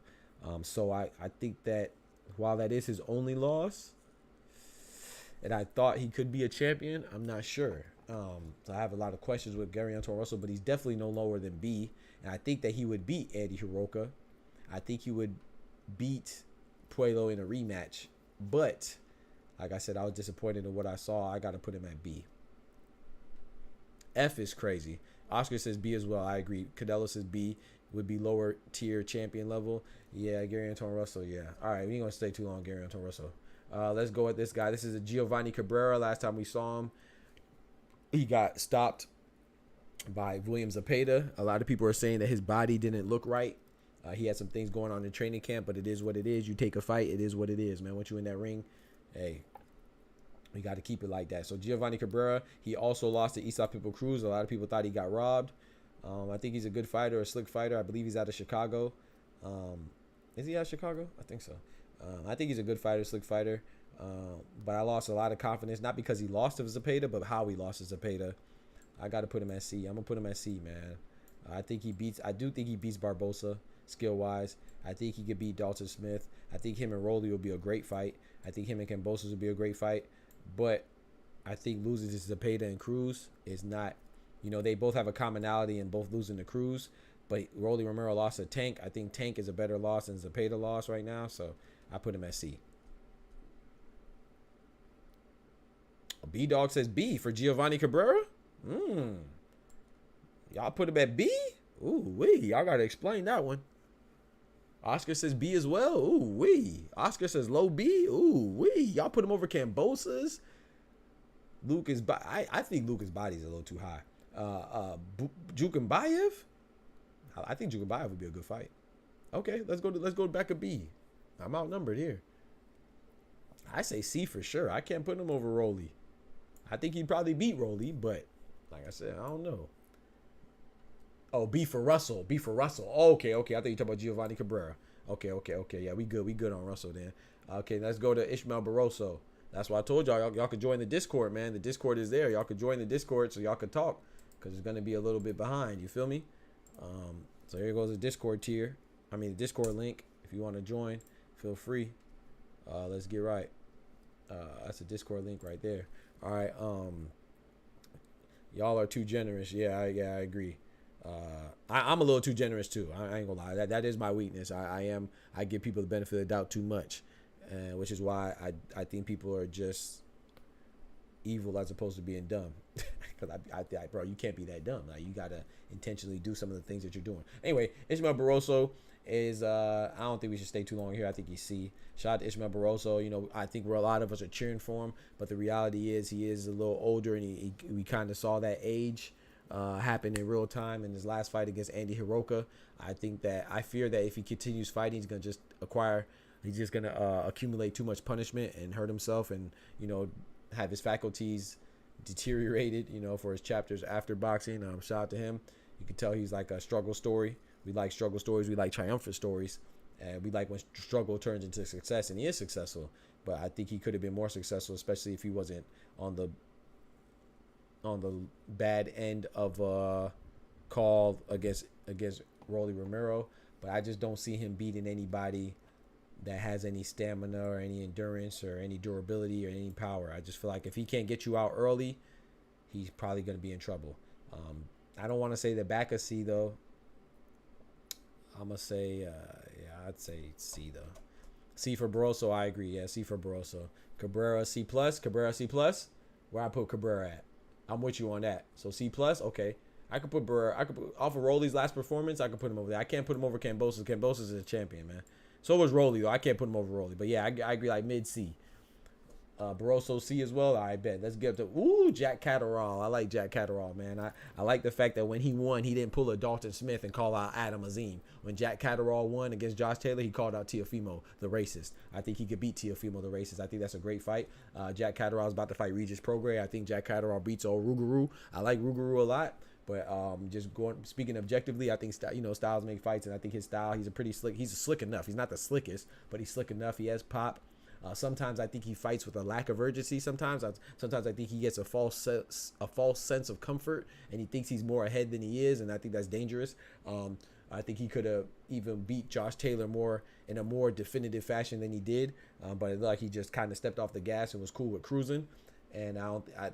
So I think that while that is his only loss, and I thought he could be a champion, I'm not sure. So I have a lot of questions with Gervonta Russell, but he's definitely no lower than B. And I think that he would beat Eddie Hiroka. I think he would beat Puello in a rematch. But, like I said, I was disappointed in what I saw. I got to put him at B. F is crazy. Oscar says B as well. I agree. Canelo says B would be lower tier champion level. Yeah, Gervonta Russell, yeah. All right, we ain't going to stay too long, Gervonta Russell. Let's go with this guy. This is a Giovanni Cabrera. Last time we saw him, he got stopped by William Zepeda. A lot of people are saying that his body didn't look right. He had some things going on in training camp, but it is what it is. You take a fight, it is what it is, man. Once you in that ring, hey, we got to keep it like that. So Giovanni Cabrera, he also lost to Isa Pitbull Cruz. A lot of people thought he got robbed. I think he's a good fighter, a slick fighter. I believe he's out of Chicago. Is he out of Chicago? I think so. I think he's a good fighter, slick fighter. But I lost a lot of confidence, not because he lost to Zepeda, but how he lost to Zepeda. I got to put him at C. I'm going to put him at C, man. I do think he beats Barbosa skill-wise. I think he could beat Dalton Smith. I think him and Rolly will be a great fight. I think him and Kambosos will be a great fight. But I think losing to Zepeda and Cruz is not, they both have a commonality in both losing to Cruz. But Rolly Romero lost to Tank. I think Tank is a better loss than Zepeda lost right now. So I put him at C. B-Dog says B for Giovanni Cabrera. Y'all put him at B? Ooh, wee. Y'all got to explain that one. Oscar says B as well. Ooh, wee. Oscar says low B. Ooh, wee. Y'all put him over Kambosos. I think Lucas' body is a little too high. Jukambayev? I think Jukambayev would be a good fight. Okay, let's go back to B. I'm outnumbered here. I say C for sure. I can't put him over Rolly. I think he'd probably beat Rolly, but like I said, I don't know. Oh, B for Russell. B for Russell. Okay. I think you're talking about Giovanni Cabrera. Okay. Yeah, we good on Russell then. Okay, let's go to Ishmael Barroso. That's why I told y'all could join the Discord, man. The Discord is there. Y'all could join the Discord so y'all could talk, because it's going to be a little bit behind. You feel me? So here goes the Discord tier. The Discord link. If you want to join, feel free. Let's get right. That's a Discord link right there. All right. Y'all are too generous. Yeah, I agree. I'm a little too generous too. I ain't gonna lie. That is my weakness. I give people the benefit of the doubt too much, which is why I think people are just evil as opposed to being dumb. Because bro, you can't be that dumb. Like, you gotta intentionally do some of the things that you're doing. Anyway, Ishmael Barroso is I don't think we should stay too long here. I think he's C. Shout out to Ishmael Barroso. I think a lot of us are cheering for him, but the reality is he is a little older, and we kind of saw that age happen in real time in his last fight against Andy Hiroka. I fear that if he continues fighting, he's just gonna accumulate too much punishment and hurt himself, and have his faculties deteriorated, for his chapters after boxing. Shout out to him. You can tell he's like a struggle story. We like struggle stories. We like triumphant stories. And we like when struggle turns into success, and he is successful. But I think he could have been more successful, especially if he wasn't on the bad end of a call against Rolly Romero. But I just don't see him beating anybody that has any stamina or any endurance or any durability or any power. I just feel like if he can't get you out early, he's probably going to be in trouble. I don't want to say the back of C though. I'm going to say, I'd say C though. C for Barroso, I agree. Yeah, C for Barroso. Cabrera, C+. Cabrera, C+. Where I put Cabrera at? I'm with you on that. So C+, okay. I could put off of Rolly's last performance, I could put him over there. I can't put him over Kambosos. Kambosos is a champion, man. So was Rolly, though. I can't put him over Rolly. But, yeah, I agree, like mid-C. Barroso C as well. I bet. Let's get up to Jack Catterall. I like Jack Catterall, man. I like the fact that when he won, he didn't pull a Dalton Smith and call out Adam Azim. When Jack Catterall won against Josh Taylor, he called out Teofimo, the racist. I think he could beat Teofimo, the racist. I think that's a great fight. Jack Catterall is about to fight Regis Prograis. I think Jack Catterall beats old Rougarou. I like Rougarou a lot. But speaking objectively, I think styles make fights, and I think his style, he's slick enough. He's not the slickest, but he's slick enough. He has pop. Sometimes I think he fights with a lack of urgency. Sometimes I think he gets a false sense of comfort, and he thinks he's more ahead than he is, and I think that's dangerous. I think he could have even beat Josh Taylor more in a more definitive fashion than he did, but it looked like he just kind of stepped off the gas and was cool with cruising. And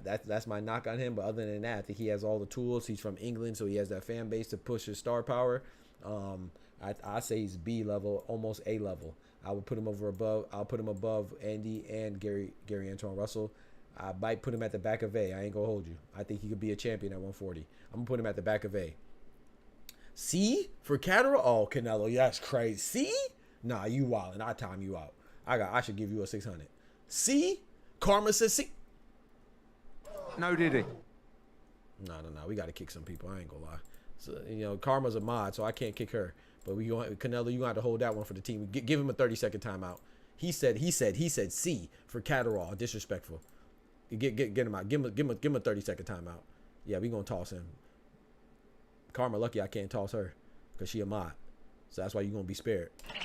that's my knock on him. But other than that, I think he has all the tools. He's from England, so he has that fan base to push his star power. I say he's B level, almost A level. I would put him above. I'll put him above Andy and Gary Antoine Russell. I might put him at the back of A. I ain't gonna hold you. I think he could be a champion at 140. I'm gonna put him at the back of A. C for Catterall? Oh, Canelo, yeah, that's crazy. C? Nah, you wildin'. I time you out. I should give you a 600. C? Karma says C. No, did he? No. We got to kick some people. I ain't gonna lie. So, Karma's a mod, so I can't kick her. But Canelo, you gonna have to hold that one for the team. Give him a 30-second timeout. He said C for Catterall. Disrespectful. Get him out. Give him a 30-second timeout. Yeah, we gonna toss him. Karma lucky I can't toss her because she a mod. So that's why you're gonna be spared. Get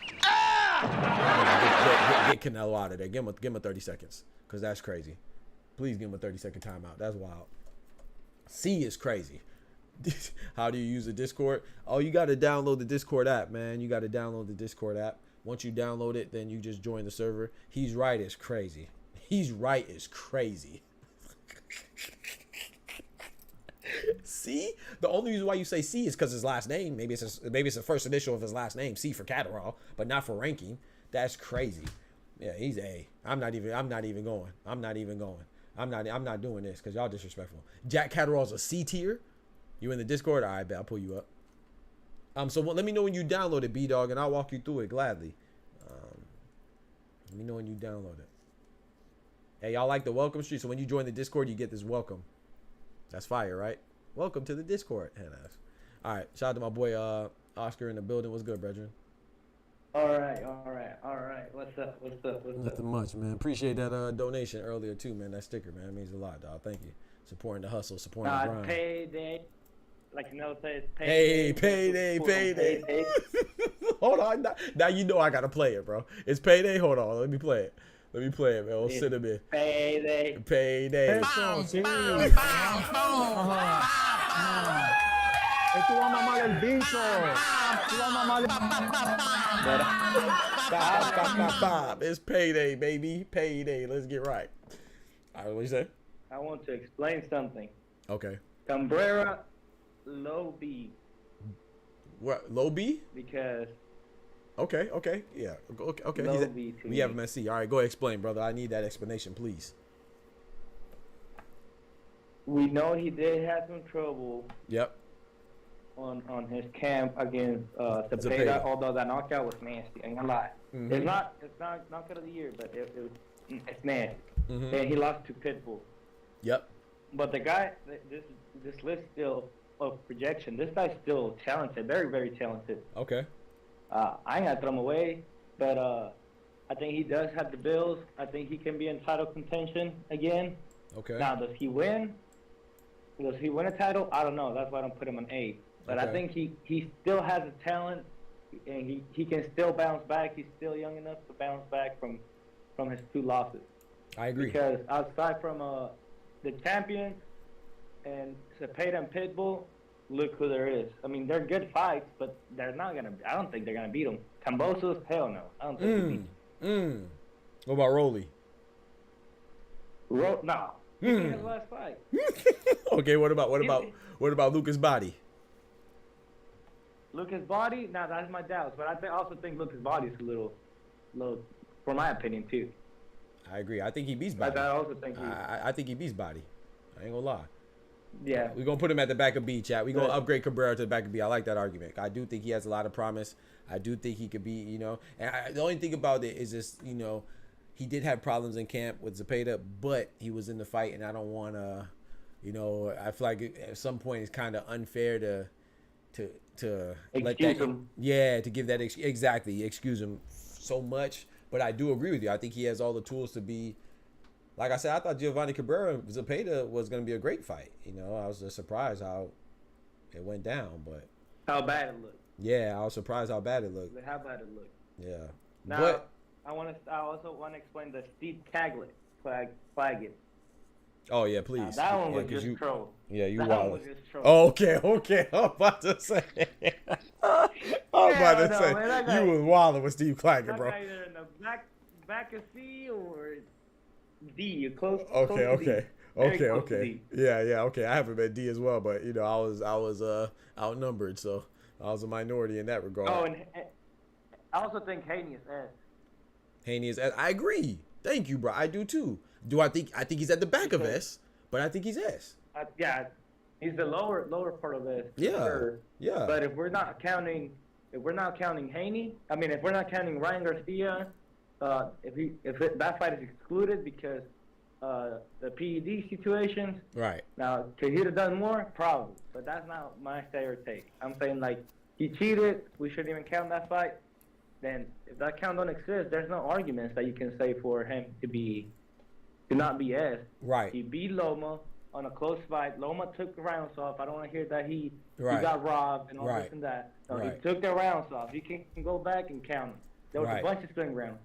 Canelo out of there. Give him a 30 seconds because that's crazy. Please give him a 30-second timeout. That's wild. C is crazy. How do you use the Discord? Oh, you got to download the Discord app, man. You got to download the Discord app. Once you download it, then you just join the server. He's right is crazy. C? The only reason why you say C is because his last name. Maybe it's the first initial of his last name, C for Catterall, but not for ranking. That's crazy. Yeah, he's A. I'm not even going. I'm not doing this because y'all disrespectful. Jack Catterall's a C tier. You in the Discord? All right, bet I'll pull you up. So let me know when you download it, B-Dog, and I'll walk you through it gladly. Let me know when you download it. Hey, y'all like the welcome street? So when you join the Discord, you get this welcome. That's fire, right? Welcome to the Discord. All right, shout out to my boy Oscar in the building. What's good, brethren? All right. What's up? Nothing much, man. Appreciate that donation earlier too, man. That sticker, man, it means a lot, dog. Thank you. Supporting the hustle, supporting the grind. Payday. Like says, payday. Hey, payday. Hold on. Now you know I gotta play it, bro. It's payday. Hold on. Let me play it, man. We'll sit a bit. Payday. Tú vas a mamar el bicho. It's payday, baby. Payday. Let's get right. All right, what you say? I want to explain something. Okay. Cabrera, low B. What? Low B? Because. Okay. Yeah. Okay. Low B to we have him at C. All right, go ahead, explain, brother. I need that explanation, please. We know he did have some trouble. Yep. On his camp against Zepeda, although that knockout was nasty. I ain't gonna lie. Mm-hmm. It's not knockout of the year, but it's nasty. Mm-hmm. And he lost to Pitbull. Yep. But the guy, this list still of projection. This guy's still talented, very very talented. Okay. I ain't gonna throw him away, but I think he does have the bills. I think he can be in title contention again. Okay. Now, does he win? Does he win a title? I don't know. That's why I don't put him on A. But okay. I think he still has the talent, and he can still bounce back. He's still young enough to bounce back from his 2 losses. I agree. Because aside from the champions and Zepeda and Pitbull, look who there is. I mean, they're good fights, but they're not gonna. I don't think they're gonna beat him. Cambosos, hell no. I don't think he beat. What about Rolly? No. He beat his last fight. Okay. What about Lucas Body? Lucas Body, now that's my doubts, but I also think Lucas Body is a little, for my opinion too. I agree. I think he beats Body. I also think I think he beats Body. I ain't gonna lie. Yeah. We're gonna put him at the back of B, chat. We're gonna upgrade Cabrera to the back of B. I like that argument. I do think he has a lot of promise. I do think he could be, and the only thing about it is just, he did have problems in camp with Zepeda, but he was in the fight, and I don't want to, I feel like at some point it's kind of unfair to let that, to give that excuse him so much. But I do agree with you. I think he has all the tools to be. Like I said, I thought Giovanni Cabrera and Zepeda was going to be a great fight. I was just surprised how it went down, but how bad it looked. Yeah, I was surprised how bad it looked. How bad it looked. Yeah. Now, but I also want to explain the Steve Caglett flagging. Oh yeah, please. That one Yeah, was 'cause just you, troll. Yeah, you That wild. one was just troll. Oh, okay. I'm about to say. I'm about to say man, that guy- you was wilding with Steve Claggett, That bro. guy either in the back of C or D. You're close. Okay, close to okay. D. Very Okay, close to okay. D. Yeah, okay. I haven't been D as well, but you know, I was outnumbered, so I was a minority in that regard. Oh, and I also think Haney is S. Haney is. I agree. Thank you, bro. I do too. I think he's at the back of S, but I think he's S. Yeah, he's the lower part of S. for Yeah, sure. yeah. But if we're not counting Haney, I mean, if we're not counting Ryan Garcia, that fight is excluded because the PED situations. Right. Now, could he have done more? Probably, but that's not my say or take. I'm saying like he cheated. We shouldn't even count that fight. Then, if that count don't exist, there's no arguments that you can say for him to not be S. Right. He beat Loma on a close fight. Loma took the rounds off. I don't want to hear that he Right. got robbed and all Right. this and that. No, Right. he took the rounds off. You can go back and count them. There was Right. a bunch of swing rounds.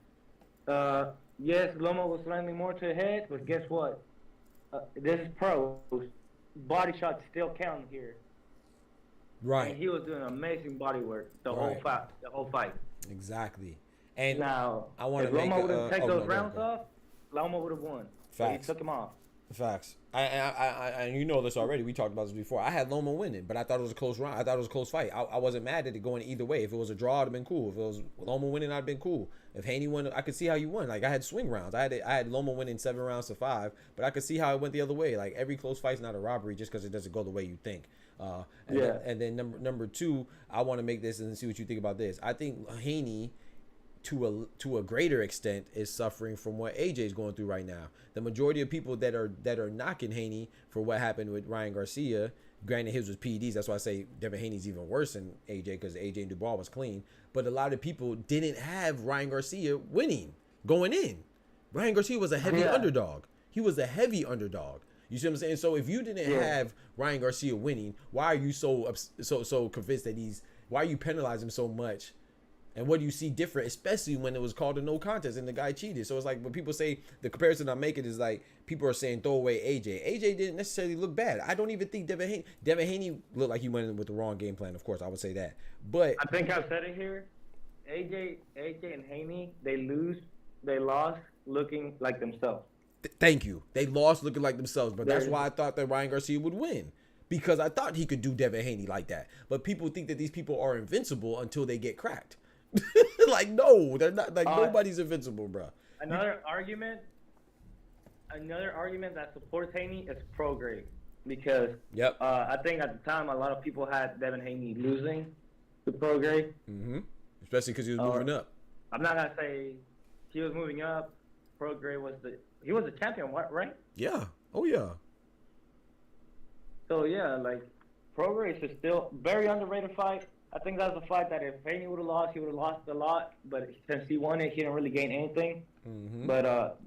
Yes, Loma was landing more to the head, but guess what? This is pros. Body shots still count here. Right. And he was doing amazing body work the Right. whole fight. Exactly. And Now, I want if to make Loma would have taken those no, rounds go. off, Loma would have won. But he Facts. took him off. Facts. And you know this already. We talked about this before. I had Loma winning, but I thought it was a close round. I thought it was a close fight. I wasn't mad at it going either way. If it was a draw, it'd have been cool. If it was Loma winning, I'd have been cool. If Haney won, I could see how you won. Like I had swing rounds. I had Loma winning 7 rounds to 5, but I could see how it went the other way. Like every close fight's not a robbery just because it doesn't go the way you think. Then number 2, I want to make this and see what you think about this. I think Haney, to a greater extent, is suffering from what AJ's going through right now. The majority of people that are knocking Haney for what happened with Ryan Garcia, granted his was PEDs, that's why I say Devin Haney's even worse than AJ because AJ and Dubois was clean. But a lot of people didn't have Ryan Garcia winning going in. Ryan Garcia was a heavy underdog. He was a heavy underdog. You see what I'm saying? So if you didn't have Ryan Garcia winning, why are you so convinced that why are you penalizing him so much? And what do you see different, especially when it was called a no contest and the guy cheated? So it's like when people say, the comparison I'm making is like people are saying throw away AJ. AJ didn't necessarily look bad. I don't even think Devin Haney looked like he went in with the wrong game plan. Of course, I would say that. But I think I've said it here. AJ and Haney, they lost looking like themselves. Thank you. They lost looking like themselves, but that's why I thought that Ryan Garcia would win. Because I thought he could do Devin Haney like that. But people think that these people are invincible until they get cracked. Like, no, they're not. Like, nobody's invincible, bro. Another argument that supports Haney is pro grade. Because I think at the time a lot of people had Devin Haney losing to pro grade. Mm-hmm. Especially because he was moving up. I'm not going to say he was moving up. Pro grade he was the champion, right? Yeah. Oh, yeah. So, yeah, like, pro grade is still very underrated fight. I think that's a fight that if Haney would have lost, he would have lost a lot. But since he won it, he didn't really gain anything. Mm-hmm. But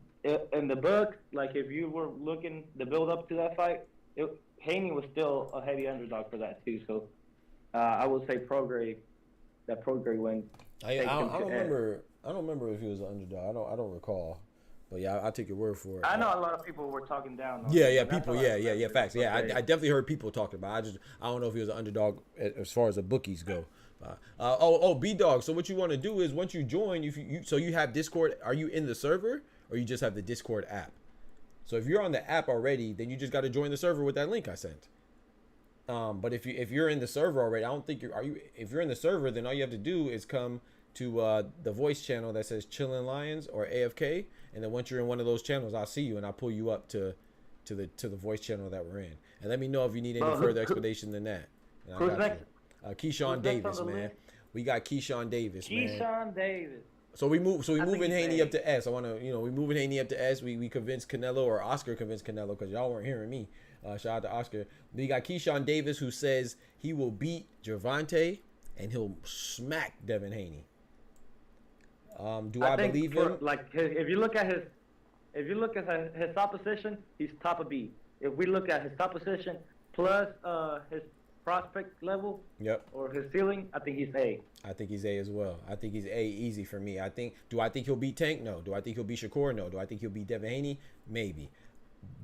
in the book, like if you were looking the build up to that fight, Haney was still a heavy underdog for that too. So I would say pro grade win. I don't remember if he was an underdog. I don't recall. But yeah, I'll take your word for it. I know a lot of people were talking down. Facts. Yeah, I definitely heard people talking about it. I don't know if he was an underdog as far as the bookies go. B-Dog, so what you want to do is once you join, you have Discord, are you in the server or you just have the Discord app? So if you're on the app already, then you just got to join the server with that link I sent. But if you're in the server already, I don't think if you're in the server, then all you have to do is come to the voice channel that says Chillin' Lions or AFK, and then once you're in one of those channels, I'll see you and I'll pull you up to the voice channel that we're in. And let me know if you need any further explanation than that. Who's next? Keyshawn Davis, man. We got Keyshawn Davis, man. Keyshawn Davis. So we moving Haney up to S. I want to, we moving Haney up to S. We convinced Canelo, or Oscar convinced Canelo, because y'all weren't hearing me. Shout out to Oscar. We got Keyshawn Davis, who says he will beat Gervonta and he'll smack Devin Haney. Do I believe him? Like if you look at his opposition, he's top of B. If we look at his opposition plus his prospect level Yep. or his ceiling, I think he's A. I think he's A as well. I think he's A easy for me. Do I think he'll beat Tank? No. Do I think he'll beat Shakur? No. Do I think he'll beat Devin Haney? Maybe.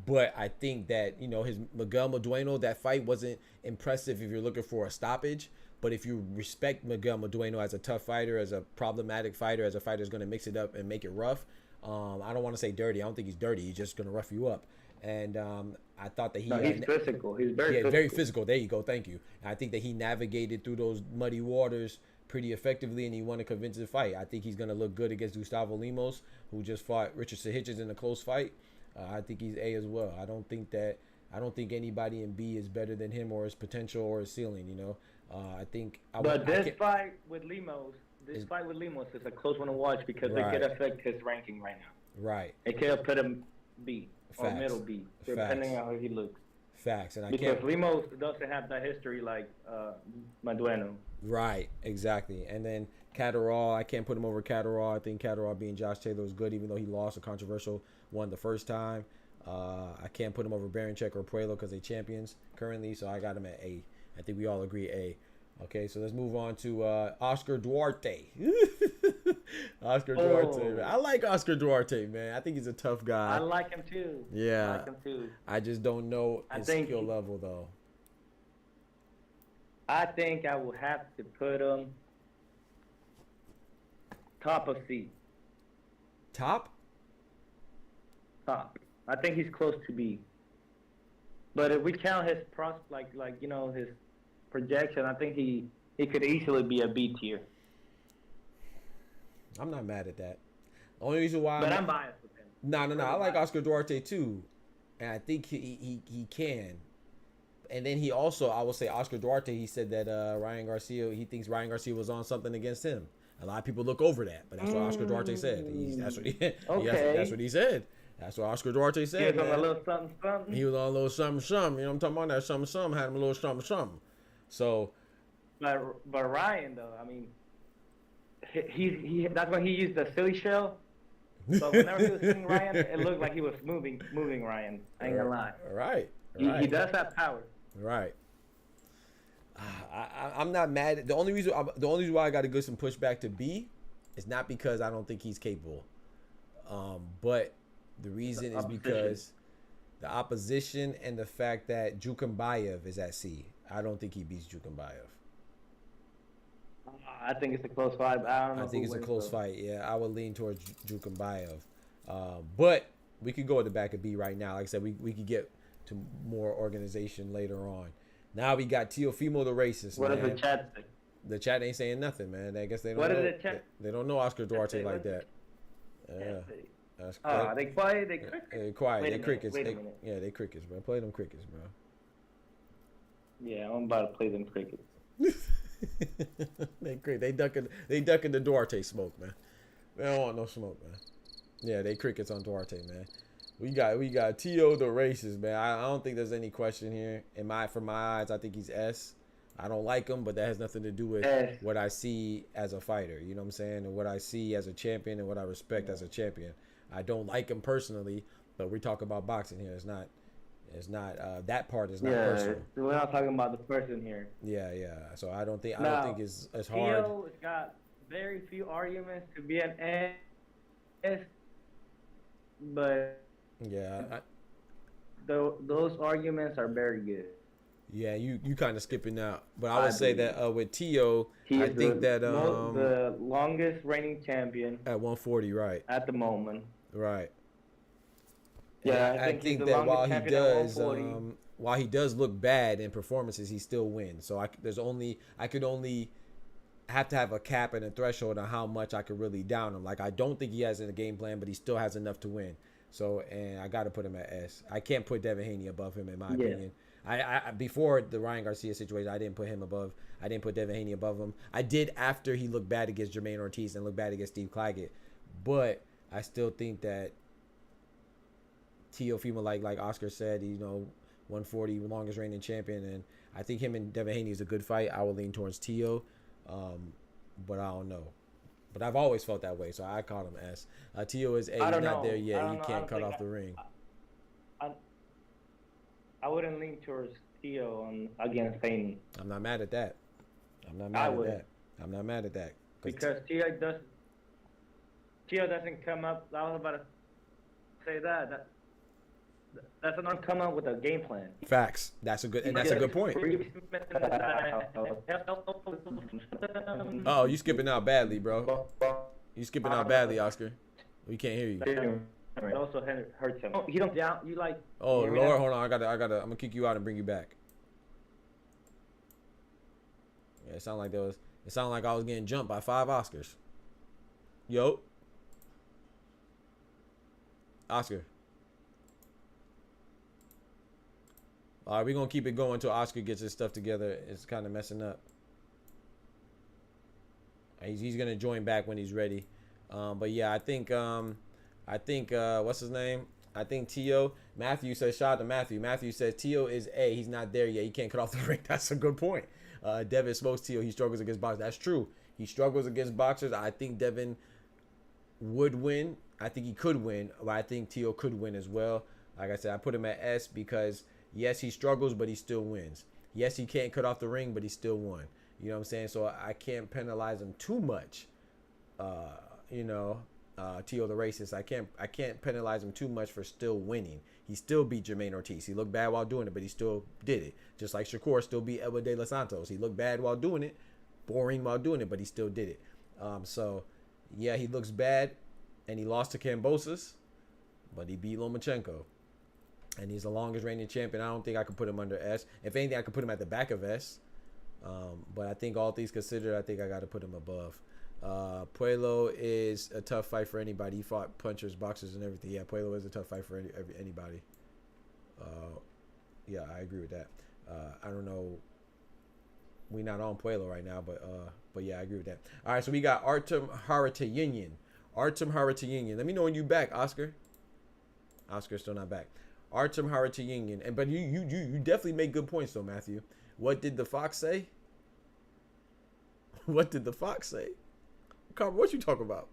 But I think that, his Miguel Madueno, that fight wasn't impressive if you're looking for a stoppage. But if you respect Miguel Madueno as a tough fighter, as a problematic fighter, as a fighter who's going to mix it up and make it rough, I don't want to say dirty. I don't think he's dirty. He's just going to rough you up. And I thought that he's physical. He's very physical. There you go. Thank you. And I think that he navigated through those muddy waters pretty effectively, and he won a convincing fight. I think he's going to look good against Gustavo Lemos, who just fought Richardson Hitchens in a close fight. I think he's A as well. I don't think anybody in B is better than him or his potential or his ceiling. I think. This fight with Lemos is a close one to watch because it could affect his ranking right now. Right. It could put him B or Facts. middle B, depending on how he looks. Facts. And because Lemos doesn't have that history like Madueno. Right, exactly. And then Catterall, I can't put him over Catterall. I think Catterall being Josh Taylor was good, even though he lost a controversial one the first time. I can't put him over Baranchek or Puello because they're champions currently, so I got him at A. I think we all agree A. Okay, so let's move on to Oscar Duarte. Oscar Duarte, man. I like Oscar Duarte, man. I think he's a tough guy. I like him too. Yeah. I like him too. I just don't know his skill level, though. I think I will have to put him top of C. Top. I think he's close to B. But if we count his his projection, I think he could easily be a B tier. I'm not mad at that. The only reason why I'm biased with him. No. I like Oscar Duarte too. And I think he can. And then he also, I will say, Oscar Duarte, he said that Ryan Garcia, he thinks Ryan Garcia was on something against him. A lot of people look over that, but that's what Oscar Duarte said. That's what he said. That's what Oscar Duarte said. He was on a little something, something. He was on a little something, something. You know what I'm talking about? That something, something had him a little something, something. So. But Ryan, though, I mean, he that's when he used the silly shell. But whenever he was hitting Ryan, it looked like he was moving Ryan. I ain't gonna lie. Right. He does have power. Right. I'm not mad. The only reason why I got to give some pushback to B is not because I don't think he's capable, but the reason is because the opposition and the fact that Jukambayev is at C. I don't think he beats Jukambayev. I think it's a close fight. I think it's a close fight. Yeah, I would lean towards Jukambayev, but we could go at the back of B right now. Like I said, we could get to more organization later on. Now we got Teofimo the racist. What does the chat say? The chat ain't saying nothing, man. I guess they don't know. What is the chat? They don't know Oscar Duarte like that. Yeah. That's they quiet. They crickets. They quiet. They crickets. Wait a minute. Yeah, they crickets, bro. Play them crickets, bro. Yeah, I'm about to play them crickets. They ducking the Duarte smoke, man. They don't want no smoke, man. Yeah, they crickets on Duarte, man. We got T.O. the racist, man. I don't think there's any question here. From my eyes, I think he's S. I don't like him, but that has nothing to do with what I see as a fighter. You know what I'm saying? And what I see as a champion and what I respect as a champion. I don't like him personally, but we're talking about boxing here. It's not that part is not personal. We're not talking about the person here. Yeah. So I don't think it's as hard. T.O. has got very few arguments to be an S, but yeah, those arguments are very good. Yeah, you kind of skipping out, but I would say that with T.O., I think that the longest reigning champion at 140, right? At the moment, right. Yeah, I think that while he does look bad in performances, he still wins. So I could only have to have a cap and a threshold on how much I could really down him. Like I don't think he has a game plan, but he still has enough to win. So and I got to put him at S. I can't put Devin Haney above him in my opinion. I before the Ryan Garcia situation, I didn't put Devin Haney above him. I did after he looked bad against Jermaine Ortiz and looked bad against Steve Claggett. But I still think that Teofimo, like Oscar said, 140 longest reigning champion, and I think him and Devin Haney is a good fight. I will lean towards Teo, but I don't know. But I've always felt that way, so I call him S. Teo is A. He's not there yet. He can't cut off the ring. I wouldn't lean towards Tio against Payne. I'm not mad at that. I'm not I mad at would. that. I'm not mad at that. Because Tio doesn't come up. I was about to say that. Doesn't come up with a game plan. Facts. That's a good point. Oh, you skipping out badly, bro. You skipping out badly, Oscar. We can't hear you. It also hurts him. Oh, he don't down. You like? Oh Lord, hold on. I gotta. I'm gonna kick you out and bring you back. Yeah, it sounded like I was getting jumped by 5 Oscars. Yo, Oscar. All right, we're gonna keep it going until Oscar gets his stuff together. It's kind of messing up. He's gonna join back when he's ready. But yeah, I think what's his name? I think Tio. Matthew says, shout out to Matthew. Matthew says Tio is A. He's not there yet. He can't cut off the ring. That's a good point. Devin smokes Tio. He struggles against boxers. That's true. He struggles against boxers. I think Devin would win. I think he could win, but I think Tio could win as well. Like I said, I put him at S because yes, he struggles, but he still wins. Yes, he can't cut off the ring, but he still won. You know what I'm saying? So I can't penalize him too much. Tio the racist. I can't penalize him too much for still winning. He still beat Jermaine Ortiz. He looked bad while doing it, but he still did it. Just like Shakur still beat Edwin De Los Santos. He looked bad while doing it, boring while doing it, but he still did it. So yeah, he looks bad, and he lost to Kambosos, but he beat Lomachenko, and he's the longest reigning champion. I don't think I could put him under S. If anything, I could put him at the back of S. But I think all things considered, I think I got to put him above. Puello is a tough fight for anybody. He fought punchers, boxers, and everything. Yeah, Puello is a tough fight for anybody. Yeah, I agree with that. I don't know. We're not on Puello right now, but yeah, I agree with that. All right, so we got Artem Haratayunian. Let me know when you back, Oscar. Oscar's still not back. Artem Haratayunian. But you definitely make good points though, Matthew. What did the fox say? What did the fox say? Carver, what you talking about?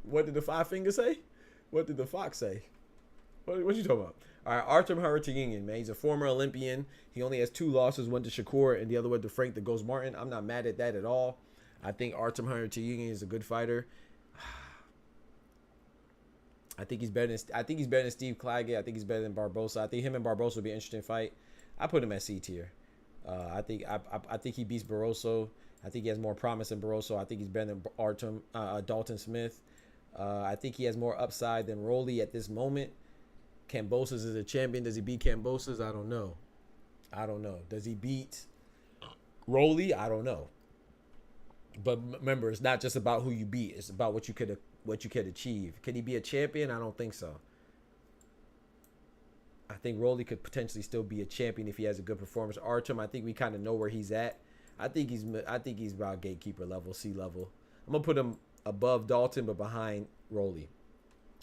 What did the 5 fingers say? What did the fox say? What you talking about? All right, Artem Haratayunian, man. He's a former Olympian. He only has 2 losses, one to Shakur and the other one to Frank the Ghost Martin. I'm not mad at that at all. I think Artem Haratayunian is a good fighter. I think he's better than Steve Claggett. I think he's better than Barbosa. I think him and Barbosa would be an interesting fight. I put him at C tier. I think he beats Barroso. I think he has more promise than Barroso. I think he's better than Dalton Smith. I think he has more upside than Rolly at this moment. Kambosos is a champion. Does he beat Kambosos? I don't know. Does he beat Rolly? I don't know. But remember, it's not just about who you beat. It's about what you could achieve. Can he be a champion? I don't think so. I think Rolly could potentially still be a champion if he has a good performance. Artem, I think we kind of know where he's at. I think he's about gatekeeper level, C level. I'm gonna put him above Dalton, but behind Rolly.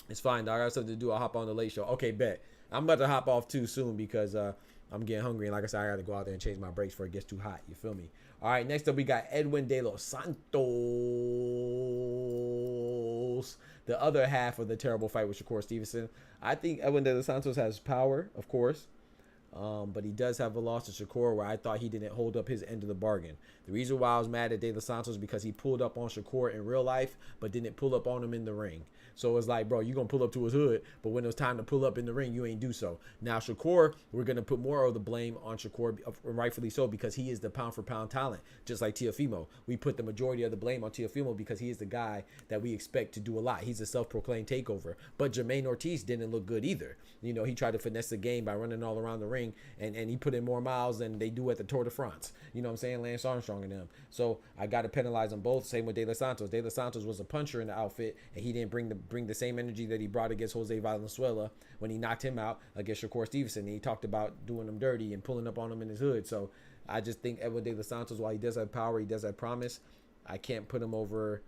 It's fine, dog. I got something to do. I'll hop on the late show. Okay, bet. I'm about to hop off too soon because I'm getting hungry. And like I said, I got to go out there and change my brakes before it gets too hot. You feel me? All right, next up we got Edwin De Los Santos. The other half of the terrible fight with Shakur Stevenson. I think Edwin De Los Santos has power, of course. But he does have a loss to Shakur where I thought he didn't hold up his end of the bargain. The reason why I was mad at De Los Santos is because he pulled up on Shakur in real life, but didn't pull up on him in the ring. So it's like, bro, you're going to pull up to his hood, but when it was time to pull up in the ring, you ain't do so. Now, Shakur, we're going to put more of the blame on Shakur, rightfully so, because he is the pound-for-pound talent, just like Teofimo. We put the majority of the blame on Teofimo because he is the guy that we expect to do a lot. He's a self-proclaimed takeover. But Jermaine Ortiz didn't look good either. You know, he tried to finesse the game by running all around the ring, and he put in more miles than they do at the Tour de France. You know what I'm saying? Lance Armstrong and them. So I got to penalize them both. Same with De Los Santos. De Los Santos was a puncher in the outfit, and he didn't bring the same energy that he brought against Jose Valenzuela when he knocked him out against Shakur Stevenson. And he talked about doing him dirty and pulling up on him in his hood. So I just think Edwin De Los Santos, while he does have power, he does have promise. I can't put him over.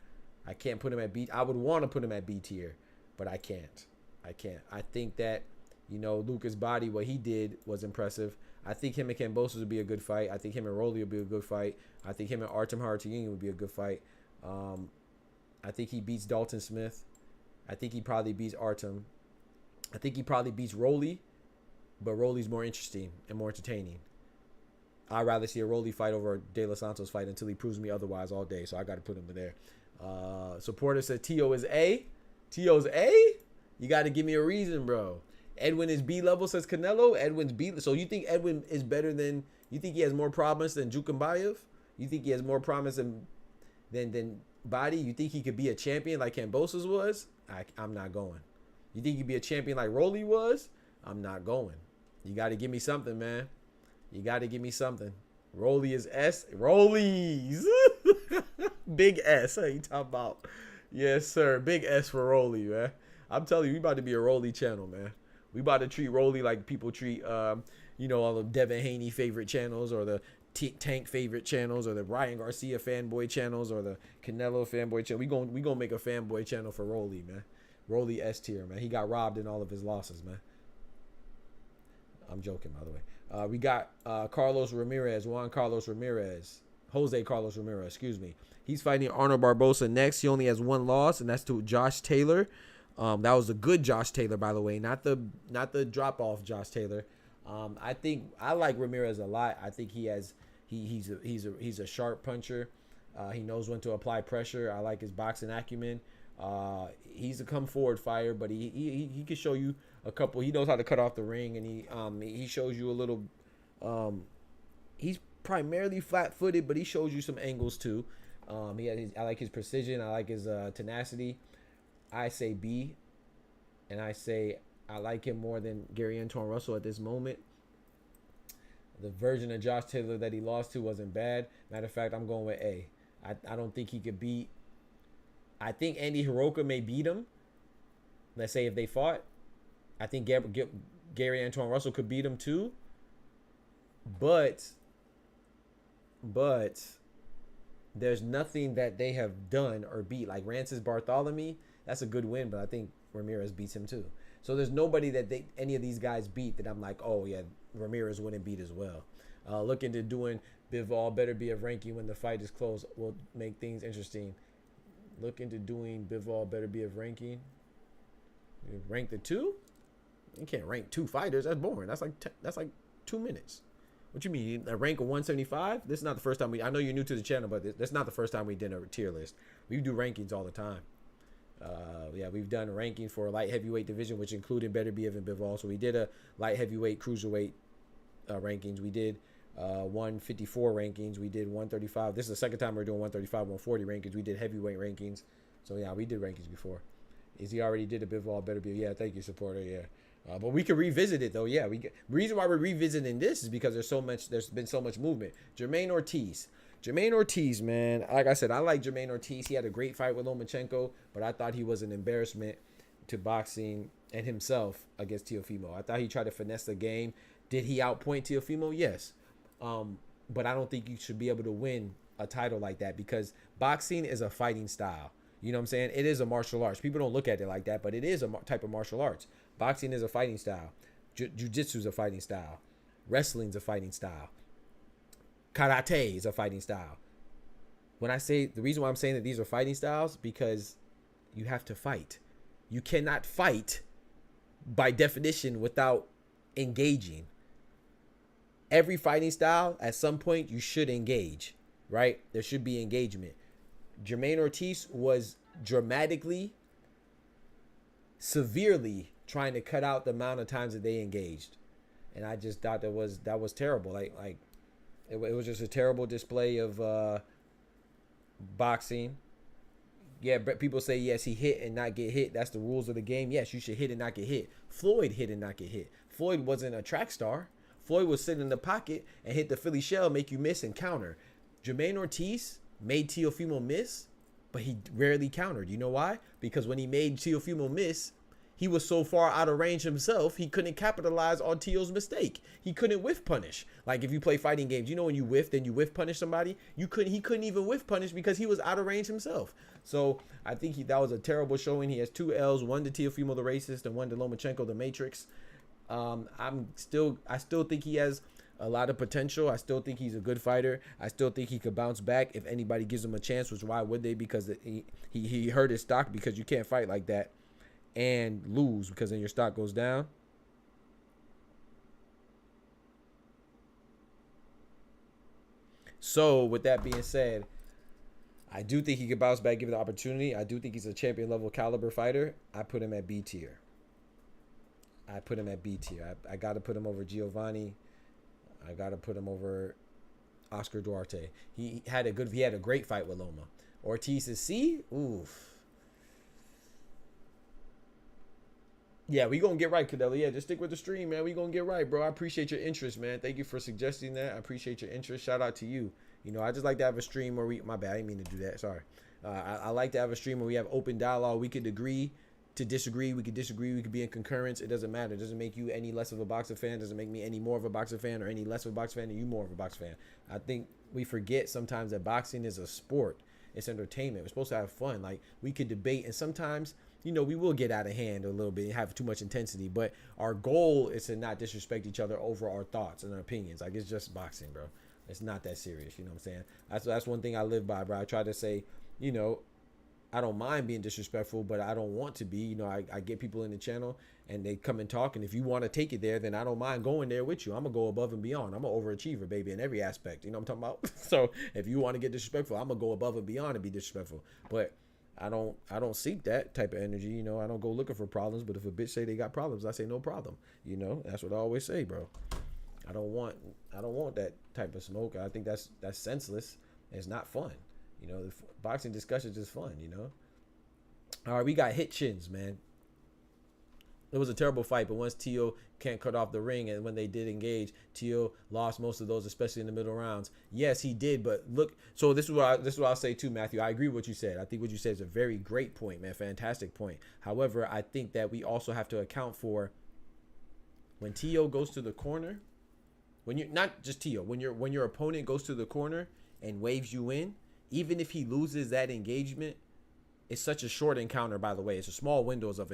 I can't put him at B. I would want to put him at B tier, but I can't. I think that, you know, Lucas Body, what he did was impressive. I think him and Kambosos would be a good fight. I think him and Rolly would be a good fight. I think him and Artem Haratayunian would be a good fight. I think he beats Dalton Smith. I think he probably beats Artem. I think he probably beats Rolly. but Rolly's more interesting and more entertaining. I'd rather see a Rolly fight over a De Los Santos fight until he proves me otherwise all day. So I got to put him there. Supporter said T.O. is A. T.O.'s A? You got to give me a reason, bro. Edwin is B level, says Canelo. Edwin's B. So you think Edwin is better than, you think he has more promise than Jukambayev? You think he has more promise than Body? You think he could be a champion like Kambosos was? I'm not going. You think he could be a champion like Rolly was? I'm not going. You got to give me something, man. You got to give me something. Rolly is S. Rollies. Big S. How you talking about? Yes, sir. Big S for Rolly, man. I'm telling you, we about to be a Rolly channel, man. We about to treat Rolly like people treat, all the Devin Haney favorite channels, or the Tank favorite channels, or the Ryan Garcia fanboy channels, or the Canelo fanboy channel. We gonna make a fanboy channel for Rolly, man. Rolly S tier, man. He got robbed in all of his losses, man. I'm joking, by the way. We got Juan Carlos Ramirez, Jose Carlos Ramirez, excuse me. He's fighting Arnold Barbosa next. He only has one loss, and that's to Josh Taylor. That was a good Josh Taylor, by the way, not the drop off Josh Taylor. I think I like Ramirez a lot. I think he's a sharp puncher. He knows when to apply pressure. I like his boxing acumen. He's a come forward fighter, but he can show you a couple. He knows how to cut off the ring, and he shows you a little. He's primarily flat footed, but he shows you some angles too. I like his precision. I like his tenacity. I say B, and I say I like him more than Gary Antoine Russell at this moment. The version of Josh Taylor that he lost to wasn't bad. Matter of fact, I'm going with A. I don't think he could beat. I think Andy Hiroka may beat him. Let's say if they fought. I think Gary Antoine Russell could beat him too. But there's nothing that they have done or beat. Like Rancis Bartholomew, that's a good win, but I think Ramirez beats him too. So there's nobody that any of these guys beat that I'm like, oh yeah, Ramirez wouldn't beat as well. Look into doing Bivol better be of ranking when the fight is close. Will make things interesting. Look into doing Bivol better be of ranking. You rank the two? You can't rank two fighters. That's boring. That's like 2 minutes. What you mean? A rank of 175? This is not the first time I know you're new to the channel, but that's not the first time we did a tier list. We do rankings all the time. Yeah, we've done a ranking for a light heavyweight division, which included Beterbiev and Bivol. So we did a light heavyweight cruiserweight rankings. We did 154 rankings. We did 135. This is the second time we're doing 135, 140 rankings. We did heavyweight rankings. So yeah, we did rankings before. He already did a Bivol Beterbiev. Yeah, thank you, supporter. Yeah. But we could revisit it though. Yeah, the reason why we're revisiting this is because there's been so much movement. Jermaine Ortiz, man. Like I said, I like Jermaine Ortiz. He had a great fight with Lomachenko, but I thought he was an embarrassment to boxing and himself against Teofimo. I thought he tried to finesse the game. Did he outpoint Teofimo? Yes. But I don't think you should be able to win a title like that because boxing is a fighting style. You know what I'm saying? It is a martial arts. People don't look at it like that, but it is a type of martial arts. Boxing is a fighting style. Jiu-jitsu is a fighting style. Wrestling's a fighting style. Karate is a fighting style. When I say, the reason why I'm saying that these are fighting styles, because you have to fight. You cannot fight by definition without engaging. Every fighting style, at some point, you should engage, right? There should be engagement. Jermaine Ortiz was dramatically, severely trying to cut out the amount of times that they engaged. And I just thought that was terrible. Like it was just a terrible display of boxing. Yeah, but people say, yes, he hit and not get hit. That's the rules of the game. Yes, you should hit and not get hit. Floyd hit and not get hit. Floyd wasn't a track star. Floyd was sitting in the pocket and hit the Philly shell, make you miss and counter. Jermaine Ortiz made Teofimo miss, but he rarely countered. You know why? Because when he made Teofimo miss, he was so far out of range himself, he couldn't capitalize on Teo's mistake. He couldn't whiff punish. Like if you play fighting games, you know when you whiff, then you whiff punish somebody. He couldn't even whiff punish because he was out of range himself. So I think that was a terrible showing. He has 2 L's, one to Teofimo the Racist and one to Lomachenko the Matrix. I still think he has a lot of potential. I still think he's a good fighter. I still think he could bounce back if anybody gives him a chance, which why would they? Because he hurt his stock, because you can't fight like that and lose, because then your stock goes down. So with that being said, I do think he could bounce back, give it the opportunity. I do think he's a champion level caliber fighter. I put him at B tier. I got to put him over Giovanni. I got to put him over Oscar Duarte. He had a great fight with Loma. Ortiz is C. Oof. Yeah, we gonna get right, Canelo. Yeah, just stick with the stream, man. We gonna get right, bro. I appreciate your interest, man. Thank you for suggesting that. I appreciate your interest. Shout out to you. You know, I just like to have a stream where my bad, I didn't mean to do that. Sorry. I like to have a stream where we have open dialogue. We could agree to disagree. We could disagree. We could be in concurrence. It doesn't matter. It doesn't make you any less of a boxer fan. It doesn't make me any more of a boxer fan or any less of a boxer fan and you more of a boxer fan. I think we forget sometimes that boxing is a sport. It's entertainment. We're supposed to have fun. Like, we could debate, and sometimes, you know, we will get out of hand a little bit and have too much intensity, but our goal is to not disrespect each other over our thoughts and our opinions. Like, it's just boxing, bro. It's not that serious. You know what I'm saying? That's one thing I live by, bro. I try to say, you know, I don't mind being disrespectful, but I don't want to be. You know, I get people in the channel and they come and talk, and if you want to take it there, then I don't mind going there with you. I'm gonna go above and beyond. I'm an overachiever, baby, in every aspect. You know what I'm talking about? So if you want to get disrespectful, I'm gonna go above and beyond and be disrespectful. But I don't seek that type of energy. You know, I don't go looking for problems. But if a bitch say they got problems, I say no problem. You know, that's what I always say, bro. I don't want that type of smoke. I think that's senseless. It's not fun. You know, the boxing discussions is fun. You know. All right, we got hit chins, man. It was a terrible fight, but once Tio can't cut off the ring, and when they did engage, Tio lost most of those, especially in the middle rounds. Yes, he did, but look. So this is what I'll say too, Matthew. I agree with what you said. I think what you said is a very great point, man. Fantastic point. However, I think that we also have to account for when Tio goes to the corner. When you're not just Tio, when your opponent goes to the corner and waves you in, even if he loses that engagement. It's such a short encounter, by the way. It's a small windows of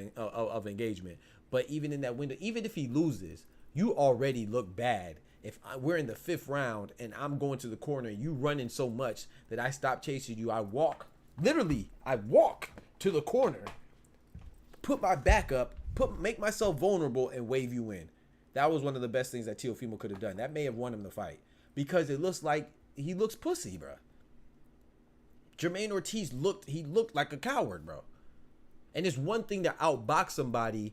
engagement. But even in that window, even if he loses, you already look bad. If we're in the 5th round and I'm going to the corner, you running so much that I stop chasing you. I walk to the corner, put my back up, make myself vulnerable and wave you in. That was one of the best things that Teofimo could have done. That may have won him the fight because it looks like he looks pussy, bro. Jermaine Ortiz looked like a coward, bro. And it's one thing to outbox somebody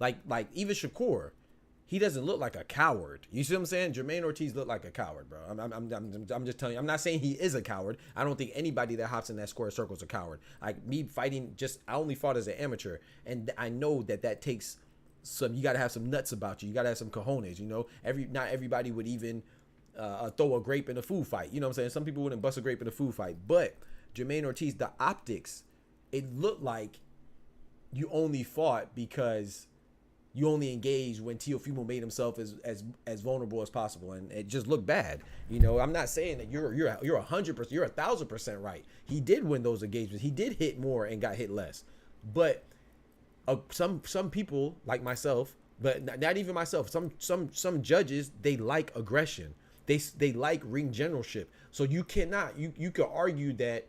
like even Shakur. He doesn't look like a coward. You see what I'm saying? Jermaine Ortiz looked like a coward, bro. I'm just telling you. I'm not saying he is a coward. I don't think anybody that hops in that square circle is a coward. Like me fighting, I only fought as an amateur, and I know that takes some. You got to have some nuts about you. You got to have some cojones. You know, not everybody would even throw a grape in a food fight. You know what I'm saying? Some people wouldn't bust a grape in a food fight. But Jermaine Ortiz, the optics, it looked like you only fought because you only engaged when Teofimo made himself as vulnerable as possible, and it just looked bad. You know, I'm not saying that you're 100%, you're 1,000% right. He did win those engagements. He did hit more and got hit less. But some people like myself, but not even myself. Some judges, they like aggression. They like ring generalship. So you cannot, you could argue that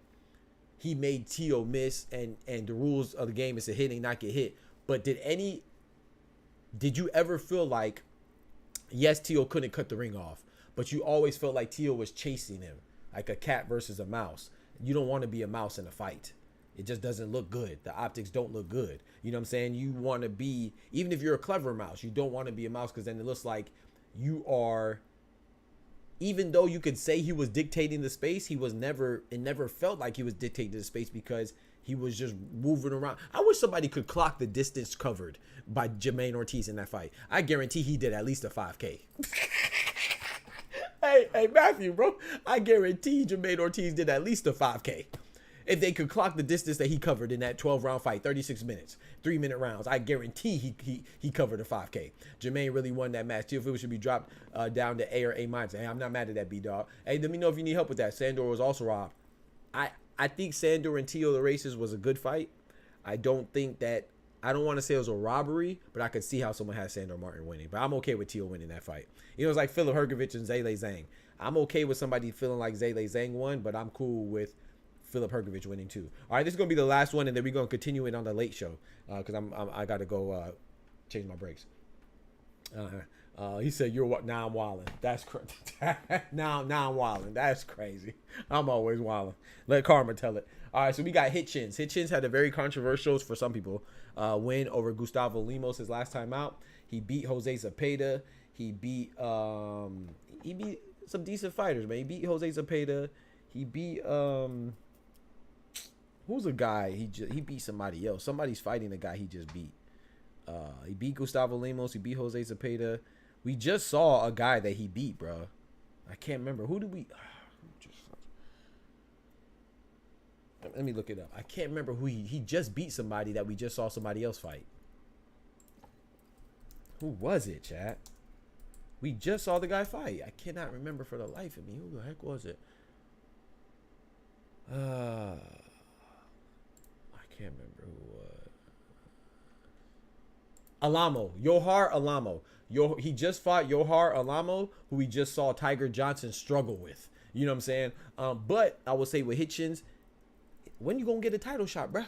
he made Tio miss and the rules of the game is to hit and not get hit. But did you ever feel like, yes, Tio couldn't cut the ring off, but you always felt like Tio was chasing him like a cat versus a mouse? You don't want to be a mouse in a fight. It just doesn't look good. The optics don't look good. You know what I'm saying? You want to be, even if you're a clever mouse, you don't want to be a mouse because then it looks like you are. Even though you could say he was dictating the space, it never felt like he was dictating the space because he was just moving around. I wish somebody could clock the distance covered by Jermaine Ortiz in that fight. I guarantee he did at least a 5K. Hey, Matthew, bro. I guarantee Jermaine Ortiz did at least a 5K. If they could clock the distance that he covered in that 12-round fight, 36 minutes, 3-minute rounds, I guarantee he covered a 5K. Jermaine really won that match. Teofimo should be dropped down to A or A minus. Hey, I'm not mad at that, B-Dog. Hey, let me know if you need help with that. Sandor was also robbed. I think Sandor and Tio the Races was a good fight. I don't want to say it was a robbery, but I could see how someone had Sandor Martin winning. But I'm okay with Tio winning that fight. You know, it's like Philip Hergovich and Zele Zhang. I'm okay with somebody feeling like Zele Zhang won, but I'm cool with Philip Hergovich winning too. All right, this is gonna be the last one, and then we're gonna continue it on the late show because I gotta go change my brakes. He said, now I'm wilding. That's crazy. now I'm wilding. That's crazy. I'm always wilding. Let Karma tell it. All right, so we got Hitchens. Hitchens had a very controversial, for some people, win over Gustavo Lemos his last time out. He beat Jose Zepeda. He beat some decent fighters, man. He beat Jose Zepeda. He beat who's a guy? He beat somebody else. Somebody's fighting the guy he just beat. He beat Gustavo Lemos. He beat Jose Zepeda. We just saw a guy that he beat, bro. I can't remember. Who did we? Let me look it up. I can't remember who he just beat somebody that we just saw somebody else fight. Who was it, chat? We just saw the guy fight. I cannot remember for the life of me. Who the heck was it? I can't remember who it was. Alamo. Yohar Alamo. He just fought Yohar Alamo, who we just saw Tiger Johnson struggle with. You know what I'm saying? But I will say with Hitchens, when you gonna get a title shot, bruh?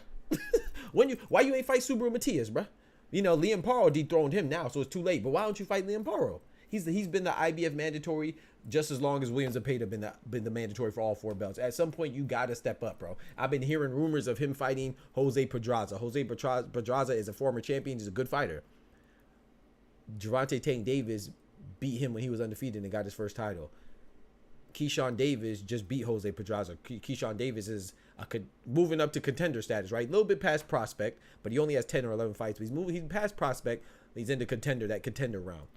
Why you ain't fight Subaru Matias, bruh? You know, Liam Paro dethroned him now, so it's too late. But why don't you fight Liam Paro? He's been the IBF mandatory just as long as Williams Zepeda been the mandatory for all 4 belts. At some point, you gotta step up, bro. I've been hearing rumors of him fighting Jose Pedraza. Jose Pedraza is a former champion. He's a good fighter. Gervonta Tank Davis beat him when he was undefeated and got his first title. Keyshawn Davis just beat Jose Pedraza. Keyshawn Davis is moving up to contender status, right? A little bit past prospect, but he only has 10 or 11 fights. But he's past prospect. He's into that contender round.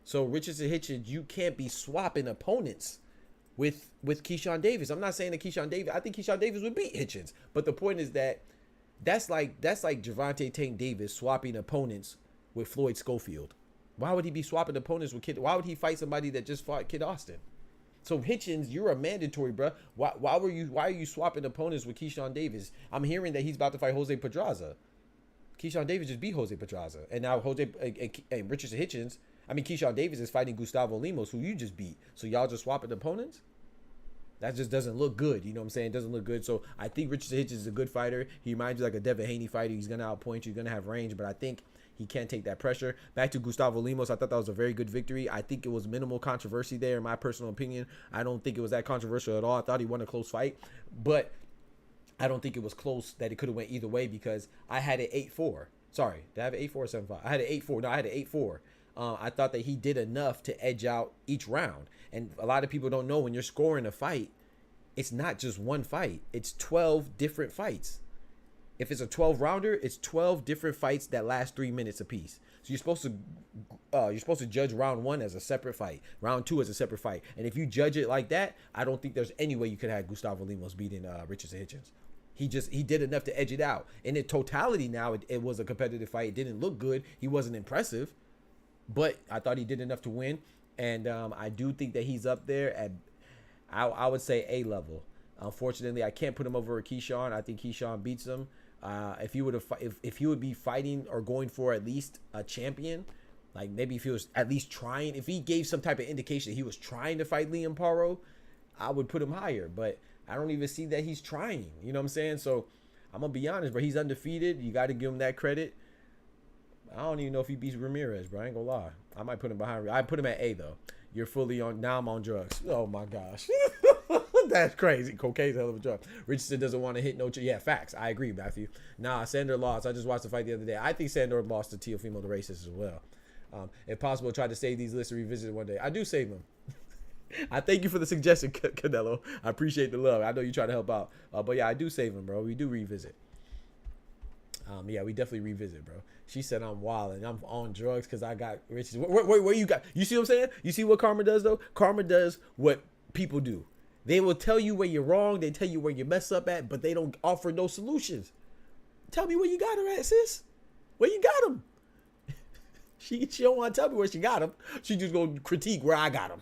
So Richardson Hitchens, you can't be swapping opponents with Keyshawn Davis. I'm not saying that Keyshawn Davis. I think Keyshawn Davis would beat Hitchens, but the point is that that's like Gervonta Tank Davis swapping opponents with Floyd Schofield. Why would he be swapping opponents with Kid? Why would he fight somebody that just fought Kid Austin? So Hitchens, you're a mandatory, bro. Why are you swapping opponents with Keyshawn Davis? I'm hearing that he's about to fight Jose Pedraza. Keyshawn Davis just beat Jose Pedraza, and now Richardson Hitchens. I mean, Keyshawn Davis is fighting Gustavo Lemos, who you just beat. So y'all just swapping opponents? That just doesn't look good. You know what I'm saying? It doesn't look good. So I think Richardson Hitchens is a good fighter. He reminds you like a Devin Haney fighter. He's going to outpoint you. He's going to have range. But I think he can't take that pressure. Back to Gustavo Lemos, I thought that was a very good victory. I think it was minimal controversy there, in my personal opinion. I don't think it was that controversial at all. I thought he won a close fight. But I don't think it was close that it could have went either way because I had it 8-4. Sorry, did I have it 8-4 or 7-5? I had it 8-4. No, I had it 8-4. I thought that he did enough to edge out each round. And a lot of people don't know when you're scoring a fight, it's not just one fight. It's 12 different fights. If it's a 12-rounder, it's 12 different fights that last 3 minutes apiece. So you're supposed to judge round 1 as a separate fight, round 2 as a separate fight. And if you judge it like that, I don't think there's any way you could have Gustavo Lemos beating Richardson Hitchens. He did enough to edge it out. And in totality now, it was a competitive fight. It didn't look good. He wasn't impressive. But I thought he did enough to win. And I do think that he's up there at, I would say, A level. Unfortunately, I can't put him over Keyshawn. I think Keyshawn beats him. If he would be fighting or going for at least a champion, like maybe if he was at least trying, if he gave some type of indication that he was trying to fight Liam Paro, I would put him higher. But I don't even see that he's trying. You know what I'm saying? So I'm going to be honest, bro. He's undefeated. You got to give him that credit. I don't even know if he beats Ramirez, bro. I ain't gonna lie. I might put him behind. I put him at A though. You're fully on. Now I'm on drugs. Oh my gosh, that's crazy. Cocaine's a hell of a drug. Richardson doesn't want to hit no. Yeah, facts. I agree, Matthew. Nah, Sandor lost. I just watched the fight the other day. I think Sandor lost to Teofimo the Racist as well. If possible, try to save these lists and revisit it one day. I do save them. I thank you for the suggestion, Canelo. I appreciate the love. I know you try to help out. But yeah, I do save them, bro. We do revisit. Yeah, we definitely revisit, bro. She said I'm wild and I'm on drugs because I got riches. Where you got? You see what I'm saying? You see what karma does though? Karma does what people do. They will tell you where you're wrong. They tell you where you mess up at, but they don't offer no solutions. Tell me where you got her at, sis. Where you got him? She don't want to tell me where she got him. She just gonna critique where I got him.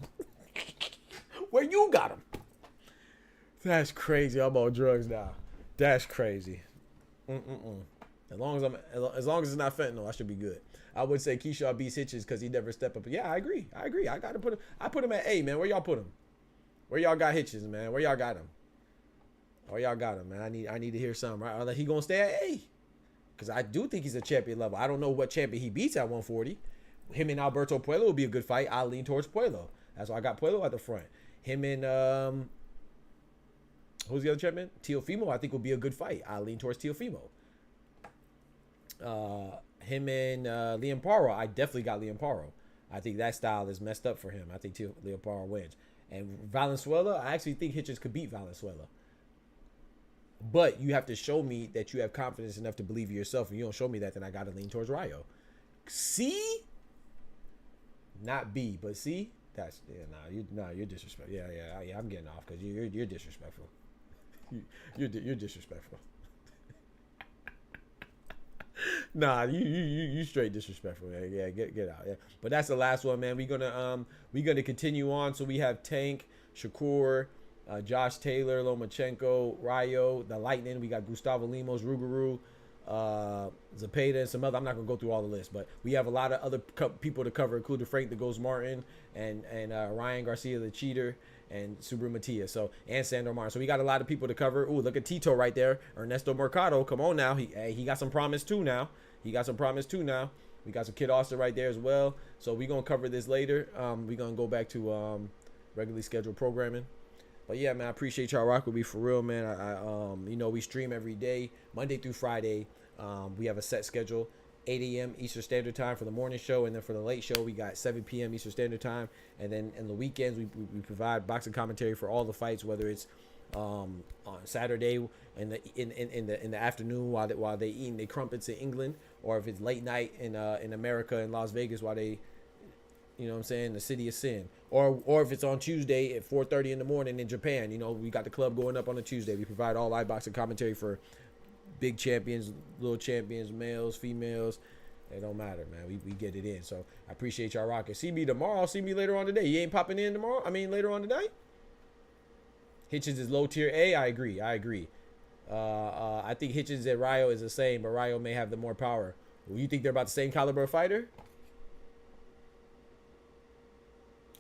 Where you got him? That's crazy. I'm on drugs now. That's crazy. As long as it's not fentanyl, I should be good. I would say Keyshawn beats Hitchens because he never stepped up. But yeah, I agree. I gotta put him. I put him at A, man. Where y'all put him? Where y'all got Hitchens, man? Where y'all got him? Where y'all got him, man? I need to hear something. Right? He gonna stay at A? Because I do think he's a champion level. I don't know what champion he beats at 140, him and Alberto Puello will be a good fight. I lean towards Puello. That's why I got Puello at the front. Him and who's the other champion? Teofimo, I think will be a good fight. I lean towards Teofimo. Him and Liam Paro, I definitely got Liam Paro. I think that style is messed up for him. I think Liam Paro wins. And Valenzuela, I actually think Hitchens could beat Valenzuela. But you have to show me that you have confidence enough to believe in yourself. And you don't show me that, then I got to lean towards Rayo. C? Not B, but C? That's, you're disrespectful. Yeah, I'm getting off because you're disrespectful. You're disrespectful. Nah, you straight disrespectful. Yeah, get out. Yeah, but that's the last one, man. We're gonna continue on. So we have Tank, Shakur, Josh Taylor, Lomachenko, Rayo, the Lightning. We got Gustavo Limos, Ruguru, Zepeda, and some other. I'm not gonna go through all the list, but we have a lot of other people to cover, including Frank the Ghost Martin and Ryan Garcia the Cheater and Subaru Matias, and Sandro Martin. So we got a lot of people to cover. Ooh, look at Tito right there. Ernesto Mercado. Come on now. He got some promise too now. We got some Kid Austin right there as well. So we're gonna cover this later. We're gonna go back to regularly scheduled programming. But yeah, man, I appreciate y'all rocking with me for real, man. I we stream every day, Monday through Friday. We have a set schedule. 8 a.m. Eastern Standard Time for the morning show, and then for the late show we got 7 p.m. Eastern Standard Time, and then in the weekends we provide boxing commentary for all the fights, whether it's on Saturday in the afternoon while they eating their crumpets in England, or if it's late night in America in Las Vegas while they, the city of sin, or if it's on Tuesday at 4:30 in the morning in Japan. We got the club going up on a Tuesday. We provide all live boxing commentary for big champions, little champions, males, females. It don't matter, man. We get it in. So I appreciate y'all rocking. See me tomorrow. See me later on today. You ain't popping in tomorrow? Later on tonight? Hitchens is low tier A. I agree. I think Hitchens at Rayo is the same, but Rayo may have the more power. Well, you think they're about the same caliber of fighter?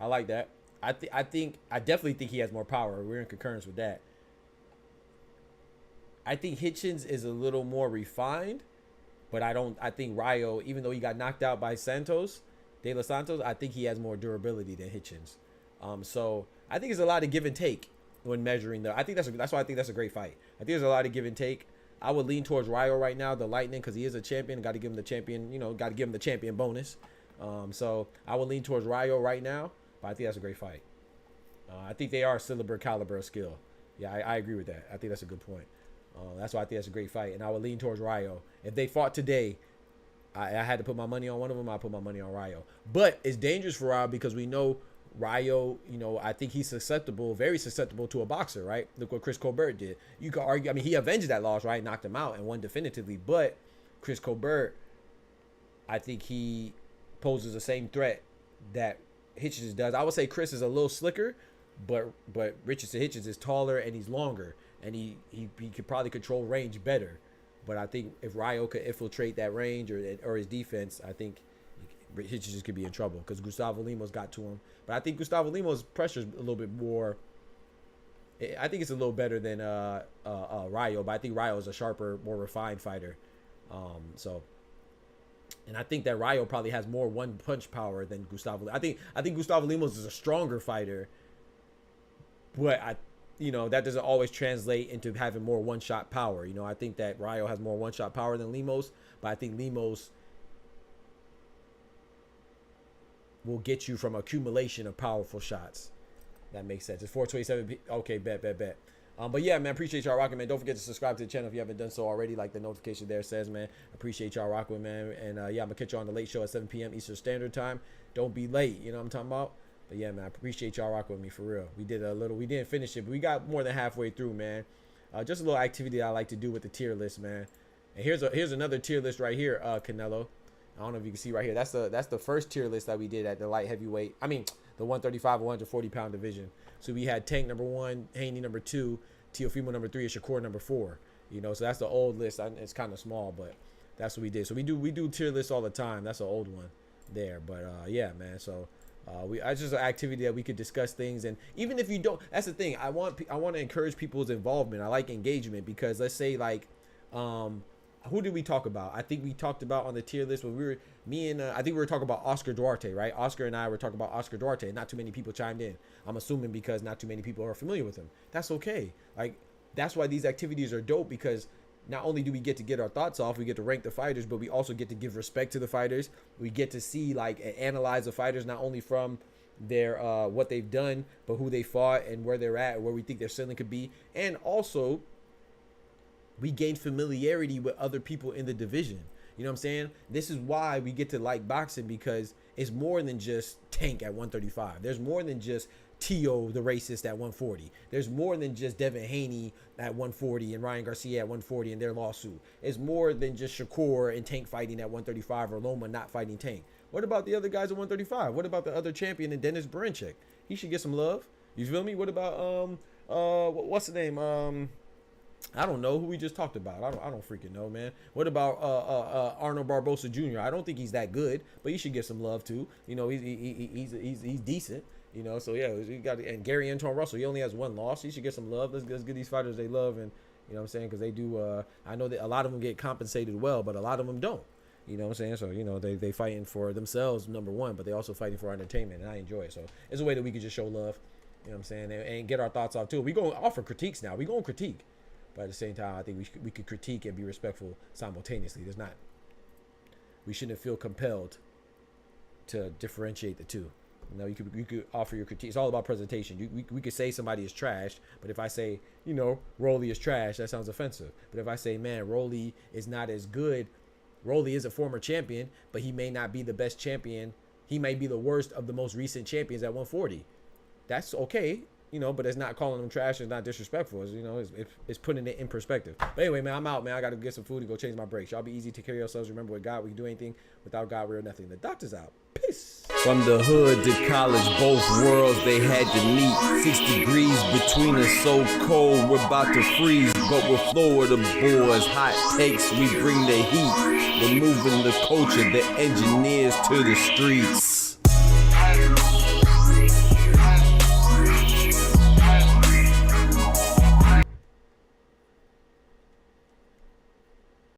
I like that. I definitely think he has more power. We're in concurrence with that. I think Hitchens is a little more refined, but I think Rayo, even though he got knocked out by De Los Santos, I think he has more durability than Hitchens. So I think there's a lot of give and take when measuring I think that's why I think that's a great fight. I think there's a lot of give and take. I would lean towards Rayo right now, the Lightning, because he is a champion. Got to give him the champion, got to give him the champion bonus. So I would lean towards Rayo right now, but I think that's a great fight. I think they are similar caliber of skill. Yeah, I agree with that. I think that's a good point. That's why I think that's a great fight, and I would lean towards Rayo. If they fought today, I had to put my money on one of them. I put my money on Rayo. But it's dangerous for Rayo because we know Rayo, I think he's very susceptible to a boxer, right? Look what Chris Colbert did. You could argue, he avenged that loss, right? Knocked him out and won definitively. But Chris Colbert, I think he poses the same threat that Hitchens does. I would say Chris is a little slicker, but Richardson Hitchens is taller and he's longer. And he could probably control range better. But I think if Rayo could infiltrate that range or his defense, I think Hitchens could be in trouble because Gustavo Limos got to him. But I think Gustavo Limos' pressure is a little bit more. I think it's a little better than Rayo, but I think Rayo is a sharper, more refined fighter. And I think that Rayo probably has more one-punch power than Gustavo. I think Gustavo Limos is a stronger fighter, but that doesn't always translate into having more one-shot power. I think that Rayo has more one-shot power than Limos, but I think Limos will get you from accumulation of powerful shots. That makes sense. It's 427. Okay, bet. But yeah, man, appreciate y'all rocking, man. Don't forget to subscribe to the channel if you haven't done so already, like the notification there says, man. Appreciate y'all rocking, man. And yeah, I'm gonna catch you on the late show at 7 p.m. Eastern Standard Time. Don't be late. You know what I'm talking about? But yeah, man, I appreciate y'all rocking with me for real. We didn't finish it, but we got more than halfway through, man. Just a little activity I like to do with the tier list, man. And here's another tier list right here, Canelo. I don't know if you can see right here. That's the first tier list that we did at the light heavyweight. The 135 140 pound division. So we had Tank number 1, Haney number 2, Teofimo number 3, and Shakur number 4. So that's the old list. It's kind of small, but that's what we did. So we do tier lists all the time. That's an old one there. But yeah, man. So it's just an activity that we could discuss things, and even if you don't, that's the thing. I want to encourage people's involvement. I like engagement because let's say like who did we talk about? I think we talked about on the tier list when I think we were talking about Oscar Duarte, right? Oscar and I were talking about Oscar Duarte. Not too many people chimed in. I'm assuming because not too many people are familiar with him. That's okay. Like, that's why these activities are dope, because not only do we get our thoughts off, we get to rank the fighters, but we also get to give respect to the fighters. We get to see, like, and analyze the fighters, not only from their what they've done, but who they fought and where they're at, where we think their ceiling could be. And also, we gain familiarity with other people in the division. You know what I'm saying? This is why we get to like boxing, because it's more than just Tank at 135. There's more than just Tio the racist at 140. There's more than just Devin Haney at 140 and Ryan Garcia at 140 in their lawsuit. It's more than just Shakur and Tank fighting at 135 or Loma not fighting Tank. What about the other guys at 135? What about the other champion and Dennis Berinchek? He should get some love. You feel me? What about what's the name? I don't know who we just talked about. I don't freaking know, man. What about Arnold Barbosa Jr.? I don't think he's that good, but he should get some love too. You know, he's decent. You know, so yeah, you got, and Gary Anton Russell. He only has one loss. He should get some love. Let's give these fighters they love, and you know what I'm saying, because they do. I know that a lot of them get compensated well, but a lot of them don't. You know what I'm saying? So, you know, they fighting for themselves, number one, but they also fighting for entertainment, and I enjoy it. So it's a way that we can just show love. You know what I'm saying, and get our thoughts off too. We going to offer critiques now. We going to critique. But at the same time, I think we could critique and be respectful simultaneously. We shouldn't feel compelled to differentiate the two. You know, you could offer your critique. It's all about presentation. We could say somebody is trash, but if I say, you know, Rolly is trash, that sounds offensive. But if I say, man, Rolly is not as good. Rolly is a former champion, but he may not be the best champion. He may be the worst of the most recent champions at 140. That's okay. You know, but it's not calling them trash. It's not disrespectful. It's, you know, it's putting it in perspective. But anyway, man, I'm out, man. I got to get some food and go change my brakes. Y'all be easy. Take care of yourselves. Remember, with God, we can do anything. Without God, we're nothing. The doctor's out. Peace. From the hood to college, both worlds they had to meet. 6 degrees between us, so cold, we're about to freeze. But we're Florida boys, hot takes, we bring the heat. We're moving the culture, the engineers to the streets.